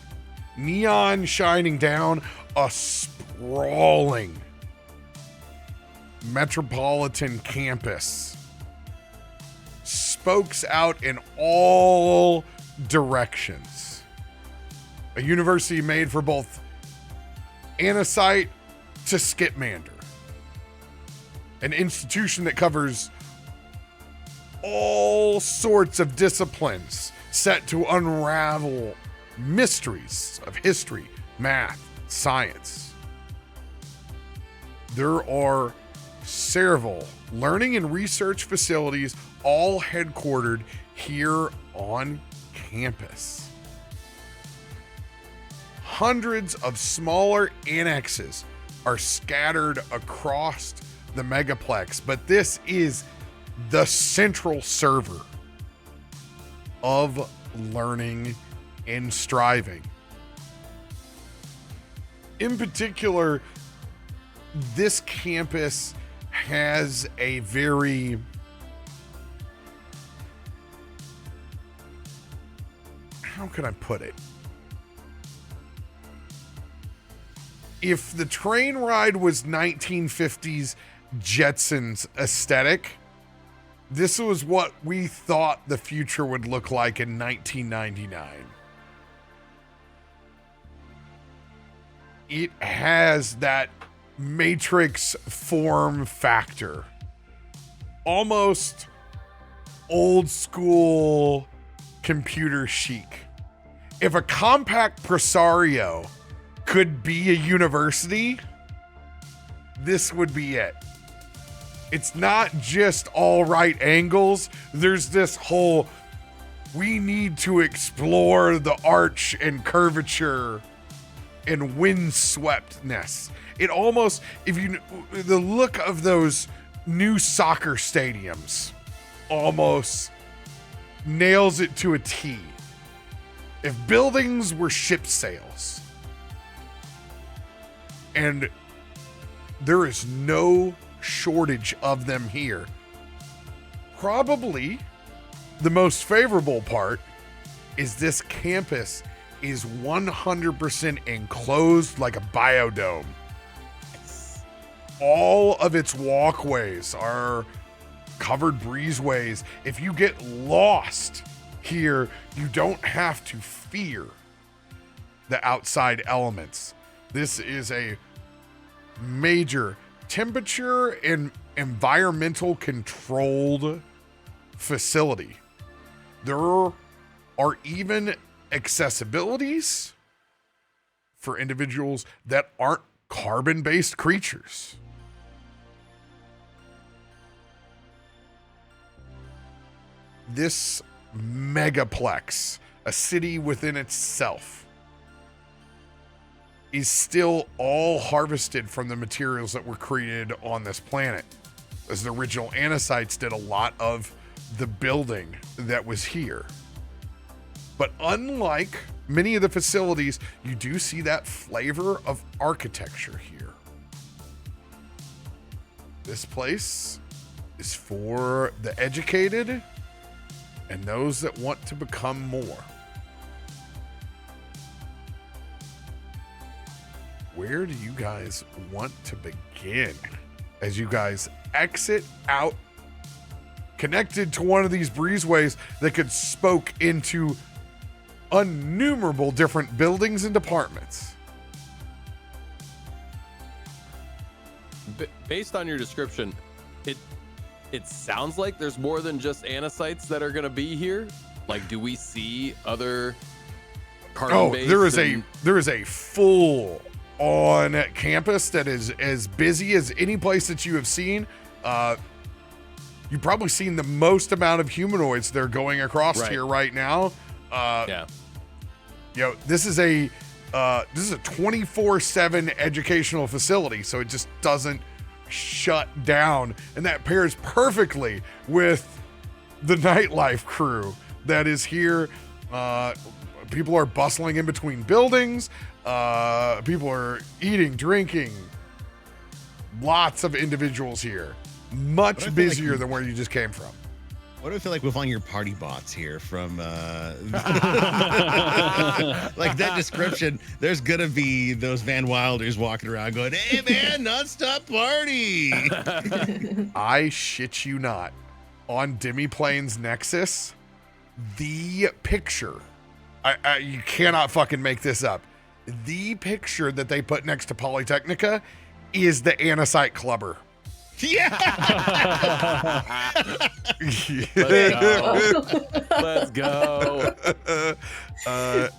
neon shining down a sprawling metropolitan campus. Spokes out in all directions. A university made for both Anacite to Skipmander. An institution that covers all sorts of disciplines set to unravel mysteries of history, math, science. There are several learning and research facilities all headquartered here on campus. Hundreds of smaller annexes are scattered across the megaplex, but this is the central server of learning and striving. In particular, this campus has a very how can I put it? If the train ride was 1950s Jetsons aesthetic, this was what we thought the future would look like in 1999. It has that Matrix form factor. Almost old school computer chic. If a compact presario could be a university, this would be it. It's not just all right angles. There's this whole, we need to explore the arch and curvature and windsweptness. It almost, the look of those new soccer stadiums almost nails it to a T. If buildings were ship sails, and there is no shortage of them here. Probably the most favorable part is this campus is 100% enclosed like a biodome. All of its walkways are covered breezeways. If you get lost here, you don't have to fear the outside elements. This is a major temperature and environmental controlled facility. There are even accessibilities for individuals that aren't carbon-based creatures. This megaplex, a city within itself, is still all harvested from the materials that were created on this planet, as the original Anasites did a lot of the building that was here. But unlike many of the facilities, you do see that flavor of architecture here. This place is for the educated and those that want to become more. Where do you guys want to begin as you guys exit out, connected to one of these breezeways that could spoke into innumerable different buildings and departments? Based on your description, it sounds like there's more than just Anasites that are going to be here. Like, do we see other carbon-based? There is a full on campus that is as busy as any place that you have seen. You've probably seen the most amount of humanoids that are going across here right now. Yeah. You know, this is a 24/7 educational facility, so it just doesn't shut down, and that pairs perfectly with the nightlife crew that is here. People are bustling in between buildings. People are eating, drinking. Lots of individuals here. Much busier than where you just came from. What do I feel like with on your party bots here from like that description? There's gonna be those Van Wilders walking around going, "Hey man, nonstop party!" I shit you not. On Demiplane's Nexus, the picture, you cannot fucking make this up. The picture that they put next to Polytechnica is the Anasite Clubber. Yeah. Let's go.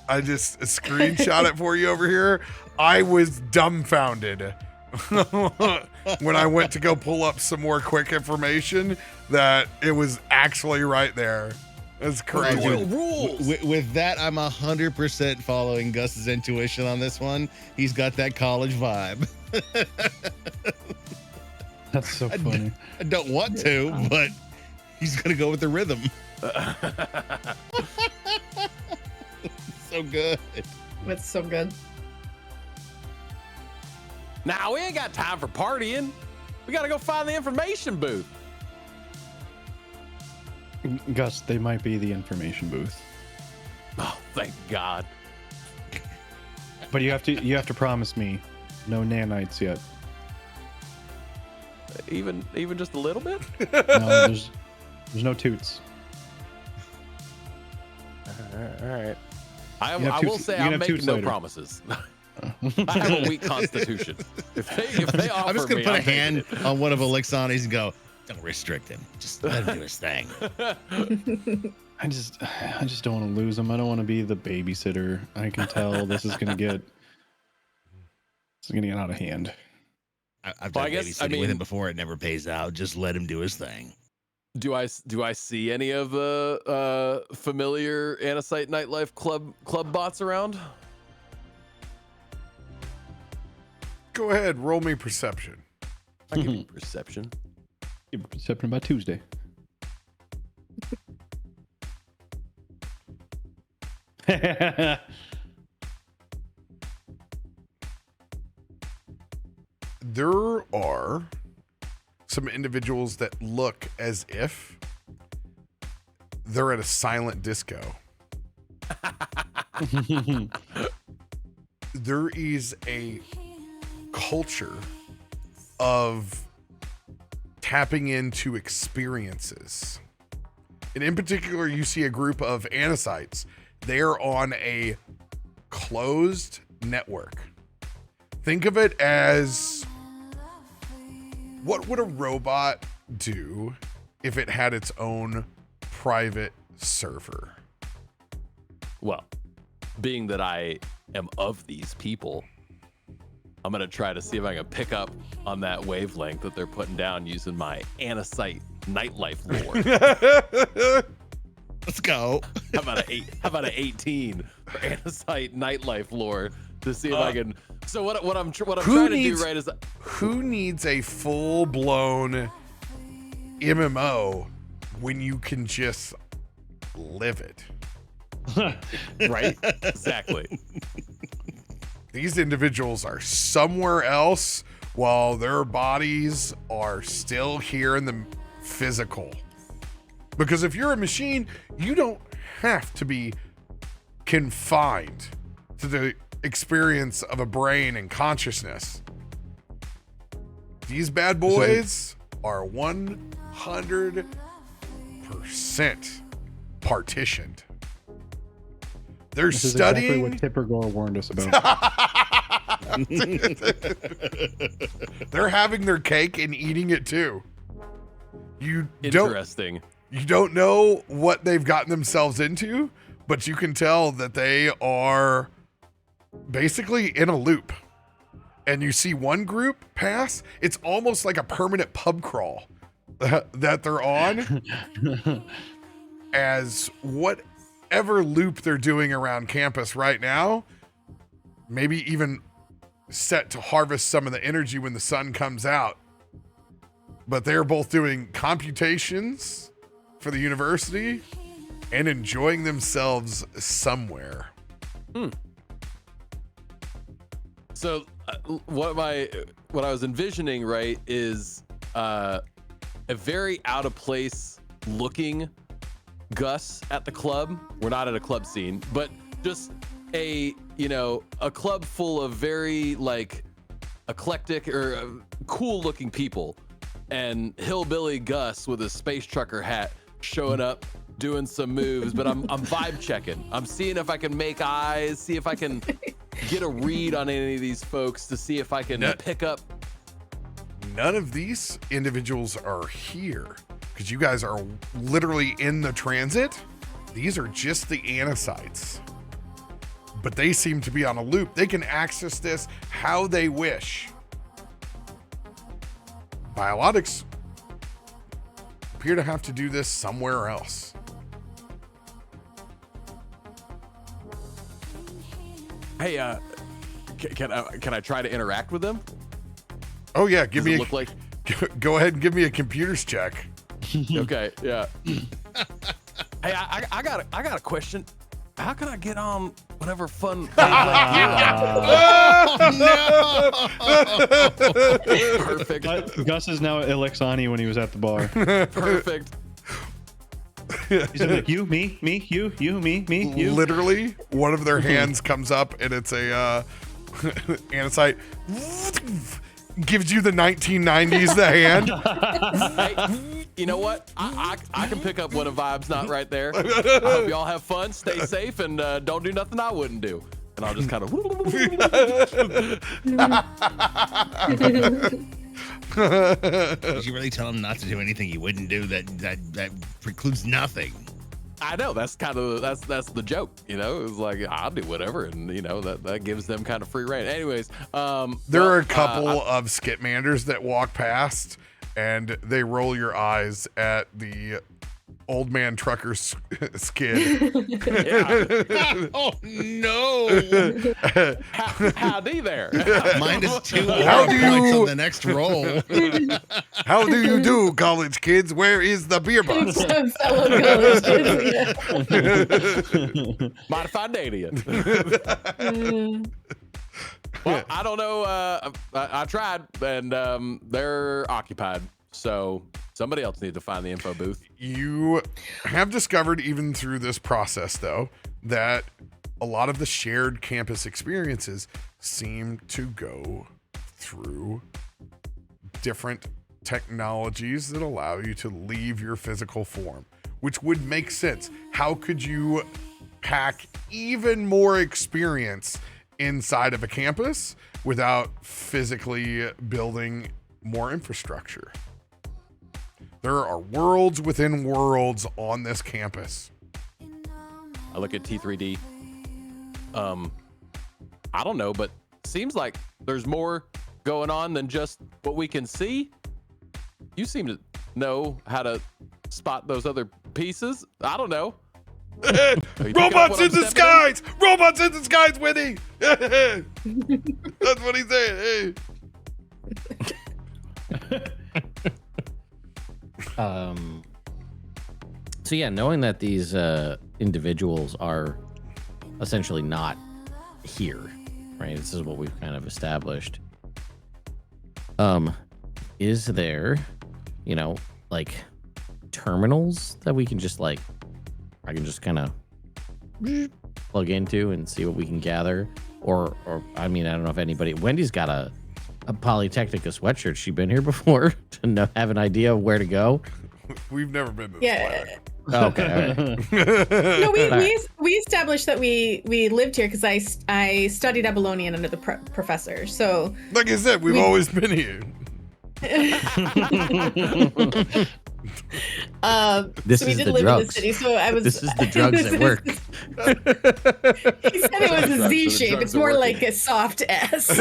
I just screenshot it for you over here. I was dumbfounded when I went to go pull up some more quick information that it was actually right there. That's crazy. With that, I'm 100% following Gus's intuition on this one. He's got that college vibe. That's so funny. I don't want to, but he's gonna go with the rhythm. so good. It's so good. Now we ain't got time for partying. We gotta go find the information booth. Gus, they might be the information booth. Oh, thank God. But you have to promise me no nanites yet. Even just a little bit? No, there's no toots. All right. I You have will toots- say you can I'm have making toots no later. promises. I have a weak constitution. If they offer I'm just gonna me, put a I'm taking hand it. on one of Alexani's and go, don't restrict him. Just let him do his thing. I just don't want to lose him. I don't want to be the babysitter. I can tell this is gonna get out of hand. I've Well, done I guess- babysitting I mean- with him before. It never pays out. Just let him do his thing. Do I see any of the familiar Anacite nightlife club bots around? Go ahead, roll me perception. I give you perception. Except by Tuesday. There are some individuals that look as if they're at a silent disco. There is a culture of tapping into experiences. And in particular, you see a group of Anacites. They're on a closed network. Think of it as, what would a robot do if it had its own private server? Well, being that I am of these people, I'm gonna try to see if I can pick up on that wavelength that they're putting down using my Anacite nightlife lore. Let's go. How about an 18 for Anacite nightlife lore to see if I can. So what I'm trying to do right is, Who needs a full-blown MMO when you can just live it? right? Exactly. These individuals are somewhere else while their bodies are still here in the physical. Because if you're a machine, you don't have to be confined to the experience of a brain and consciousness. These bad boys are 100% partitioned. They're This is studying. exactly what Tipper Gore warned us about. They're having their cake and eating it too. You Interesting. don't know what they've gotten themselves into, but you can tell that they are basically in a loop. And you see one group pass, it's almost like a permanent pub crawl that they're on. As whatever loop they're doing around campus right now, maybe even set to harvest some of the energy when the sun comes out. But they're both doing computations for the university and enjoying themselves somewhere. So what I was envisioning, right, is a very out of place looking Gus at the club. We're not at a club scene, but just a club full of very like eclectic or cool looking people, and hillbilly Gus with his space trucker hat showing up doing some moves. But I'm vibe checking. I'm seeing if I can make eyes, see if I can get a read on any of these folks to see if I can pick up. None of these individuals are here because you guys are literally in the transit. These are just the Anacites. But they seem to be on a loop. They can access this how they wish. Biologics appear to have to do this somewhere else. Hey, can I try to interact with them? Oh yeah, Does it look like? go ahead and give me a computers check. Okay, yeah. Hey, I got a question. how can I get on whatever fun? Perfect. Gus is now Elixani when he was at the bar. Perfect. He's like, you, me, you, me, you. Literally, one of their hands comes up and it's a andesite. Gives you the 1990s the hand. Hey, you know what? I can pick up when a vibe's not right there. I hope y'all have fun, stay safe, and don't do nothing I wouldn't do. And I'll just kind of. Did you really tell him not to do anything he wouldn't do? That precludes nothing. I know that's kind of that's the joke, you know. It's like I'll do whatever, and you know that gives them kind of free reign. Anyways, there are a couple of Skitmanders that walk past, and they roll your eyes at the old man trucker skid. Oh no! Howdy there. Minus 2 How do points you- on the next roll. How do you do, college kids? Where is the beer bus? Some fellow college kids, Modified data. Well, I don't know. I tried, and they're occupied. So somebody else needs to find the info booth. You have discovered, even through this process, though, that a lot of the shared campus experiences seem to go through different technologies that allow you to leave your physical form, which would make sense. How could you pack even more experience inside of a campus without physically building more infrastructure? There are worlds within worlds on this campus. I look at T3D. I don't know, but seems like there's more going on than just what we can see. You seem to know how to spot those other pieces. I don't know. Robots in the skies! Robots in the skies, Winnie! That's what he said. Hey. So yeah, knowing that these individuals are essentially not here, right? This is what we've kind of established. Is there, you know, like terminals that we can just like, I can just kind of plug into and see what we can gather? Or I mean, I don't know if anybody, Wendy's got a Polytechnica sweatshirt. She been here before to have an idea of where to go? We've never been to this planet. Okay. All right. No, we established that we lived here because I studied Apollonian under the professor. So, Like I said, we've always been here. This so we is did the live in drugs. the city. So I was. This is the drugs at work. He said it was a Z shape. drugs It's are more working. like a soft S. I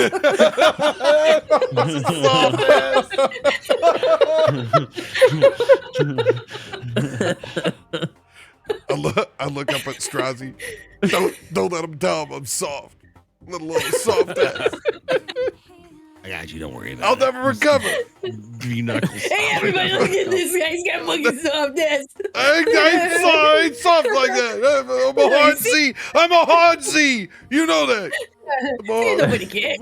look up at Strozzy. Don't let him tell him I'm soft. Little soft ass. I got you. Don't worry I'll about never recover. it. Knuckles. Hey, everybody, look at this guy. He's got fucking soft S. I ain't soft like that. I'm a hard Z. I'm a hard Z. You know that. Nobody cares.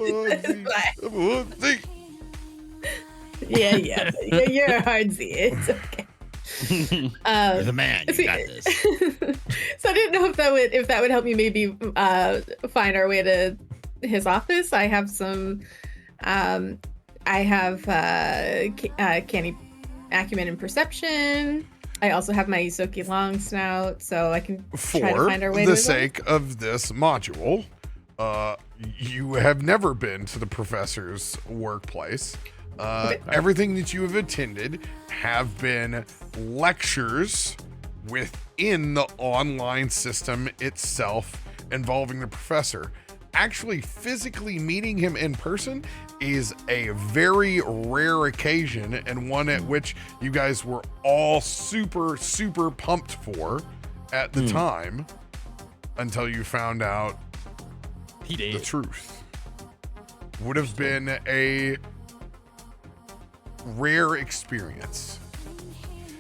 I'm a hard Z. Yeah. You're a hard Z. It's okay. You're the man. You got this. So I didn't know if that would help me maybe find our way to his office. I have some. Canny acumen and perception. I also have my Isoki long snout, so I can try to For find our way the to sake of this module, you have never been to the professor's workplace. Everything that you have attended have been lectures within the online system itself involving the professor. Actually, physically meeting him in person is a very rare occasion, and one at which you guys were all super, super pumped for at the time, until you found out the truth. Would have been a rare experience.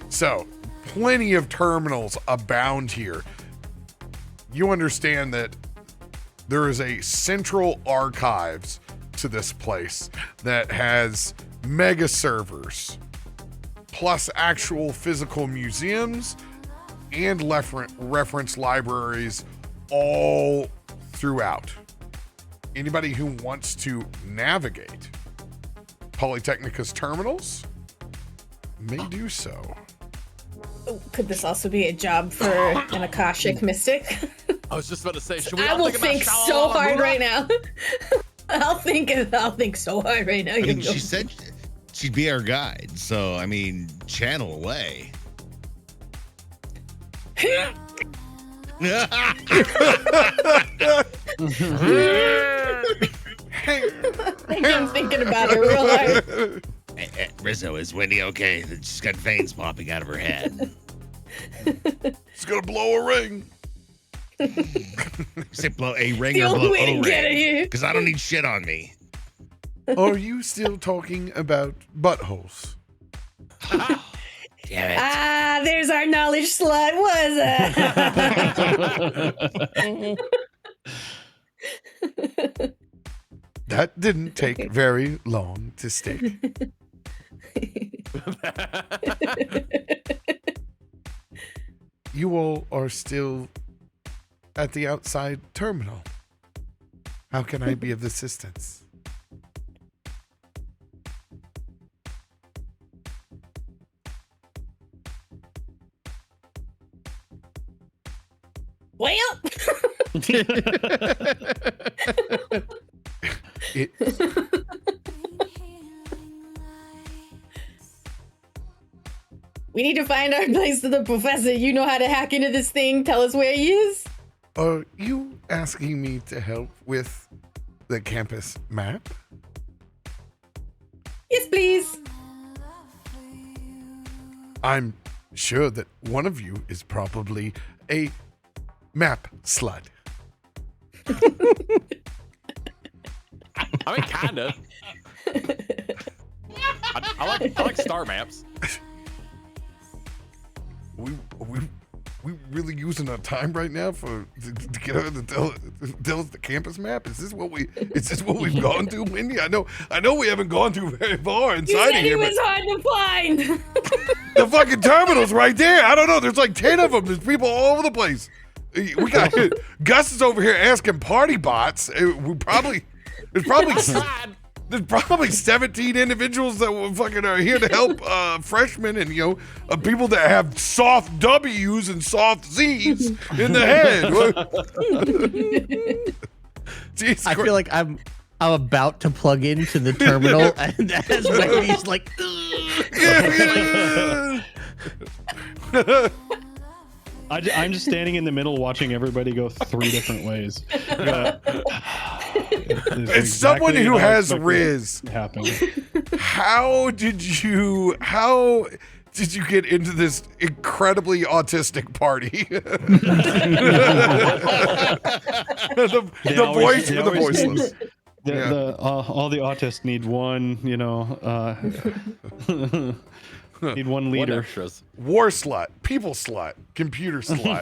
So, plenty of terminals abound here. you understand that there is a central archives to this place that has mega servers, plus actual physical museums and reference libraries all throughout. Anybody who wants to navigate Polytechnica's terminals may do so. Could this also be a job for an Akashic mystic? I was just about to say, should we I all will think so hard right now. I'll think so hard right now. I mean, she said she'd be our guide, so I mean, channel away. I think I'm thinking about it real hard. Rizzo, is Wendy okay? She's got veins popping out of her head. She's gonna blow a ring. Say blow a ring The or only blow way a to get it ring? here. Because I don't need shit on me. Are you still talking about buttholes? Damn it. Ah, there's our knowledge slut. Was it? That didn't take very long to state. You all are still at the outside terminal. How can I be of assistance? Well, It, we need to find our place to the professor. You know how to hack into this thing. Tell us where he is. are you asking me to help with the campus map? Yes, please. I'm sure that one of you is probably a map slut. I mean, kinda. I like star maps. We really using our time right now to get her to tell us the campus map? Is this what we've gone through, Wendy? I know we haven't gone through very far You inside said of he here, was but hard to find. the fucking terminal's right there. I don't know. There's like 10 of them. There's people all over the place. We got Gus is over here asking party bots. There's probably 17 individuals that are here to help freshmen and people that have soft W's and soft Z's in the head. Jesus I feel like I'm about to plug into the terminal, and as Wendy's like, I'm just standing in the middle watching everybody go 3 different ways. As someone who has Riz, happen. how did you get into this incredibly autistic party? the voice for the voiceless. All the autists need one, need one leader. One extras. War slut, people slut, computer slut,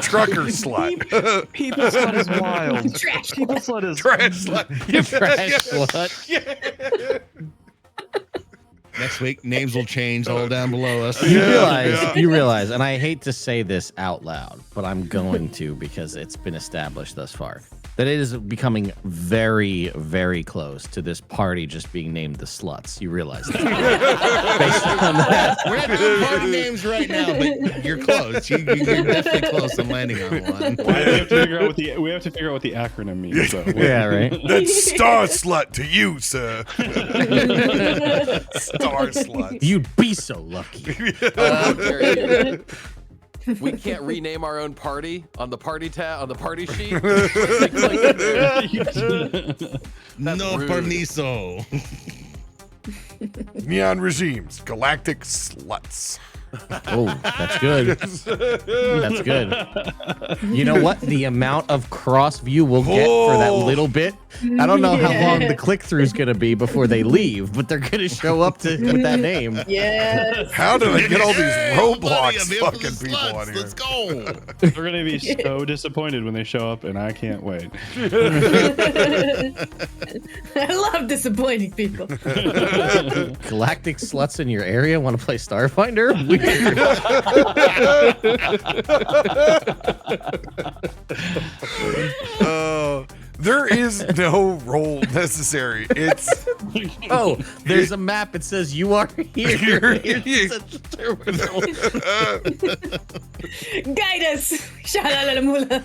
trucker slut, People slut is wild. Trash. People slut is trash slut. trash slut. Next week, names will change all down below us. You realize, and I hate to say this out loud, but I'm going to because it's been established thus far, that it is becoming very, very close to this party just being named the Sluts. You realize that? Based on that. We're not doing party names right now, but you're close. You're definitely close on landing on one. we have to figure out what the acronym means. So. Yeah, right. That's star slut to you, sir. Star slut. You'd be so lucky. We can't rename our own party on the party on the party sheet. No rude. permiso. Neon regimes, galactic sluts. Oh, that's good. That's good. You know what? The amount of cross view we'll get for that little bit. I don't know how long the click through is going to be before they leave, but they're going to show up with that name. Yes. How did I get all these Hey, buddy, Roblox I'm here for the fucking people sluts. on here? Let's go. They're gonna be so disappointed when they show up, and I can't wait. I love disappointing people. Galactic sluts in your area want to play Starfinder? Weird. There is no role necessary. It's Oh, there's a map. It says you are here. Here. Such a terminal. Guide us. Shalalamula.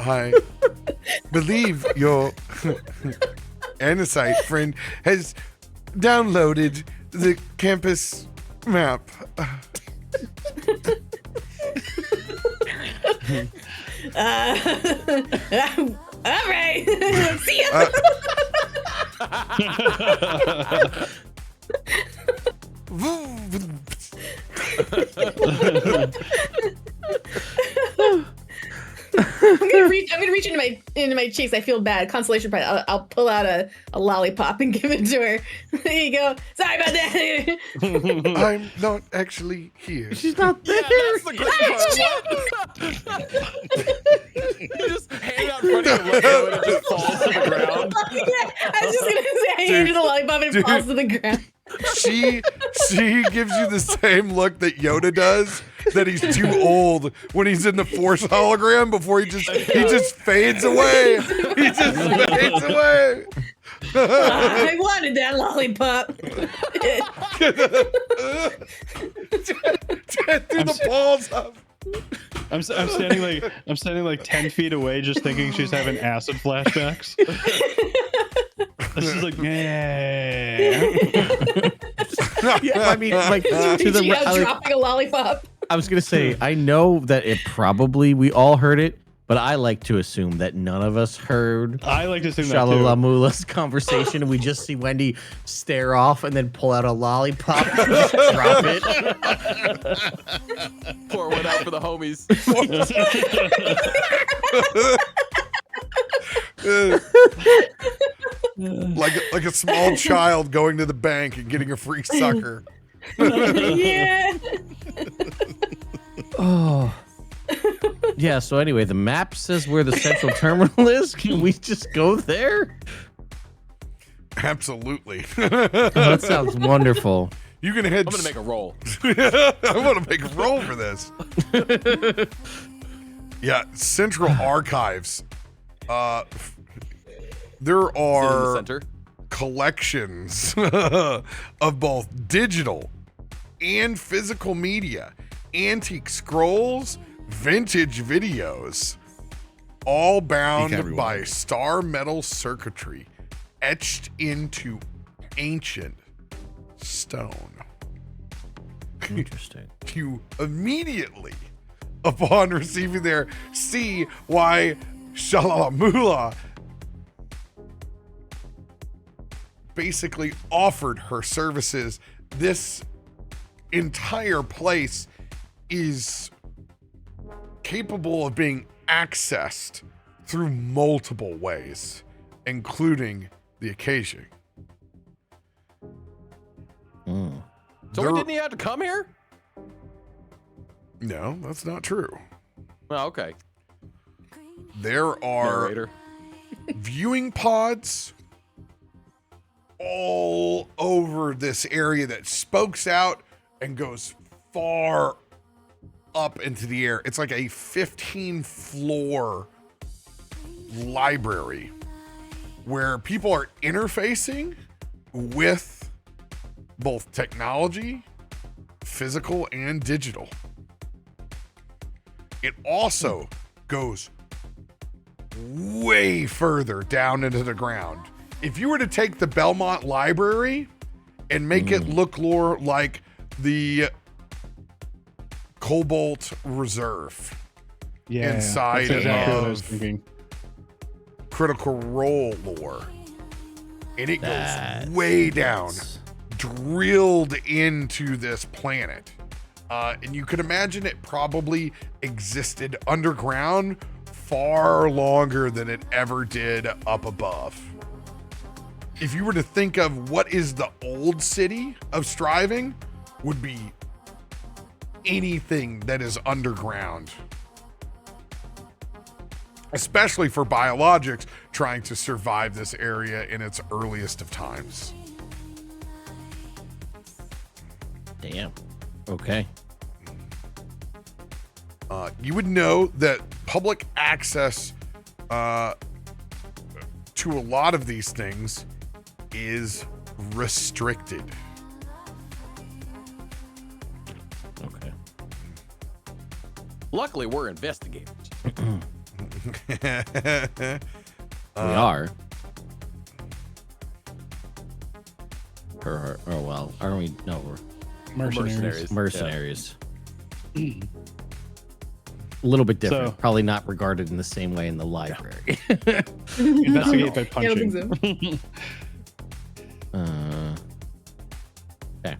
I believe your Anisite friend has downloaded the campus map. All right. See ya. I'm gonna reach into my cheeks. I feel bad. Consolation prize. I'll pull out a lollipop and give it to her. There you go. Sorry about that. I'm not actually here. She's not there. That's the great part. You just hand out in front of your logo and it just falls to the ground. Yeah, I was just gonna say I hand her the lollipop and it falls to the ground. She gives you the same look that Yoda does, that he's too old when he's in the Force hologram before he just fades away. He just fades away. I wanted that lollipop. Through the balls up. I'm standing like 10 feet away, just thinking she's having acid flashbacks. This is like, yeah. Yeah, I mean, like to the She out dropping a lollipop. I was gonna say, I know that it probably we all heard it, but I like to assume that none of us heard I like to assume that too. Shalalamula's conversation, and we just see Wendy stare off and then pull out a lollipop and just drop it. Pour one out for the homies. Like a small child going to the bank and getting a free sucker. Yeah. Oh. Yeah, so anyway, the map says where the central terminal is. Can we just go there? Absolutely. Oh, that sounds wonderful. You can head. I'm gonna make a roll. I'm gonna make a roll for this. Yeah, Central Archives. There Is it in the are center? collections of both digital and physical media, antique scrolls, vintage videos, all bound everyone. by star metal circuitry etched into ancient stone. Interesting. You immediately, upon receiving their, see why Shalalamula basically offered her services. This entire place is capable of being accessed through multiple ways, including the occasion. So we didn't even have to come here? No, that's not true. Oh, okay. There are Narrator. viewing pods all over this area that spokes out and goes far up into the air. It's like a 15-floor library where people are interfacing with both technology, physical and digital. It also goes way further down into the ground. If you were to take the Belmont Library and make it look more like the Cobalt Reserve Yeah, inside that's exactly what I was of thinking. Critical Role lore, and it goes way down, drilled into this planet. And you can imagine it probably existed underground far longer than it ever did up above. If you were to think of what is the old city of Striving, would be anything that is underground. Especially for biologics trying to survive this area in its earliest of times. Damn. Okay. You would know that public access to a lot of these things is restricted. Okay. Luckily, we're investigators. We are. Or well, aren't we? No, we're mercenaries. Yeah. A little bit different. So- Probably not regarded in the same way in the library. Investigate by I don't punching. think so. Okay.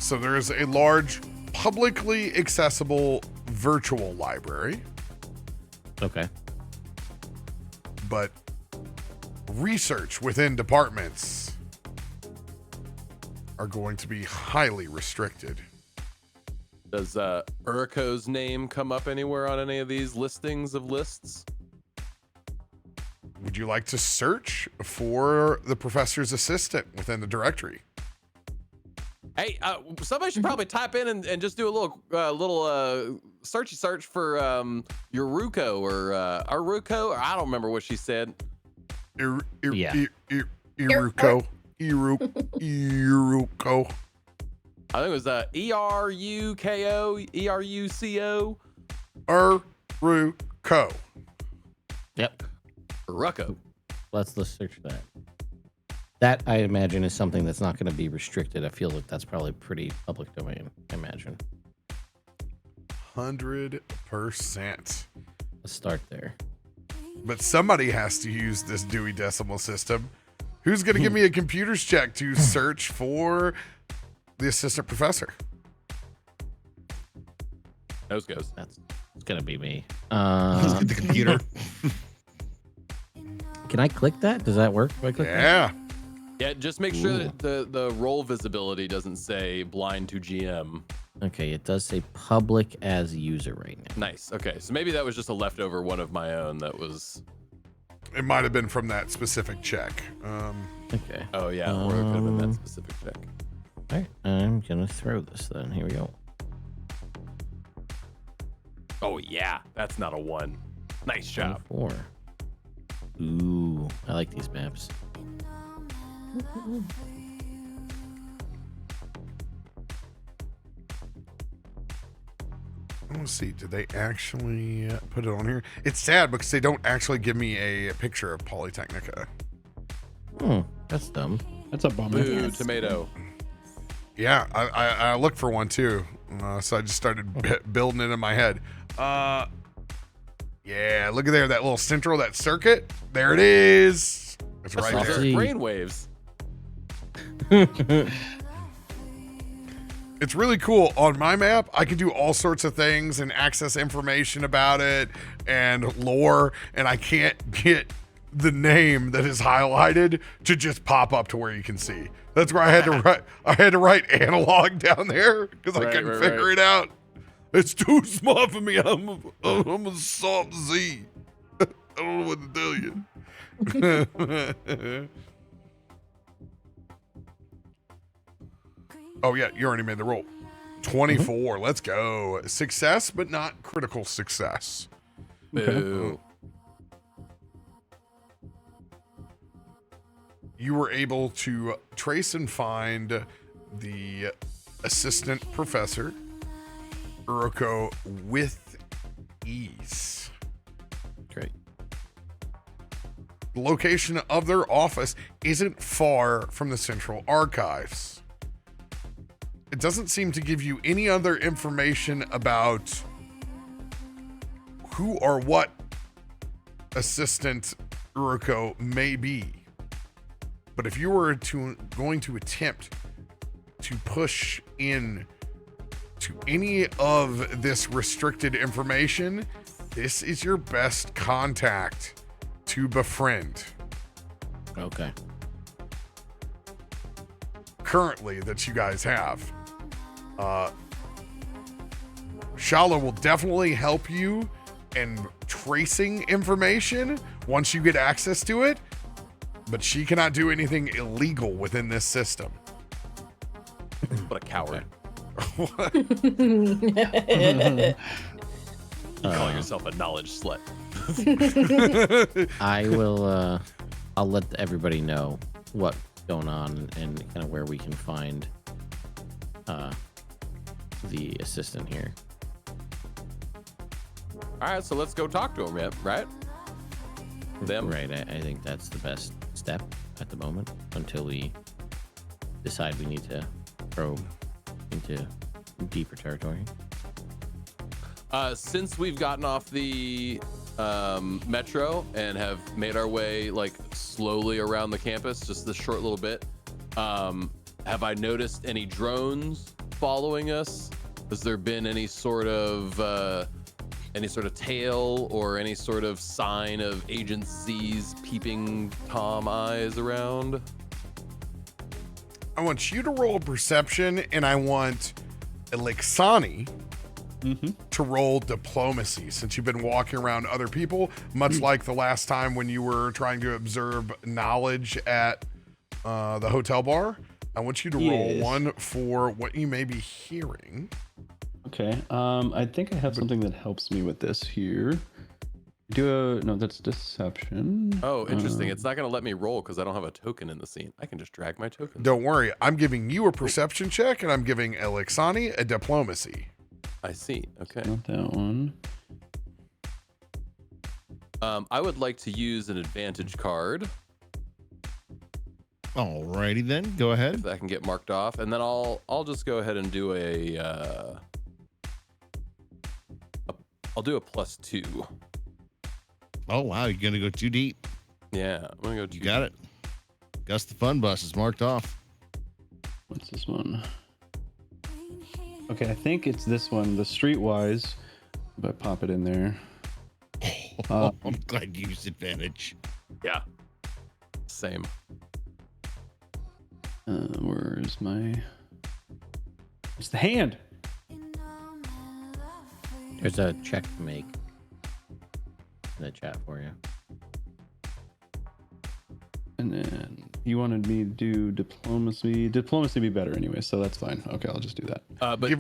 So there is a large, publicly accessible virtual library, Okay. but research within departments are going to be highly restricted. Does Urko's name come up anywhere on any of these listings of lists? Would you like to search for the professor's assistant within the directory? Hey, somebody should probably type in and just do a little searchy search for Yoruko or Aruko, or I don't remember what she said. Iruko. I think it was Eruko, Eruco, Aruko. Yep. Rucko. Let's search that. That I imagine is something that's not going to be restricted. I feel like that's probably pretty public domain. I imagine. 100%. Let's start there. But somebody has to use this Dewey Decimal System. Who's going to give me a computer's check to search for the assistant professor? Nose goes. That's it's going to be me. The computer. Can I click that? Does that work? Do I click that? Yeah. Yeah, just make sure that the role visibility doesn't say blind to GM. Okay, it does say public as user right now. Nice. Okay, so maybe that was just a leftover one of my own that was. It might have been from that specific check. Okay. Oh yeah, or it could have been that specific check. All right, I'm gonna throw this then. Here we go. Oh yeah, that's not a one. Nice job. 4. Ooh, I like these maps. Let's see. Did they actually put it on here? It's sad because they don't actually give me a picture of Polytechnica. That's dumb. That's a bummer. Boo, tomato. Yeah, I looked for one too. So I just started building it in my head. Yeah, look at there, that little central, that circuit. There it is. It's right Those there. are brainwaves. It's really cool. On my map, I can do all sorts of things and access information about it and lore, and I can't get the name that is highlighted to just pop up to where you can see. That's where I had to write analog down there because I couldn't figure it out. It's too small for me. I'm a soft Z. I don't know what to tell you. Oh yeah, you already made the roll. 24. Let's go. Success, but not critical success. Boo. You were able to trace and find the assistant professor, Uroko, with ease. Great. The location of their office isn't far from the central archives. It doesn't seem to give you any other information about who or what assistant Uroko may be. But if you were going to attempt to push in to any of this restricted information, this is your best contact to befriend. Okay. Currently, that you guys have. Shala will definitely help you in tracing information once you get access to it, but she cannot do anything illegal within this system. What a coward. You call yourself a knowledge slut. I will. I'll let everybody know what's going on and kind of where we can find the assistant here. All right, so let's go talk to him, right? Them. Right. I think that's the best step at the moment until we decide we need to probe into deeper territory. Since we've gotten off the metro and have made our way like slowly around the campus, just this short little bit, have I noticed any drones following us? Has there been any sort of tail or any sort of sign of Agent Z's peeping Tom eyes around? I want you to roll a perception, and I want Elixani to roll diplomacy, since you've been walking around other people, much like the last time when you were trying to observe knowledge at the hotel bar. I want you to roll one for what you may be hearing. Okay. I think I have something that helps me with this here. No, that's deception. Oh, interesting. It's not going to let me roll because I don't have a token in the scene. I can just drag my token. Don't worry. I'm giving you a perception check, and I'm giving Elixani a diplomacy. I see. Okay. Not that one. I would like to use an advantage card. Alrighty then, go ahead. If that can get marked off, and then I'll just go ahead and do I'll do a +2. Oh wow, you're gonna go too deep. Yeah, I'm gonna go. You got it. Gus the Fun Bus is marked off. What's this one? Okay, I think it's this one, the Streetwise. If I pop it in there. I'm glad you used advantage. Yeah. Same. Where's my... It's the hand. There's a check to make in the chat for you. And then you wanted me to do diplomacy. Diplomacy be better anyway, so that's fine. Okay, I'll just do that.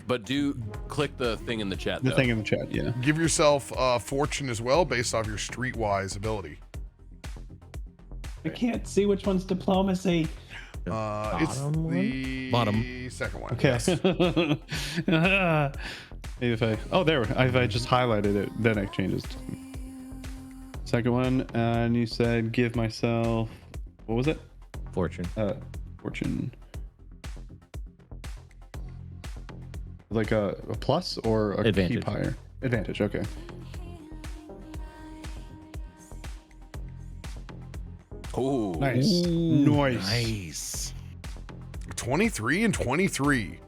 But do click the thing in the chat. The thing in the chat, yeah. Give yourself fortune as well, based off your streetwise ability. I can't see which one's diplomacy. It's the Bottom. second one. Okay. Yes. Maybe if I just highlighted it, then it changes. Second one, and you said give myself, what was it? Fortune. Fortune. Like a plus or a Advantage. keep higher? Advantage, okay. Oh, Nice. Nice. Nice. 23 and 23.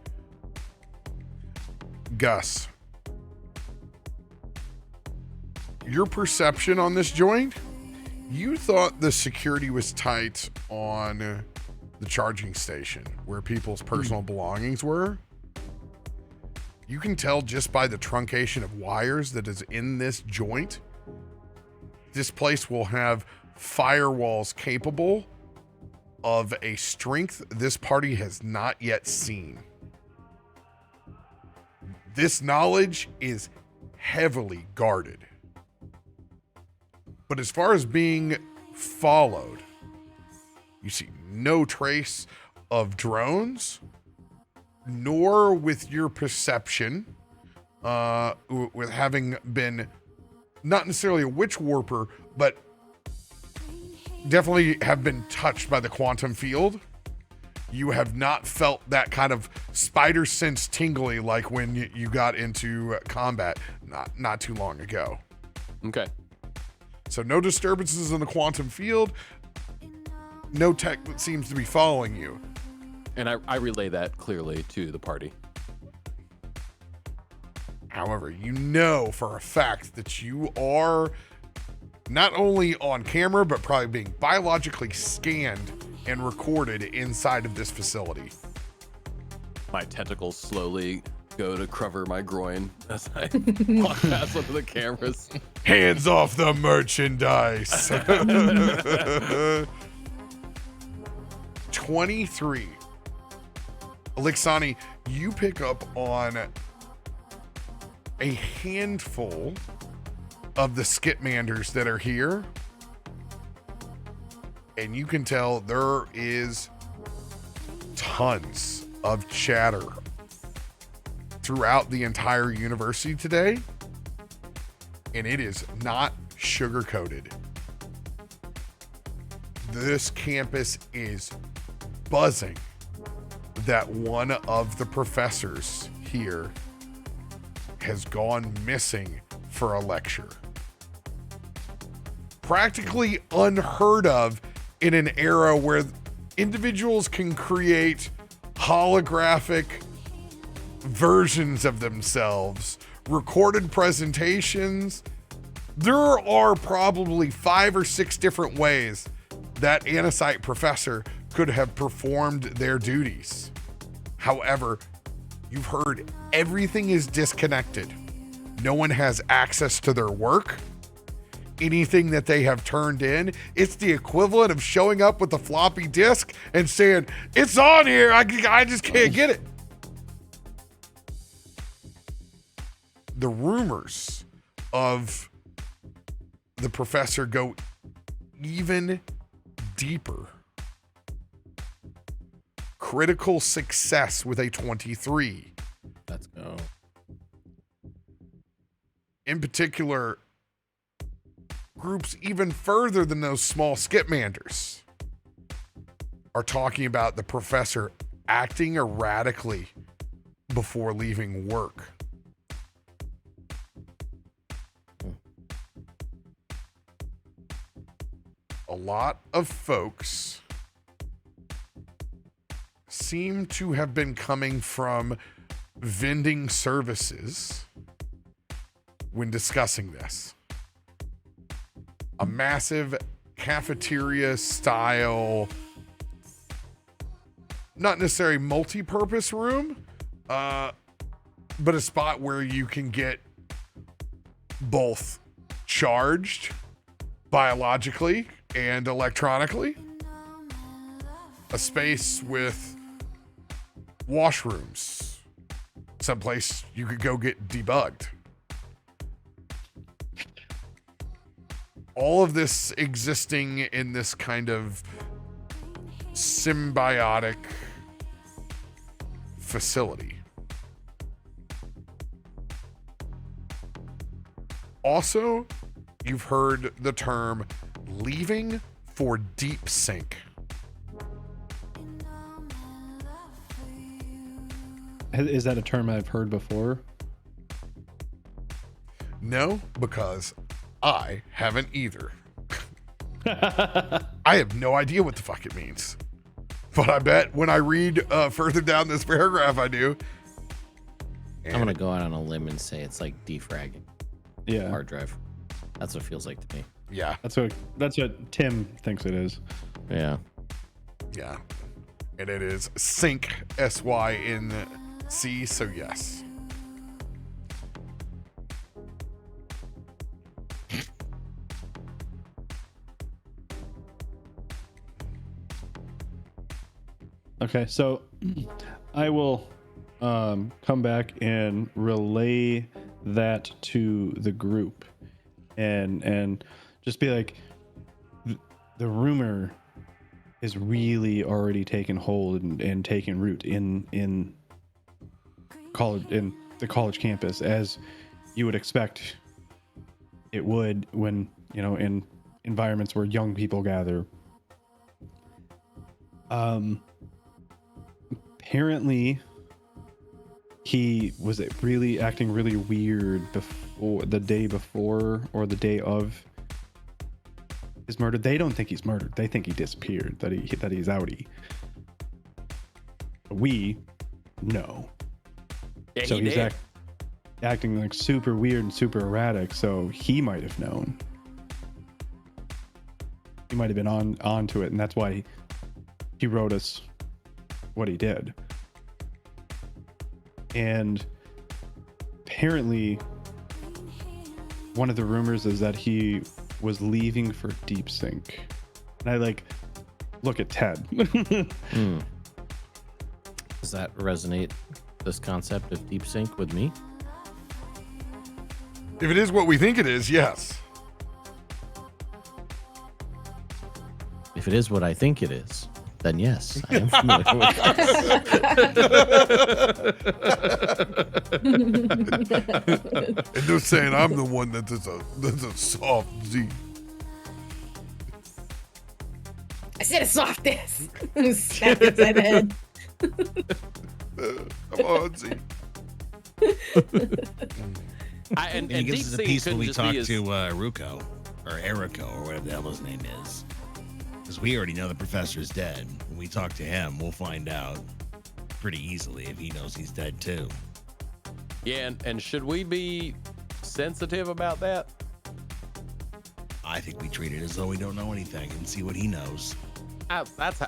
Gus, your perception on this joint, you thought the security was tight on the charging station where people's personal belongings were. You can tell just by the truncation of wires that is in this joint, this place will have firewalls capable of a strength this party has not yet seen. This knowledge is heavily guarded. But as far as being followed, you see no trace of drones, nor with your perception, with having been not necessarily a witch warper, but definitely have been touched by the quantum field. You have not felt that kind of spider sense tingly like when you got into combat not too long ago. okay. So no disturbances in the quantum field. no tech seems to be following you. And I relay that clearly to the party. However, you know for a fact that you are not only on camera, but probably being biologically scanned and recorded inside of this facility. My tentacles slowly go to cover my groin as I walk past one of the cameras. Hands off the merchandise. 23. Alexani, you pick up on a handful of the Skitmanders that are here, and you can tell there is tons of chatter throughout the entire university today, and it is not sugar-coated. This campus is buzzing that one of the professors here has gone missing for a lecture. Practically unheard of in an era where individuals can create holographic versions of themselves, recorded presentations. There are probably 5 or 6 different ways that Anasite professor could have performed their duties. However, you've heard everything is disconnected. No one has access to their work. Anything that they have turned in, it's the equivalent of showing up with a floppy disk and saying, it's on here, I just can't get it. The rumors of the professor go even deeper. Critical success with a 23. Let's go. In particular, groups even further than those small Skitmanders are talking about the professor acting erratically before leaving work. A lot of folks seem to have been coming from vending services when discussing this. A massive cafeteria style, not necessarily multi-purpose room, but a spot where you can get both charged biologically and electronically. A space with washrooms, someplace you could go get debugged. All of this existing in this kind of symbiotic facility. Also, you've heard the term leaving for deep sink. Is that a term I've heard before? No, because I haven't either. I have no idea what the fuck it means. But I bet when I read further down this paragraph, I do. I'm going to go out on a limb and say it's like defragging. Yeah. Hard drive. That's what it feels like to me. Yeah. That's what Tim thinks it is. Yeah. Yeah. And it is sync, SYNC, so yes. Okay, so I will come back and relay that to the group and just be like, the rumor is really already taken hold and taken root in college, in the college campus, as you would expect it would when, you know, in environments where young people gather. Apparently he was really acting really weird before the day of is murdered. They don't think he's murdered. They think he disappeared, that he's outie. We know. Yeah, So he he's did. acting like super weird and super erratic, so he might have known. He might have been on to it, and that's why he wrote us what he did. And apparently one of the rumors is that he was leaving for Deep Sync. And I look at Ted. Does that resonate, this concept of deep sync, with me? If it is what we think it is, yes. If it is what I think it is, then yes, I am familiar with it. And they're saying I'm the one that's a soft Z. I said a soft ass. Snap inside the head. Come on, Z. And He Deep gives us a Sync piece when couldn't we just talk be as- to Ruko or Eriko or whatever the hell his name is. Because we already know the professor's dead. When we talk to him, we'll find out pretty easily if he knows he's dead too. Yeah, and should we be sensitive about that? I think we treat it as though we don't know anything and see what he knows. That's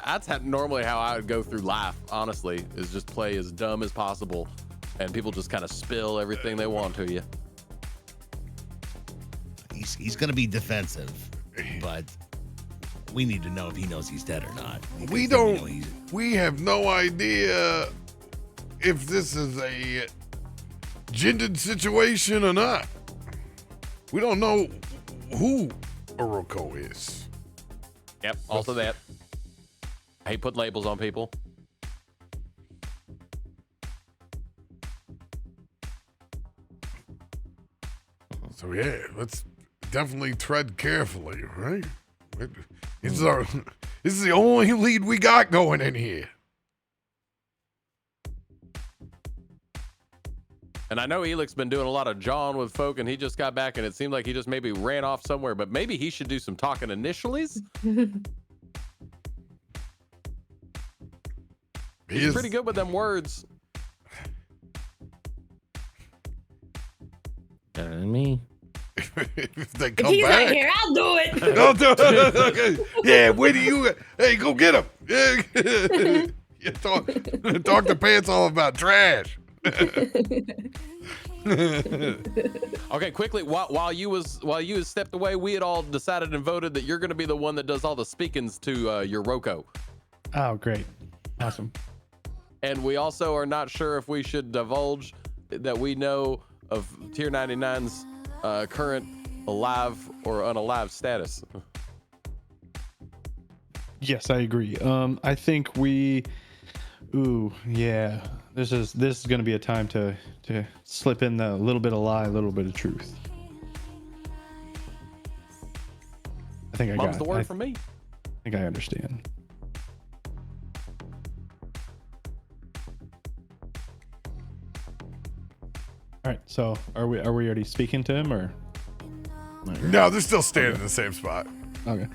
normally how I would go through life, honestly, is just play as dumb as possible, and people just kind of spill everything they want to you. He's going to be defensive, but we need to know if he knows he's dead or not. We don't. We have no idea if this is a gendered situation or not. We don't know who Oroko is. Yep. Also that. I hate putting labels on people. So yeah, let's definitely tread carefully, right? This is the only lead we got going in here. And I know Elix's been doing a lot of jawing with folk, and he just got back, and it seemed like he just maybe ran off somewhere, but maybe he should do some talking initially. He's pretty good with them words. Better than me. If they If come he's back, not here, I'll do it. Don't do it. Okay. Yeah, where do you? Hey, go get him. Yeah. Yeah, talk to Pants all about trash. Okay, quickly, while you was stepped away, we had all decided and voted that you're going to be the one that does all the speakings to your Roko. Oh, great. Awesome. And we also are not sure if we should divulge that we know of Tier 99's current alive or unalive status. Yes, I agree. I think yeah. This is going to be a time to slip in the little bit of lie, a little bit of truth. I think Mum's the word from me. I think I understand. All right, so are we already speaking to him or? No, they're still standing in the same spot. Okay.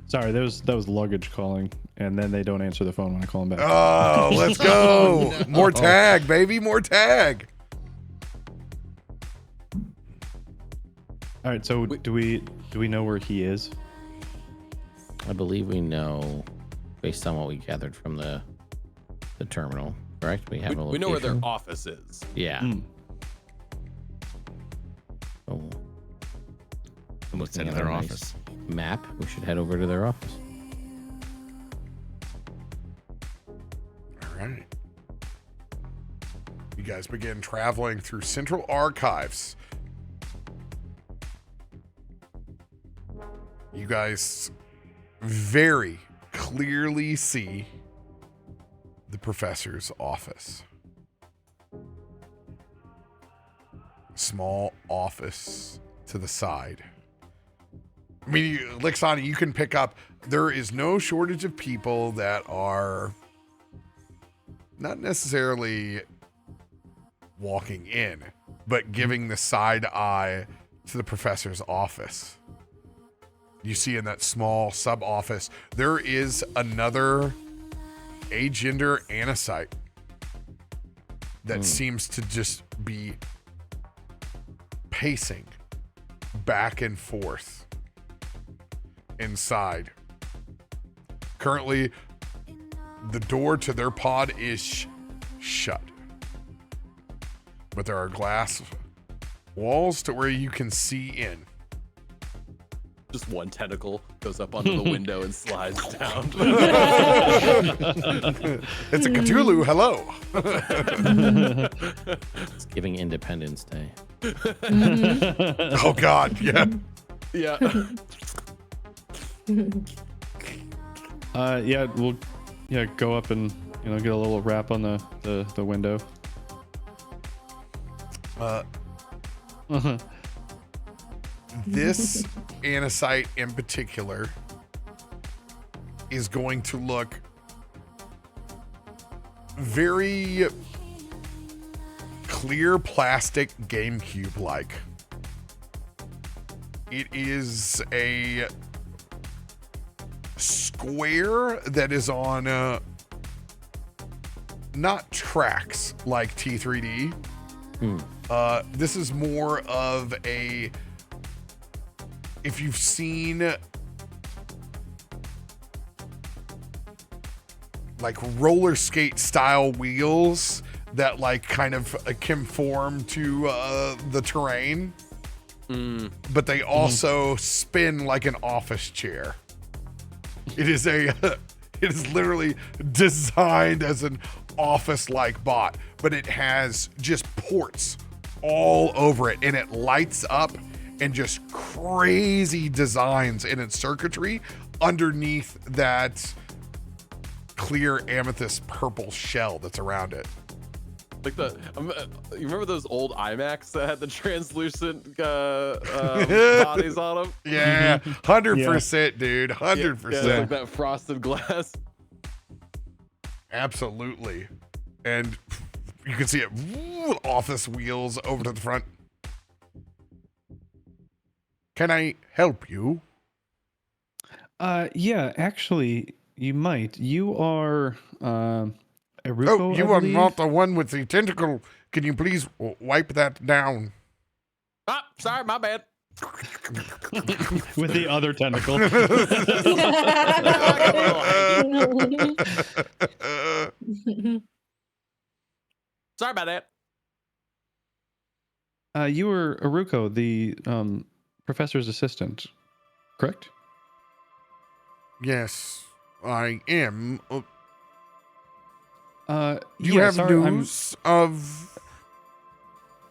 Sorry, that was luggage calling, and then they don't answer the phone when I call them back. Oh, let's go. No. More tag, baby. More tag. All right, so do we know where he is? I believe we know, based on what we gathered from the terminal, correct? We have a location. We know where their office is. Yeah. Mm. So, What's looking in at their our nice office? map, we should head over to their office. All right. You guys begin traveling through Central Archives. You guys very clearly see the professor's office. Small office to the side. I mean, Lixani, you can pick up, there is no shortage of people that are not necessarily walking in, but giving the side eye to the professor's office. you see in that small sub office, there is another agender Anasite that seems to just be pacing back and forth inside. Currently, the door to their pod is shut, but there are glass walls to where you can see in. Just one tentacle goes up onto the window and slides down. It's a Cthulhu. Hello. It's giving Independence Day. Oh God, yeah. Yeah. We'll go up and get a little rap on the window. This Anasite in particular is going to look very clear plastic GameCube like. It is a square that is on not tracks like T3D. This is more of a, if you've seen like roller skate style wheels that like kind of conform to the terrain, but they also spin like an office chair. It is literally designed as an office-like bot, but it has just ports all over it, and it lights up and just crazy designs in its circuitry underneath that clear amethyst purple shell that's around it. Like you remember those old iMacs that had the translucent bodies on them? Yeah, 100%, dude, 100%. Yeah, like that frosted glass. Absolutely. And you can see it, office wheels over to the front. Can I help you? Yeah, actually, you might. You are Eruko, Oh, you are not the one with the tentacle. Can you please wipe that down? Ah, sorry, my bad. with the other tentacle. Sorry about that. You were Eruko, the professor's assistant, correct? Yes, I am. Do you yeah, have sorry, news of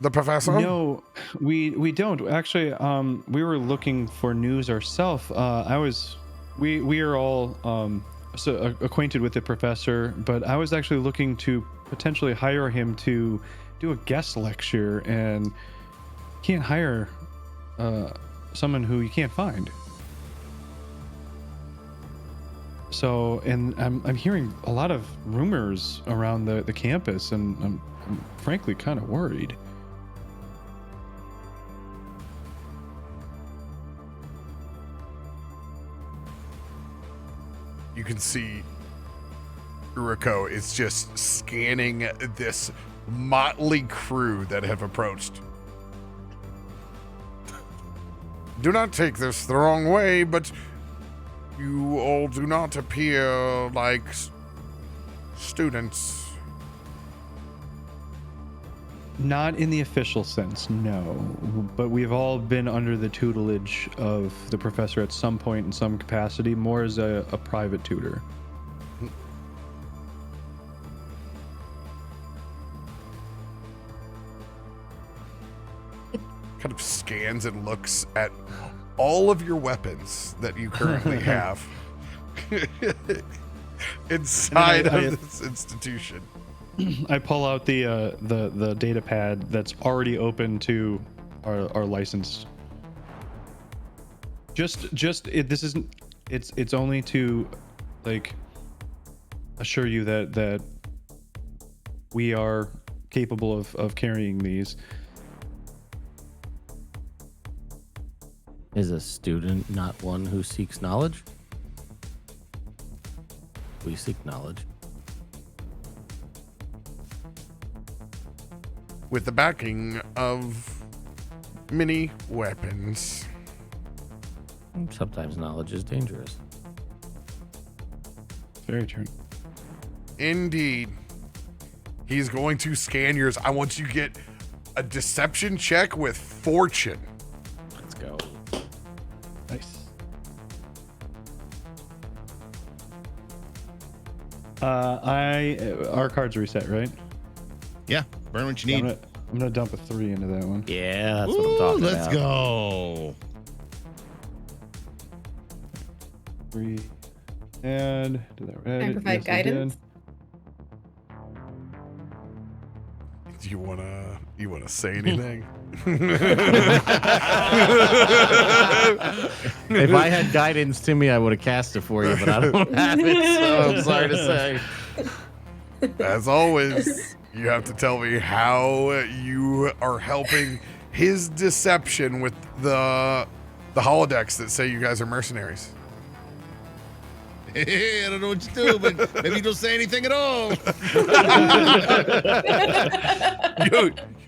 the professor? No, we don't. Actually, we were looking for news ourselves. We are all acquainted with the professor, but I was actually looking to potentially hire him to do a guest lecture, and can't hire someone who you can't find. So, and I'm hearing a lot of rumors around the campus, and I'm frankly kind of worried. You can see Uriko is just scanning this motley crew that have approached. Do not take this the wrong way, but you all do not appear like students. Not in the official sense, no. But we've all been under the tutelage of the professor at some point in some capacity, more as a private tutor. Kind of scans and looks at all of your weapons that you currently have inside of this institution. I pull out the data pad that's already open to our license. This isn't. It's only to like assure you that we are capable of carrying these. Is a student not one who seeks knowledge? We seek knowledge. With the backing of many weapons. Sometimes knowledge is dangerous. Very true. Indeed. He's going to scan yours. I want you to get a deception check with fortune. Let's go. Nice. Our cards reset, right? Yeah, burn what you need. I'm gonna dump a 3 into that one. Yeah, that's what I'm talking Let's about. go. 3. And did that right? Can I provide guidance? Do you wanna say anything? If I had guidance to me, I would have cast it for you, but I don't have it, so I'm sorry to say. As always, you have to tell me how you are helping his deception with the holodecks that say you guys are mercenaries. Hey, I don't know what you do, but maybe you don't say anything at all.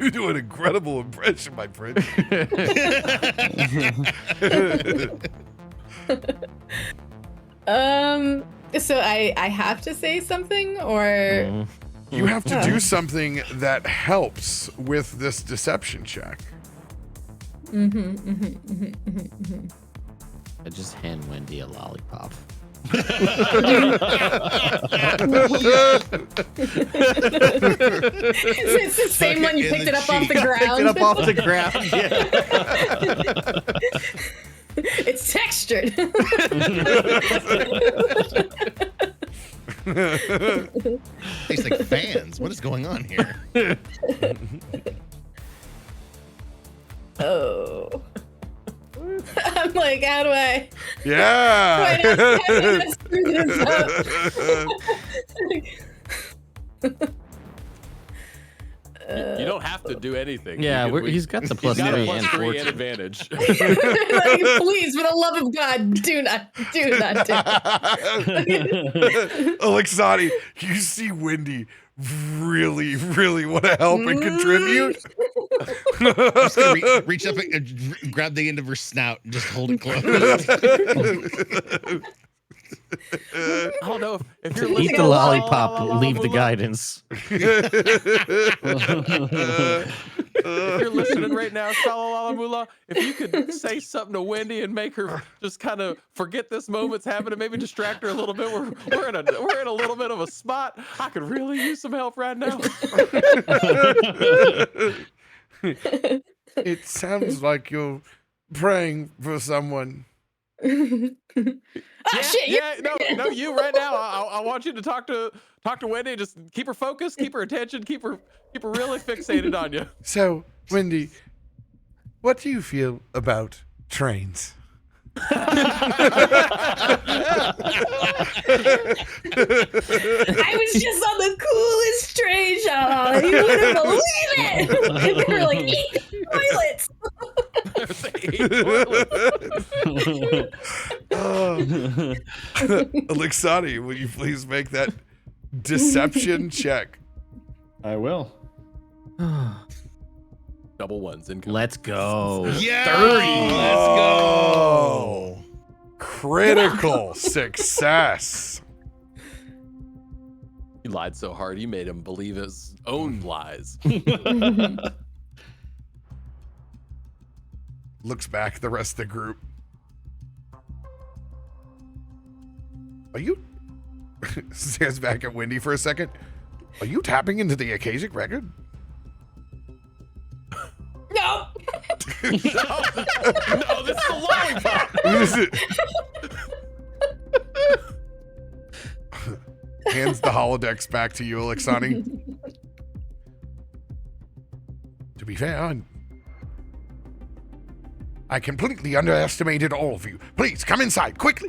You do an incredible impression, my friend. So I have to say something, or You have to do something that helps with this deception check. I just hand Wendy a lollipop. it's the same one you picked it up off the ground. Picked it up off the ground. Yeah. It's textured. Tastes like fans. What is going on here? Oh. I'm like, how do I? Yeah. How do I screw this up? You don't have to do anything. Yeah, You can- he's got the plus He's got a 3 plus and 3 and fortune. advantage. Like, please, for the love of God, do not do it. Alexani, you see Wendy really, really want to help and contribute. I'm just gonna reach up and grab the end of her snout and just hold it close. I don't know if you're Eat listening. the lollipop, leave the guidance. If you're listening right now, Shalalamula, if you could say something to Wendy and make her just kind of forget this moment's happening, maybe distract her a little bit. We're in a little bit of a spot. I could really use some help right now. It sounds like you're praying for someone. Shit, No, you right now. I want you to talk to Wendy. Just keep her focused, keep her attention, keep her really fixated on you. So, Wendy, what do you feel about trains? I was just on the coolest train, Shala. You wouldn't believe it. They were like, eat toilets. Alexani, will you please make that deception check? I will. Double ones income. Let's go. Yeah, 30. Let's go. Critical success. You lied so hard, you made him believe his own lies. Looks back at the rest of the group. Are you? Stares back at Wendy for a second. Are you tapping into the Akashic record? No. No, this is a lollipop. Hands the holodecks back to you, Alexani. To be fair, I completely underestimated all of you. Please come inside, quickly.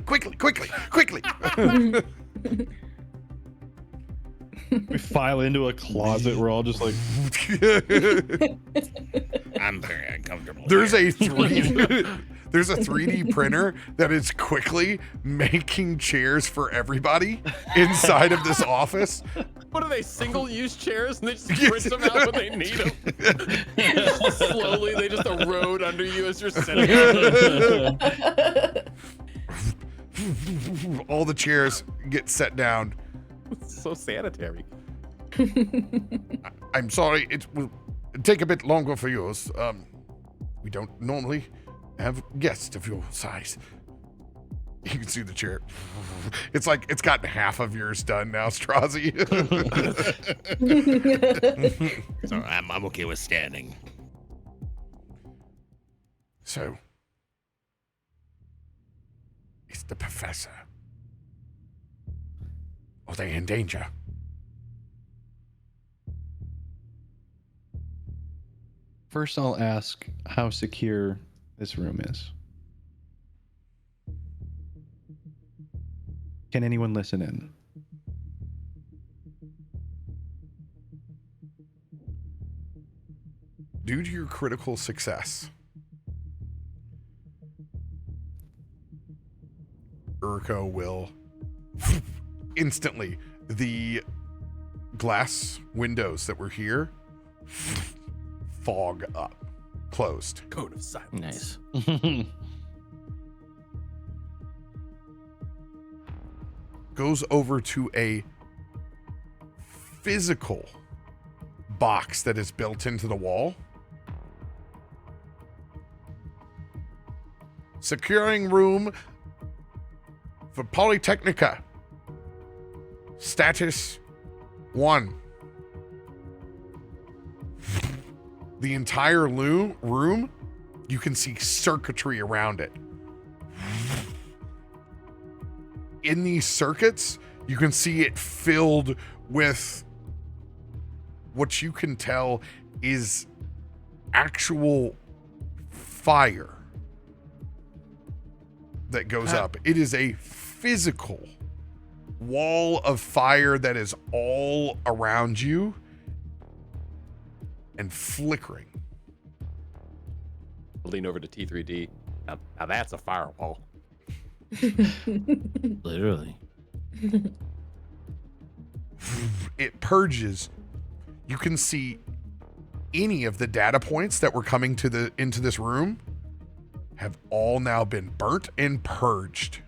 We file into a closet. We're all just like, I'm very uncomfortable. There's here. a 3. There's a 3D printer that is quickly making chairs for everybody inside of this office. What are they, single-use chairs? And they just print them out when they need them. Slowly, they just erode under you as you're sitting. All the chairs get set down. It's so sanitary. I'm sorry, it will take a bit longer for yours. We don't normally have guests of your size. You can see the chair. It's like it's gotten half of yours done now, Strozzy. So I'm okay with standing. So, is the professor? Are they in danger? First, I'll ask how secure this room is. Can anyone listen in? Due to your critical success, Urko will instantly, the glass windows that were here fog up, closed. Code of silence. Nice. Goes over to a physical box that is built into the wall. Securing room for Polytechnica. Status 1. The entire room, you can see circuitry around it. In these circuits, you can see it filled with what you can tell is actual fire that goes up. It is a physical wall of fire that is all around you and flickering. Lean over to T3D. Now that's a firewall. Literally. It purges. You can see any of the data points that were coming to into this room have all now been burnt and purged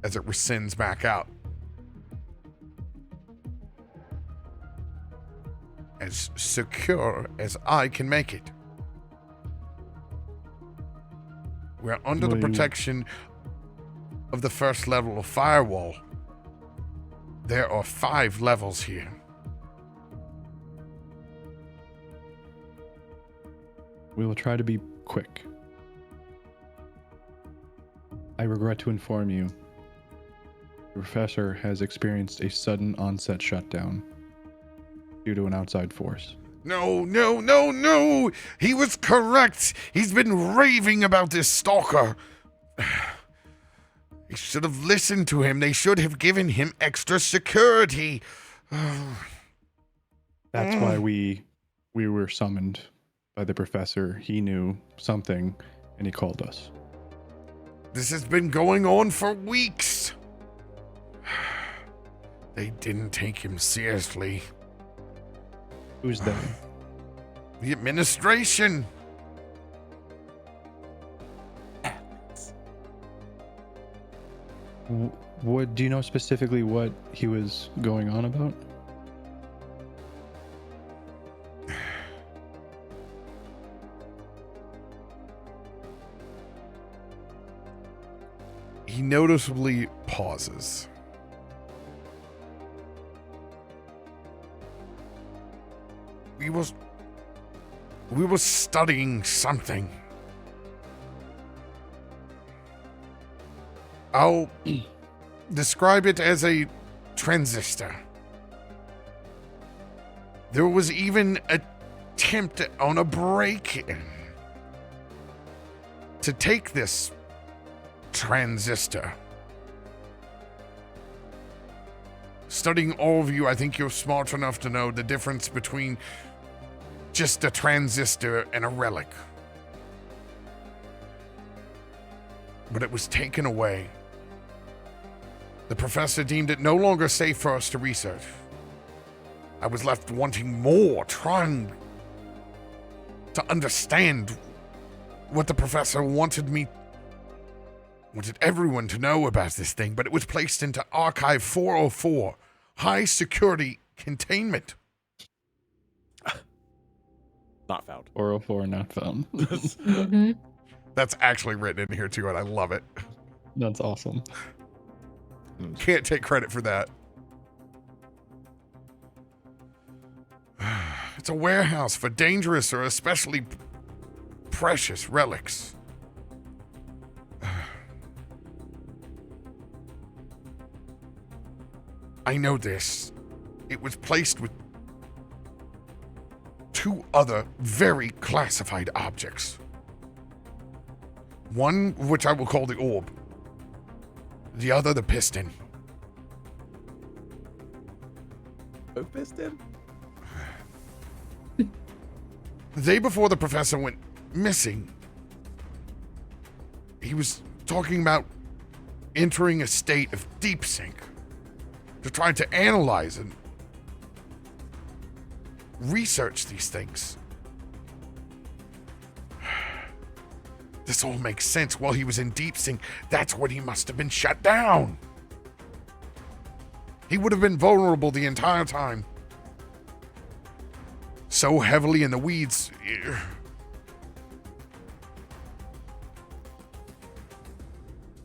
as it rescinds back out. As secure as I can make it. We're under the protection of the first level of firewall. There are 5 levels here. We will try to be quick. I regret to inform you, the professor has experienced a sudden onset shutdown due to an outside force. No, no, no, no! He was correct! He's been raving about this stalker. They should have listened to him. They should have given him extra security. That's why we were summoned by the professor. He knew something and he called us. This has been going on for weeks. They didn't take him seriously. Who's they? The administration. What do you know specifically what he was going on about? He noticeably pauses. We were studying something. I'll describe it as a transistor. There was even an attempt on a break-in to take this transistor. Studying all of you, I think you're smart enough to know the difference between just a transistor and a relic. but it was taken away. The professor deemed it no longer safe for us to research. I was left wanting more, trying to understand what the professor wanted everyone to know about this thing, but it was placed into Archive 404, high security containment. Not found. 404 not found. Mhm. That's actually written in here too, and I love it. That's awesome. Can't take credit for that. It's a warehouse for dangerous or especially precious relics. I know this. It was placed with 2 other very classified objects. One, which I will call the orb. The other, the piston. Oh, piston? The day before the professor went missing, he was talking about entering a state of deep sync to try to analyze and research these things. This all makes sense. While he was in deep sync, that's when he must have been shut down. He would have been vulnerable the entire time. So heavily in the weeds.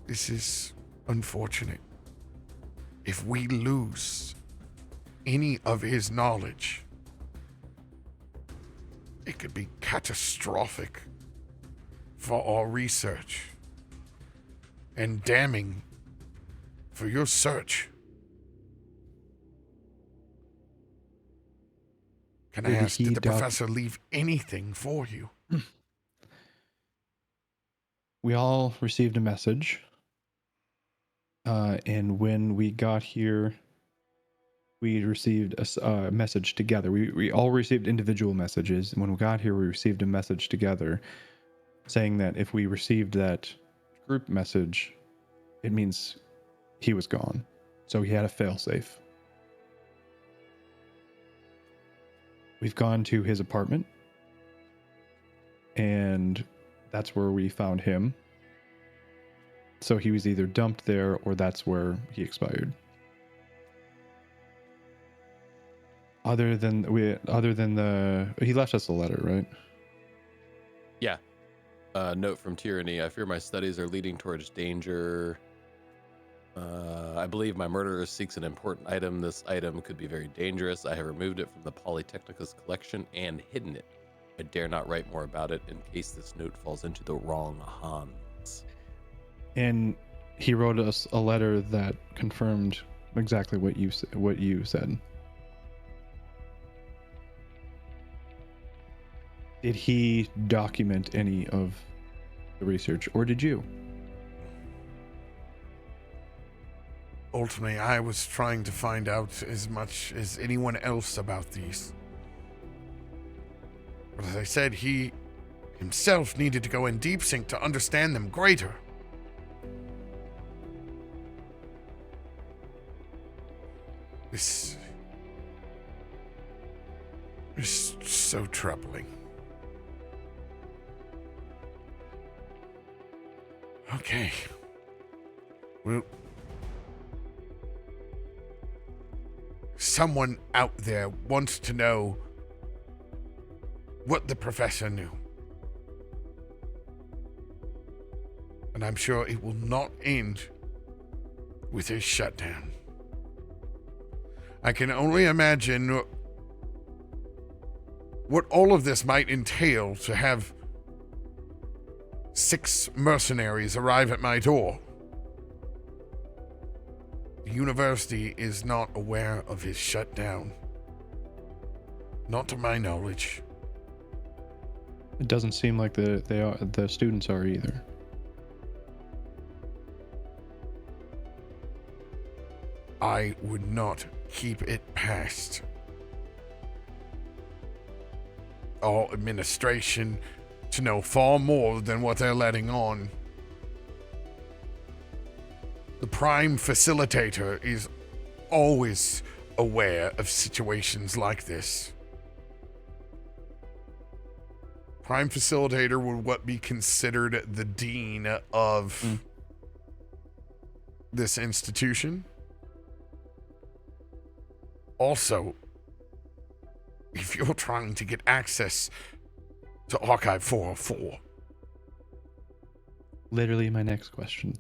This is unfortunate. If we lose any of his knowledge, it could be catastrophic for our research and damning for your search. Can I ask, did the professor leave anything for you? We all received a message. And when we got here, we received a message together. We all received individual messages. And when we got here, we received a message together saying that if we received that group message, it means he was gone. So he had a failsafe. We've gone to his apartment, and that's where we found him. So he was either dumped there or that's where he expired. Other than he left us a letter, right? Yeah. Note from Tyranny. I fear my studies are leading towards danger. I believe my murderer seeks an important item. This item could be very dangerous. I have removed it from the Polytechnica's collection and hidden it. I dare not write more about it in case this note falls into the wrong hands. And he wrote us a letter that confirmed exactly what you said. Did he document any of the research, or did you? Ultimately, I was trying to find out as much as anyone else about these. But as I said, he himself needed to go in deep sync to understand them greater. This is so troubling. Okay. Well, someone out there wants to know what the professor knew. And I'm sure it will not end with his shutdown. I can only imagine what all of this might entail to have 6 mercenaries arrive at my door. The university is not aware of his shutdown. Not to my knowledge. It doesn't seem like the students are either. I would not keep it past our administration to know far more than what they're letting on. The Prime Facilitator is always aware of situations like this. Prime Facilitator would what be considered the dean of this institution. Also, if you're trying to get access to Archive 404, Literally my next question.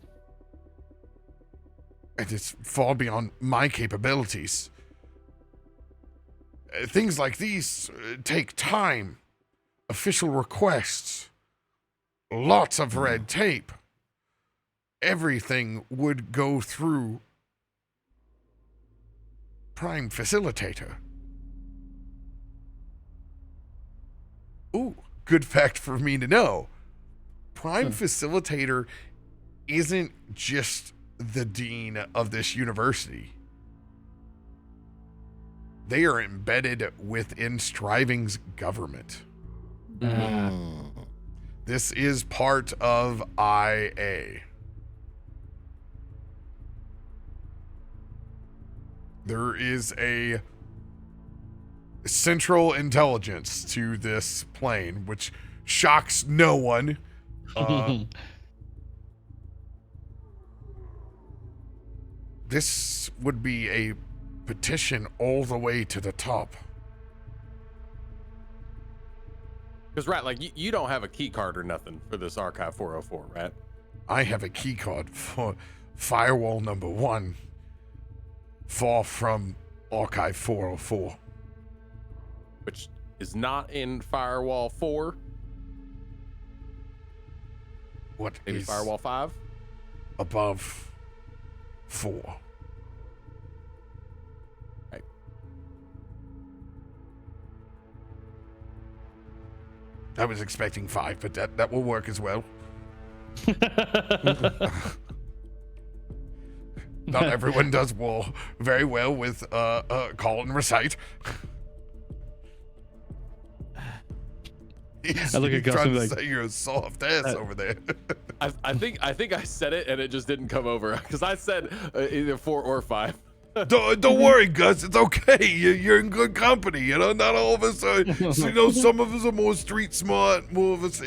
and it's far beyond my capabilities. Things like these take time, official requests, lots of red tape. Everything would go through Prime Facilitator. Ooh, good fact for me to know. Prime Facilitator isn't just the dean of this university. They are embedded within Striving's government. This is part of IA. There is a central intelligence to this plane, which shocks no one. This would be a petition all the way to the top. Because, right, like, you don't have a key card or nothing for this Archive 404, right? I have a key card for firewall number 1, far from Archive 404. Which is not in Firewall 4. What Maybe is Firewall 5? above 4? Right. I was expecting 5, but that will work as well. Not everyone does very well with call and recite. I look at Gus trying and to be like, say you're a soft ass over there. I think I said it and it just didn't come over because I said either 4 or 5. Don't worry, Gus. It's okay. You're in good company. You know, not all of us are. You know, some of us are more street smart, more of us.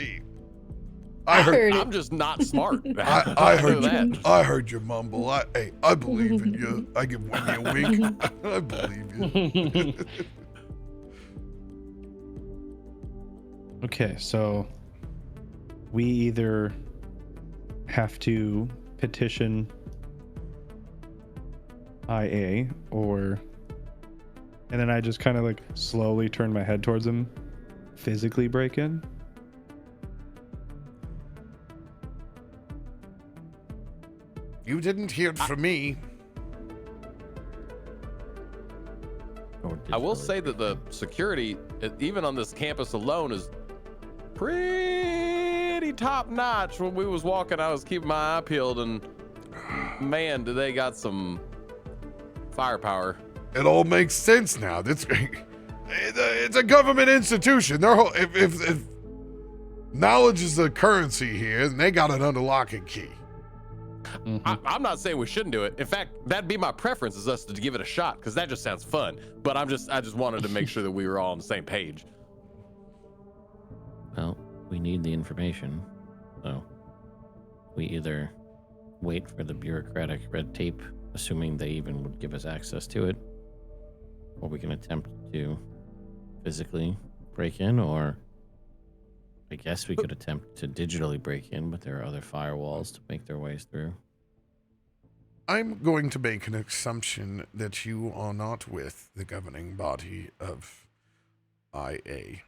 I heard. I'm just not smart. I heard know you. that. I heard you mumble. I believe in you. I give Winnie a wink. I believe you. okay, so we either have to petition IA and then I just kind of like slowly turn my head towards him, physically break in. You didn't hear it from me. I will say that the security, even on this campus alone, is pretty top notch. When we was walking, I was keeping my eye peeled, and man, do they got some firepower. It all makes sense now. It's a government institution. If knowledge is the currency here, and they got it under lock and key. I'm not saying we shouldn't do it. In fact, that'd be my preference, is us to give it a shot, because that just sounds fun. But I just wanted to make sure that we were all on the same page. Well, we need the information, so we either wait for the bureaucratic red tape, assuming they even would give us access to it, or we can attempt to physically break in, or I guess we could attempt to digitally break in, but there are other firewalls to make their ways through. I'm going to make an assumption that you are not with the governing body of IA,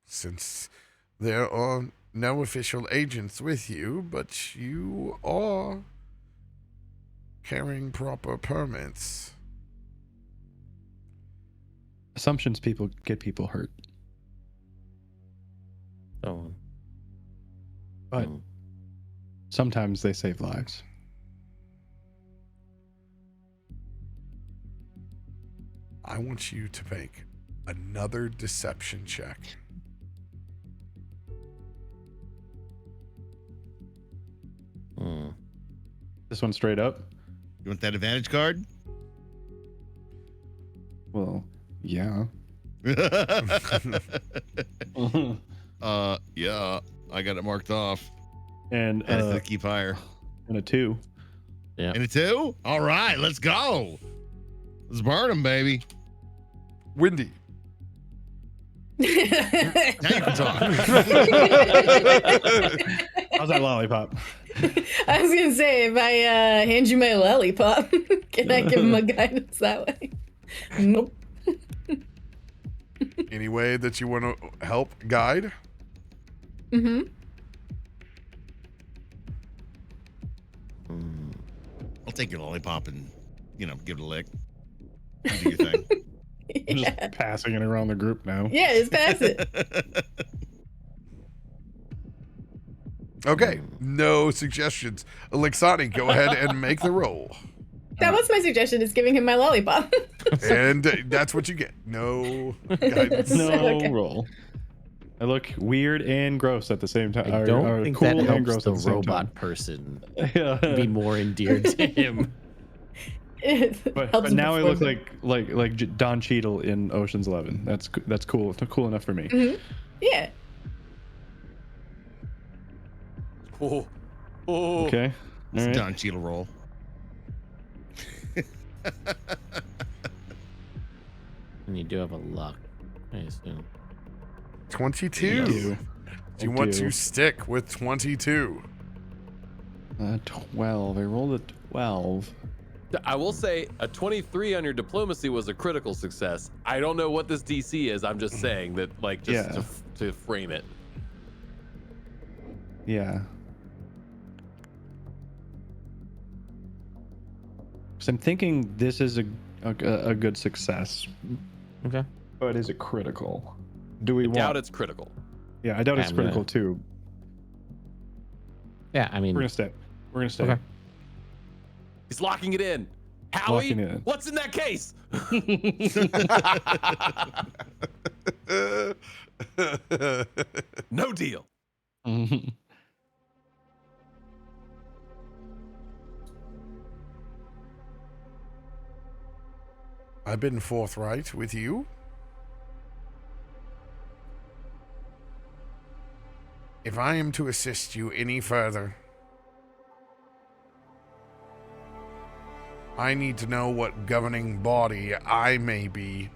since there are no official agents with you, but you are carrying proper permits. Assumptions get people hurt. So, But sometimes they save lives. I want you to make another deception check. This one straight up. You want that advantage card? Well, yeah. Yeah. I got it marked off. And And keep higher. and a 2. Yeah. And a 2? All right, let's go. Let's burn them, baby. Windy. Now you can talk. How's that lollipop? I was gonna say, if I hand you my lollipop, can I give him a guidance that way? Nope. Any way that you want to help guide? Mm-hmm. I'll take your lollipop and, give it a lick. You do your thing. I'm Yeah. just passing it around the group now. Yeah, just pass it. Okay, no suggestions. Lixani, go ahead and make the roll. That was my suggestion, is giving him my lollipop. And that's what you get. No guidance. No Okay. roll. I look weird and gross at the same time. I or don't think cool that and helps gross the at the same robot person time. Yeah. be more endeared to him. But now I look like Don Cheadle in Ocean's 11. That's cool. It's cool enough for me. Mm-hmm. Yeah. Oh, oh. Okay. All It's right. Don Cheadle roll. And you do have a luck, I assume. 22. I Do do. you want to stick with 22? 12. I rolled a 12. I will say a 23 on your diplomacy was a critical success. I don't know what this DC is. I'm just saying that, to frame it. Yeah. So I'm thinking this is a good success, Okay. but is it critical? Do we I want? doubt it's critical. Yeah, I doubt it's I'm critical gonna- too. Yeah, I mean, We're gonna stay. We're gonna stay. Okay. He's locking it in. Howie, Locking it in. what's in that case? No deal. I've been forthright with you. If I am to assist you any further, I need to know what governing body I may be,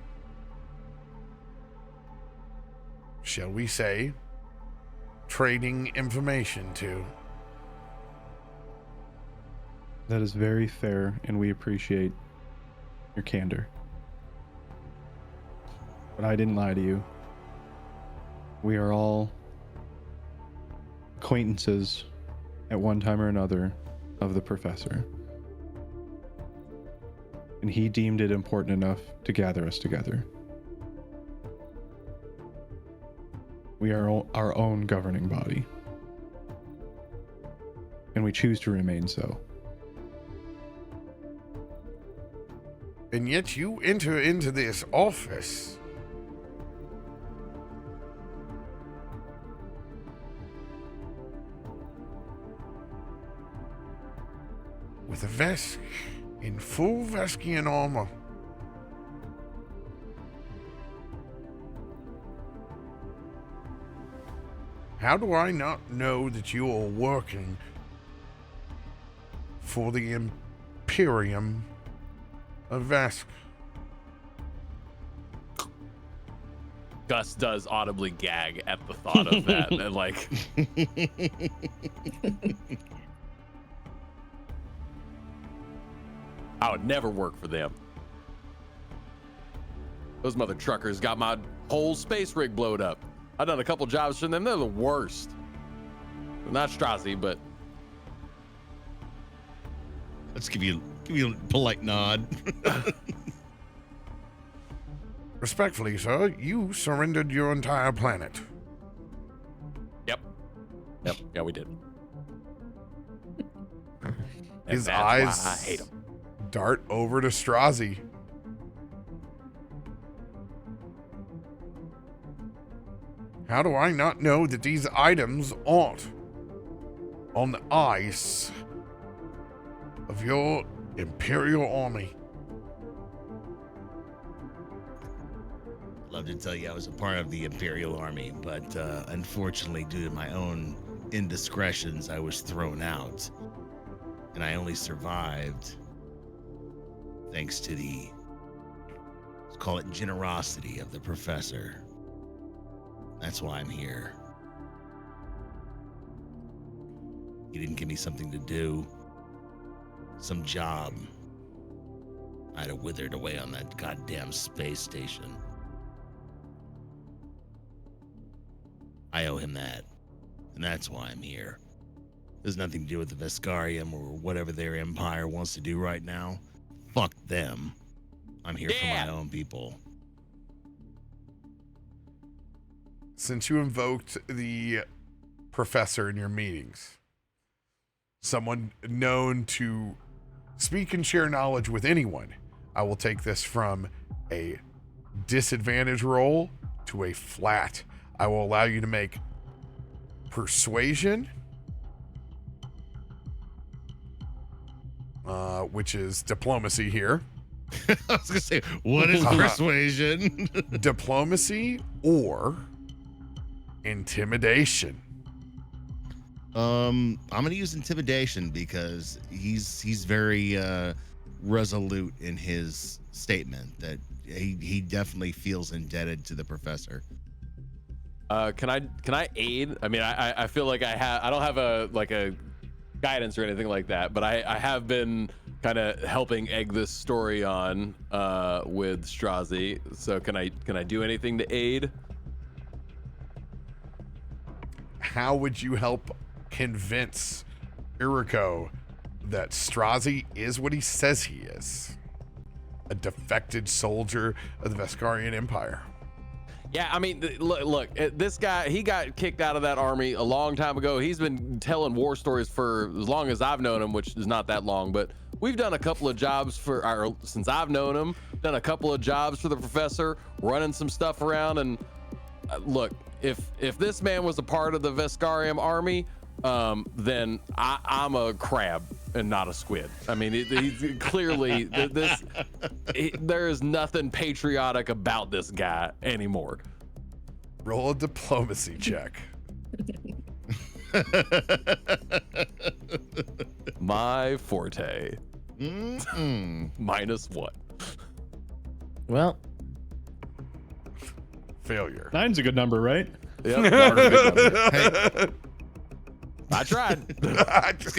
shall we say, trading information to. That is very fair, and we appreciate your candor. But I didn't lie to you. We are all acquaintances at one time or another of the professor. And he deemed it important enough to gather us together. We are our own governing body. And we choose to remain so. And yet you enter into this office with a Vesk in full Veskian armor. How do I not know that you are working for the Imperium of Vesk? Gus does audibly gag at the thought of that. And I would never work for them. Those mother truckers got my whole space rig blowed up. I've done a couple jobs for them. They're the worst. Not Strassi, but Let's give you a polite nod. Respectfully, sir, you surrendered your entire planet. yep. Yeah, we did. His And eyes that's why I hate him. dart over to Strassi. How do I not know that these items aren't on the ice of your Imperial Army. Love to tell you I was a part of the Imperial Army, but unfortunately, due to my own indiscretions, I was thrown out. And I only survived thanks to the, let's call it, generosity of the professor. That's why I'm here. He didn't give me something to do, some job. I'd have withered away on that goddamn space station. I owe him that, and that's why I'm here. There's nothing to do with the Veskarium or whatever their empire wants to do right now. Fuck them. I'm here for my own people. Since you invoked the professor in your meetings, someone known to speak and share knowledge with anyone, I will take this from a disadvantage roll to a flat. I will allow you to make persuasion, which is diplomacy here. I was gonna say, what is persuasion? Diplomacy or intimidation. I'm gonna use intimidation because he's very resolute in his statement that he definitely feels indebted to the professor. Can I aid? I mean, I feel like I don't have a guidance or anything like that, but I have been kind of helping egg this story on with Strazi. So can I do anything to aid? How would you help convince Iriko that Strazi is what he says he is? A defected soldier of the Veskarian Empire. Yeah, I mean, look, this guy, he got kicked out of that army a long time ago. He's been telling war stories for as long as I've known him, which is not that long, but we've done a couple of jobs since I've known him, done a couple of jobs for the professor, running some stuff around. And look, if this man was a part of the Veskarium army, then I'm a crab and not a squid. I mean, he's clearly there is nothing patriotic about this guy anymore. Roll a diplomacy check. My forte. -1. Well, Failure. 9's a good number, right? Yep. Hey, I tried. I'm just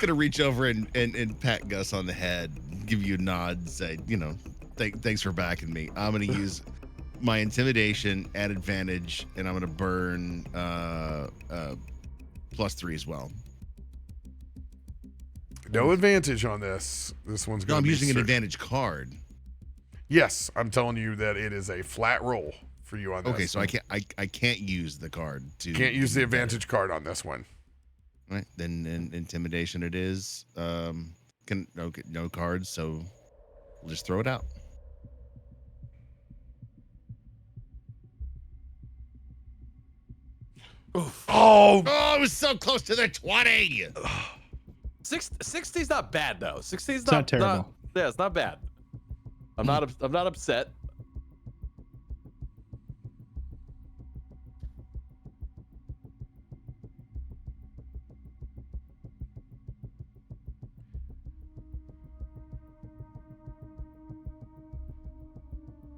gonna reach over and pat Gus on the head, give you a nod, and say, thanks for backing me. I'm gonna use my intimidation at advantage, and I'm gonna burn +3 as well. No advantage on this. This one's No, going I'm to be using an cer- advantage card. Yes, I'm telling you that it is a flat roll for you on this. Okay, so I can't use the card to. Can't use the advantage card on this one. Right, then intimidation it is. No cards, so we'll just throw it out. Oh, I was so close to the 20. 60's not bad though. 60's It's not terrible. Yeah, it's not bad. I'm not upset.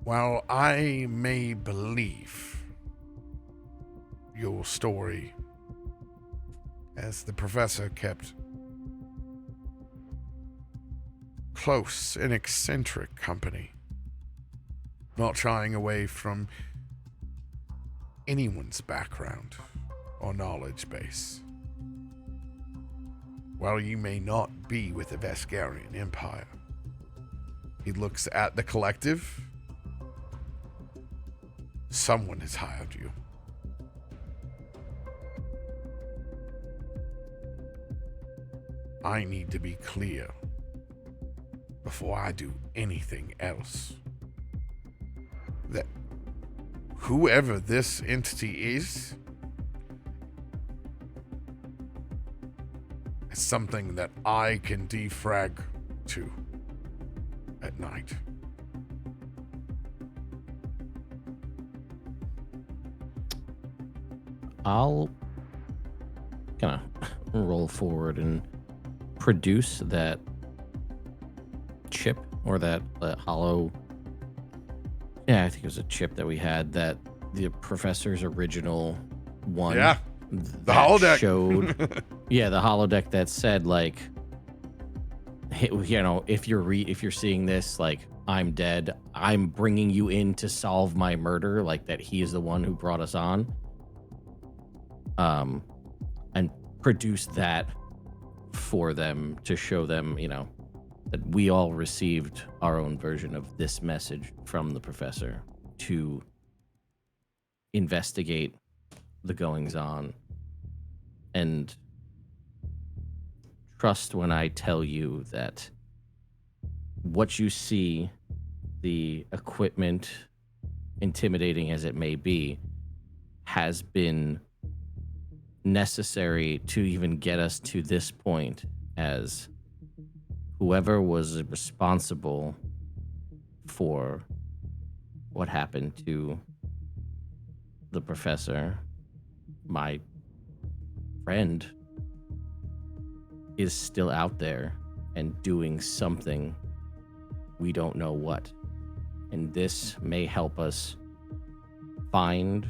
while I may believe your story, as the professor kept close and eccentric company, not shying away from anyone's background or knowledge base. While you may not be with the Veskarian Empire, he looks at the collective. Someone has hired you. I need to be clear before I do anything else that whoever this entity is as something that I can defrag to at night. I'll kind of roll forward and produce that chip or that hollow. Yeah, I think it was a chip that we had, that the professor's original one. Yeah, the holodeck showed. Yeah, the holodeck that said, like, you know, if you're seeing this, like, I'm dead. I'm bringing you in to solve my murder. Like, that he is the one who brought us on. And produce that for them to show them, you know, that we all received our own version of this message from the professor to investigate the goings on, and trust when I tell you that what you see, the equipment, intimidating as it may be, has been necessary to even get us to this point, as whoever was responsible for what happened to the professor, my friend, is still out there and doing something, we don't know what. And this may help us find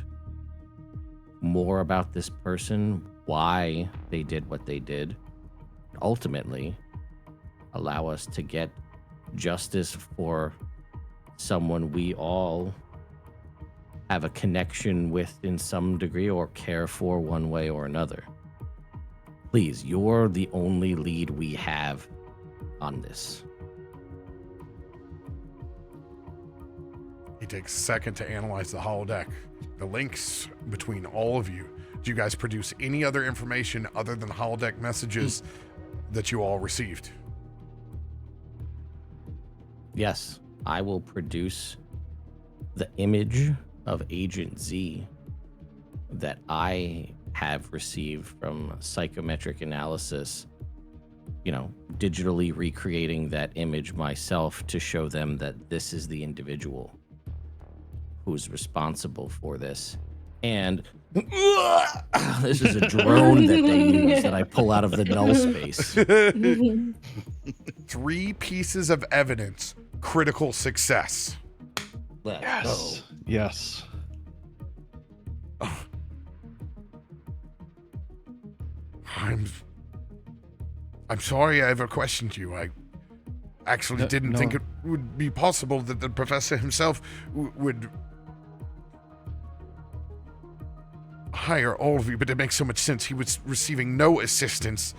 more about this person, why they did what they did, ultimately allow us to get justice for someone we all have a connection with in some degree or care for one way or another. Please, you're the only lead we have on this. He takes a second to analyze the holodeck, the links between all of you. Do you guys produce any other information other than holodeck messages that you all received? Yes, I will produce the image of Agent Z that I have received from psychometric analysis, you know, digitally recreating that image myself to show them that this is the individual who's responsible for this. And this is a drone that they use that I pull out of the null space. 3 pieces of evidence, critical success. Let's go. Yes. I'm sorry I ever questioned you. I actually didn't think it would be possible that the professor himself would hire all of you, but it makes so much sense. He was receiving no assistance.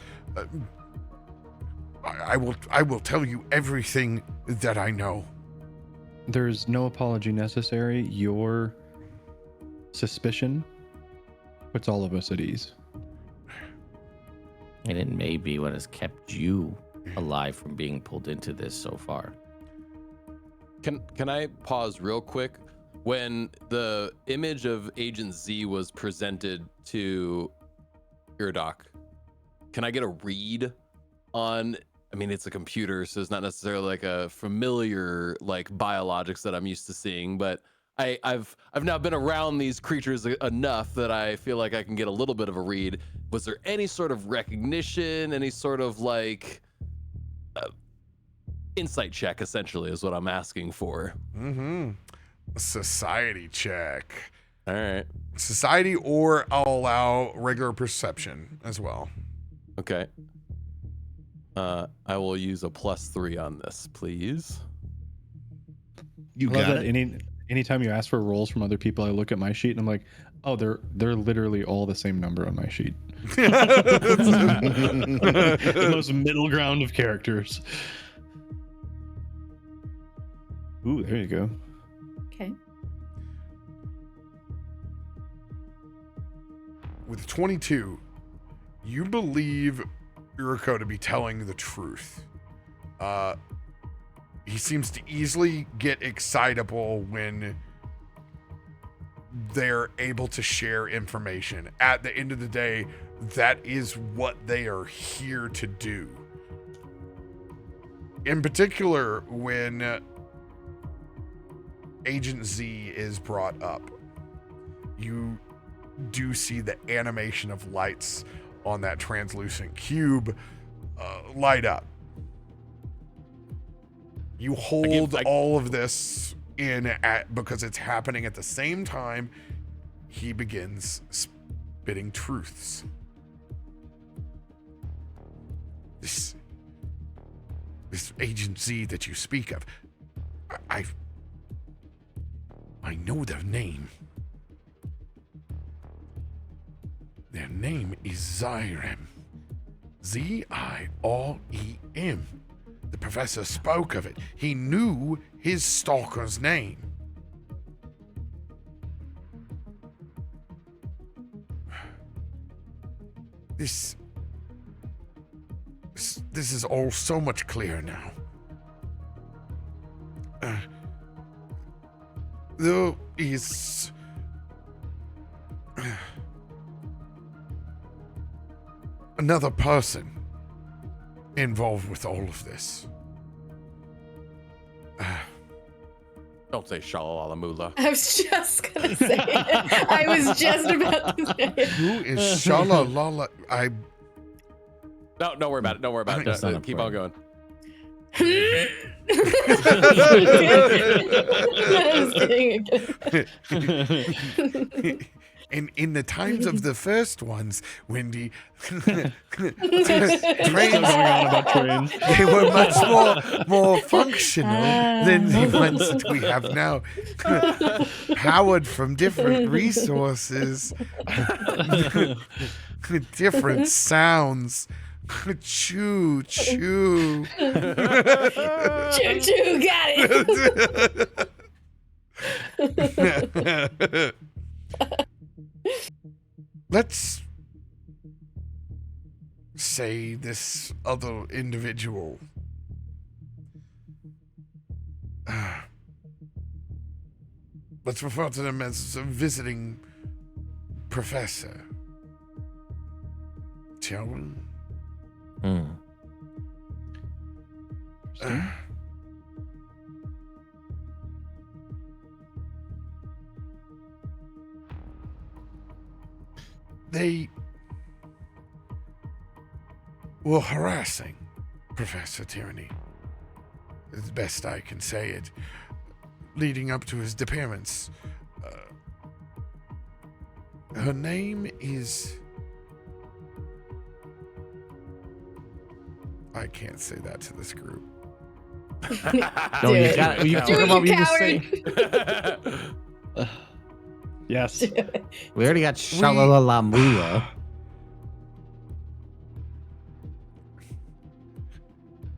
I will tell you everything that I know. There's no apology necessary. Your suspicion puts all of us at ease. And it may be what has kept you alive from being pulled into this so far. Can I pause real quick? When the image of Agent Z was presented to Iridoc, can I get a read on? I mean, it's a computer, so it's not necessarily like a familiar like biologics that I'm used to seeing, but I've now been around these creatures enough that I feel like I can get a little bit of a read. Was there any sort of recognition, any sort of like insight check, essentially, is what I'm asking for. Mm-hmm. Society check. All right. Society, or I'll allow regular perception as well. Okay. I will use a +3 on this, please. You I love got that it. anytime you ask for rolls from other people, I look at my sheet and I'm like, oh, they're literally all the same number on my sheet. The most middle ground of characters. Ooh, there you go. Okay. With 22, you believe Uriko to be telling the truth. He seems to easily get excitable when they're able to share information. At the end of the day, that is what they are here to do. In particular, when Agent Z is brought up, you do see the animation of lights on that translucent cube light up. You hold all of this in because it's happening at the same time he begins spitting truths. This Agent Z that you speak of, I know their name. Their name is Zirem. Z-I-R-E-M. The professor spoke of it. He knew his stalker's name. This is all so much clearer now. There is another person involved with all of this. Don't say Shalalamula. I was just gonna say it. I was just about to say it. Who is Shalalala? No, don't worry about it. Don't worry about it. Keep on going. I was kidding again. And in the times of the first ones, Wendy, trains, Going on about trains. they were much more functional than the ones that we have now. Powered from different resources, different sounds. Choo choo. Choo choo, got it. Let's say this other individual let's refer to them as a visiting professor. Shall we? They were harassing Professor Tyranny, as best I can say it, leading up to his disappearance. Her name is... I can't say that to this group. No, you got it. You Do it, you coward. Yes. We already got Shalalamula.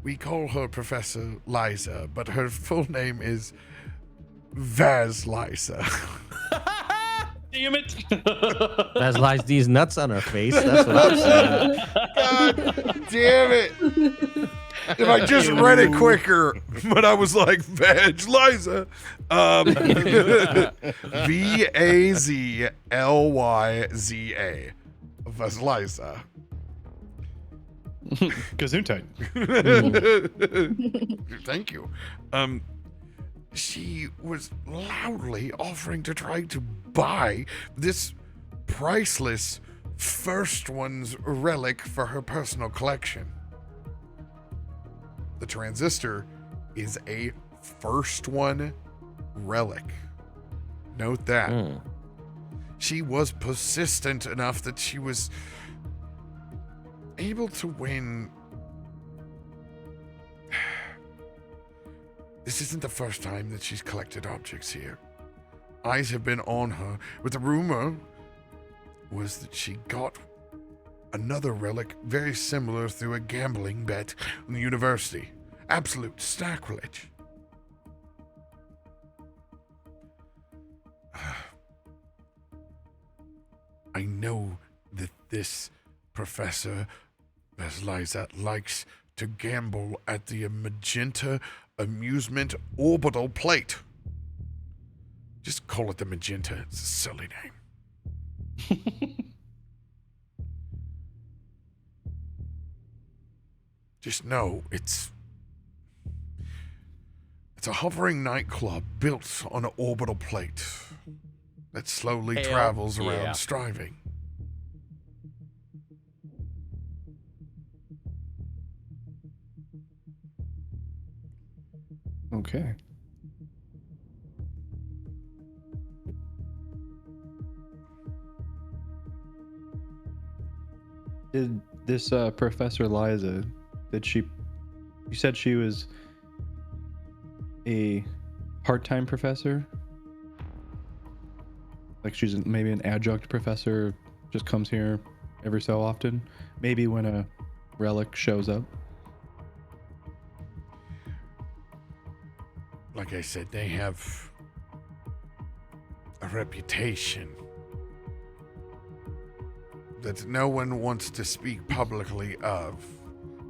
We call her Professor Liza, but her full name is Vaz Liza. Damn it. That's lies these nuts on her face. That's what I'm saying. God damn it. If I just read it quicker, but I was like, Vaz Liza. V-A-Z-L-Y-Z-A. Vaz Liza. Gesundheit. Thank you. She was loudly offering to try to buy this priceless First One's relic for her personal collection. The transistor is a First One relic. Note that. She was persistent enough that she was able to win. This isn't the first time that she's collected objects here. Eyes have been on her, but the rumor was that she got another relic very similar through a gambling bet in the university. Absolute sacrilege. I know that this professor, Liza, likes to gamble at the magenta amusement orbital plate. Just call it the Magenta. It's a silly name. Just know it's a hovering nightclub built on an orbital plate that slowly Hell travels yeah. around striving. Okay. Did this Professor Liza, you said she was a part-time professor? Like she's maybe an adjunct professor, just comes here every so often? Maybe when a relic shows up? Like I said, they have a reputation that no one wants to speak publicly of.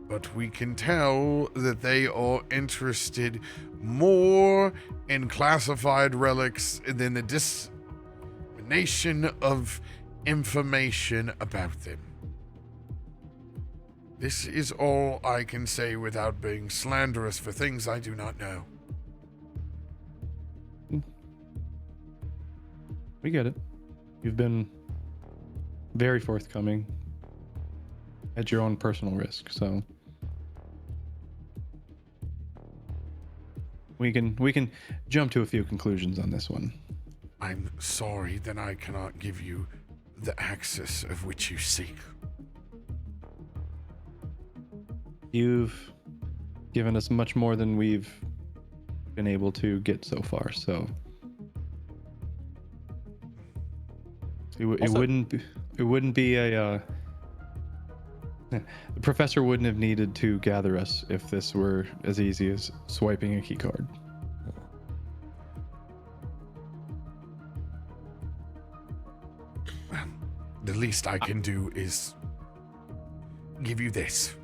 But we can tell that they are interested more in classified relics than the dissemination of information about them. This is all I can say without being slanderous for things I do not know. We get it. You've been very forthcoming at your own personal risk, so we can jump to a few conclusions on this one. I'm sorry that I cannot give you the access of which you seek. You've given us much more than we've been able to get so far, so it wouldn't be a the professor wouldn't have needed to gather us if this were as easy as swiping a key card. The least I can do is give you this.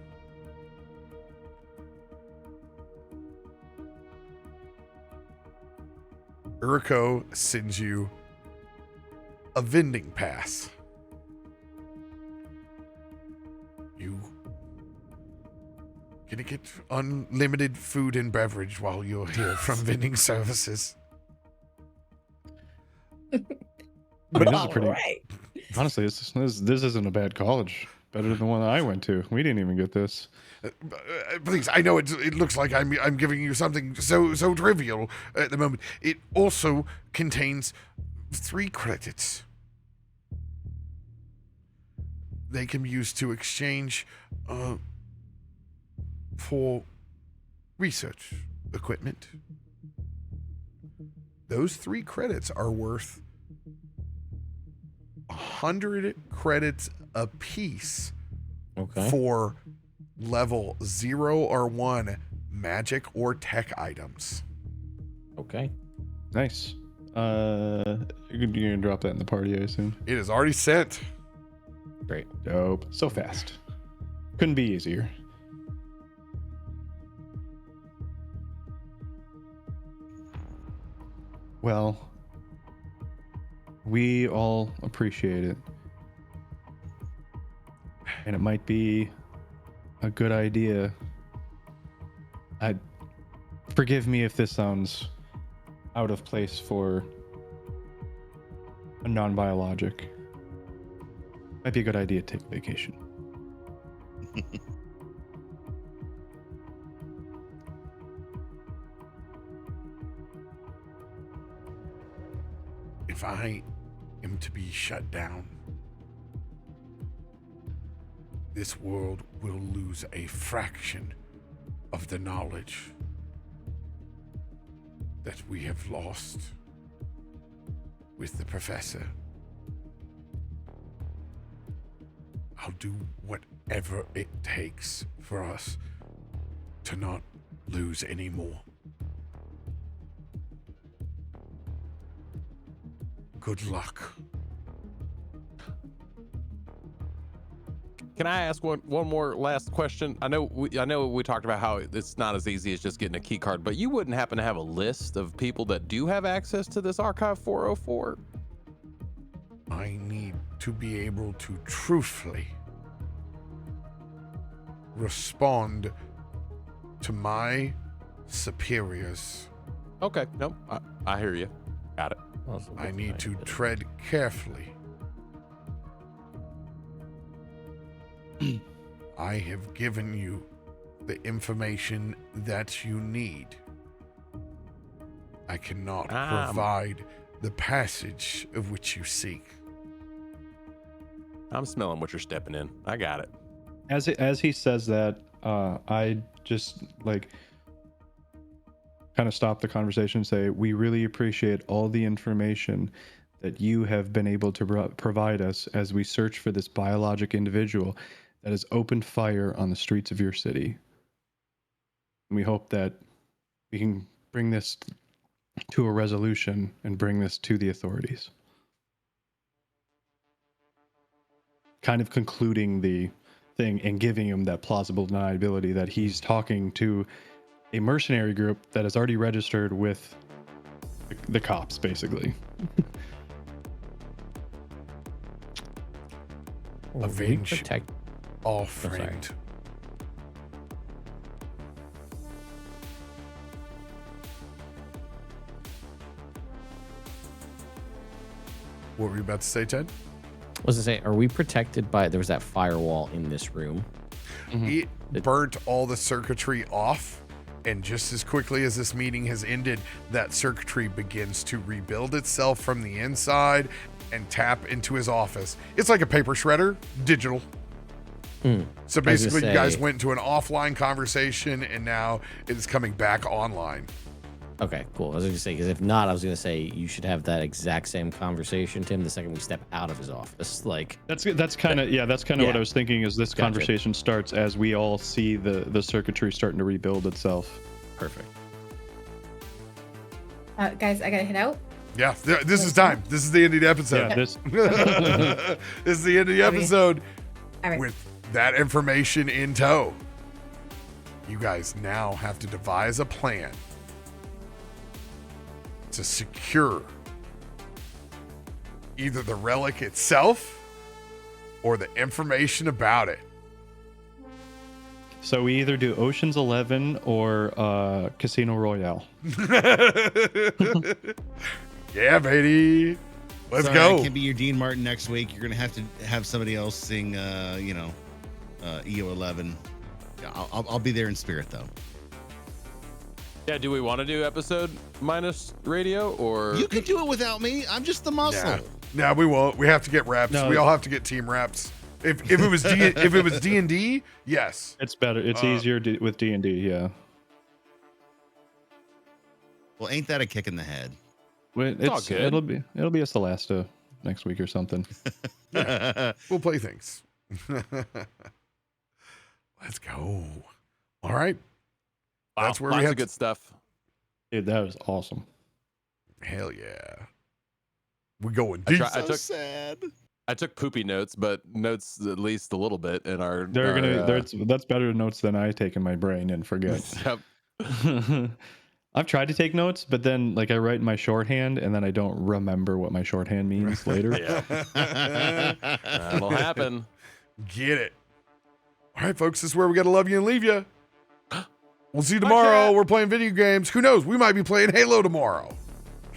Urko sends you a vending pass. You gonna get unlimited food and beverage while you're here from vending services. I mean, this is All pretty. right. Honestly, this isn't a bad college. Better than the one I went to. We didn't even get this. Please, I know it looks like I'm giving you something so trivial at the moment. It also contains 3 credits. They can be used to exchange for research equipment. Those 3 credits are worth 100 credits apiece. Okay. For level 0 or 1 magic or tech items. Okay. Nice. You're gonna drop that in the party, I assume. It is already sent. Great. Dope. So fast. Couldn't be easier. Well, we all appreciate it. And it might be a good idea. Forgive me if this sounds out of place for a non-biologic. Might be a good idea to take vacation. If I am to be shut down, this world will lose a fraction of the knowledge that we have lost with the professor. I'll do whatever it takes for us to not lose any more. Good luck. Can I ask one more last question? I know we talked about how it's not as easy as just getting a key card, but you wouldn't happen to have a list of people that do have access to this Archive 404? I need to be able to truthfully respond to my superiors. Okay, no, I hear you. Got it. I need to tread carefully. I have given you the information that you need. I cannot provide the passage of which you seek. I'm smelling what you're stepping in. I got it. As he says that, I just like kind of stop the conversation and say, we really appreciate all the information that you have been able to provide us as we search for this biologic individual that has opened fire on the streets of your city. And we hope that we can bring this to a resolution and bring this to the authorities. Kind of concluding the thing and giving him that plausible deniability that he's talking to a mercenary group that has already registered with the cops, basically. Avenge all friend. What were you about to say, Ted? I was to say, are we protected by? There was that firewall in this room. It burnt all the circuitry off, and just as quickly as this meeting has ended, that circuitry begins to rebuild itself from the inside and tap into his office. It's like a paper shredder, digital. So basically, you guys went to an offline conversation, and now it is coming back online. Okay, cool. I was going to say, because if not, I was going to say you should have that exact same conversation, Tim, the second we step out of his office. Like that's kind of what I was thinking. Is this conversation starts as we all see the circuitry starting to rebuild itself. Perfect. Guys, I gotta head out. Yeah, this is time. This is the end of the episode. Yeah, this is the end of the episode. All right. With that information in tow, you guys now have to devise a plan to secure either the relic itself or the information about it. So we either do Ocean's 11 or Casino Royale. Yeah, baby. Let's Sorry, go. I can't be your Dean Martin next week. You're gonna have to have somebody else sing, EO 11. I'll be there in spirit though. Yeah, do we want to do episode minus radio, or You can do it without me. I'm just the muscle. No, we won't. We have to get reps. No. We all have to get team reps. If it was if it was D&D, yes. It's better. It's easier with D&D. Yeah. Well, ain't that a kick in the head? all good. It'll be a Celesta next week or something. We'll play things. Let's go. All right. That's where we lots have of good stuff. Dude, that was awesome. Hell yeah. We're going deep. Sad. I took poopy notes, but notes at least a little bit in our. That's better notes than I take in my brain and forget. Yep. I've tried to take notes, but then like I write in my shorthand and then I don't remember what my shorthand means later. Yeah. That'll happen. Get it. All right, folks, this is where we got to love you and leave you. We'll see you tomorrow. We're playing video games. Who knows? We might be playing Halo tomorrow.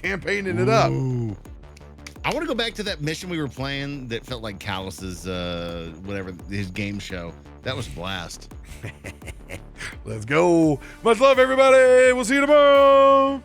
Campaigning it up. I want to go back to that mission we were playing that felt like Callus's, his game show. That was a blast. Let's go. Much love, everybody. We'll see you tomorrow.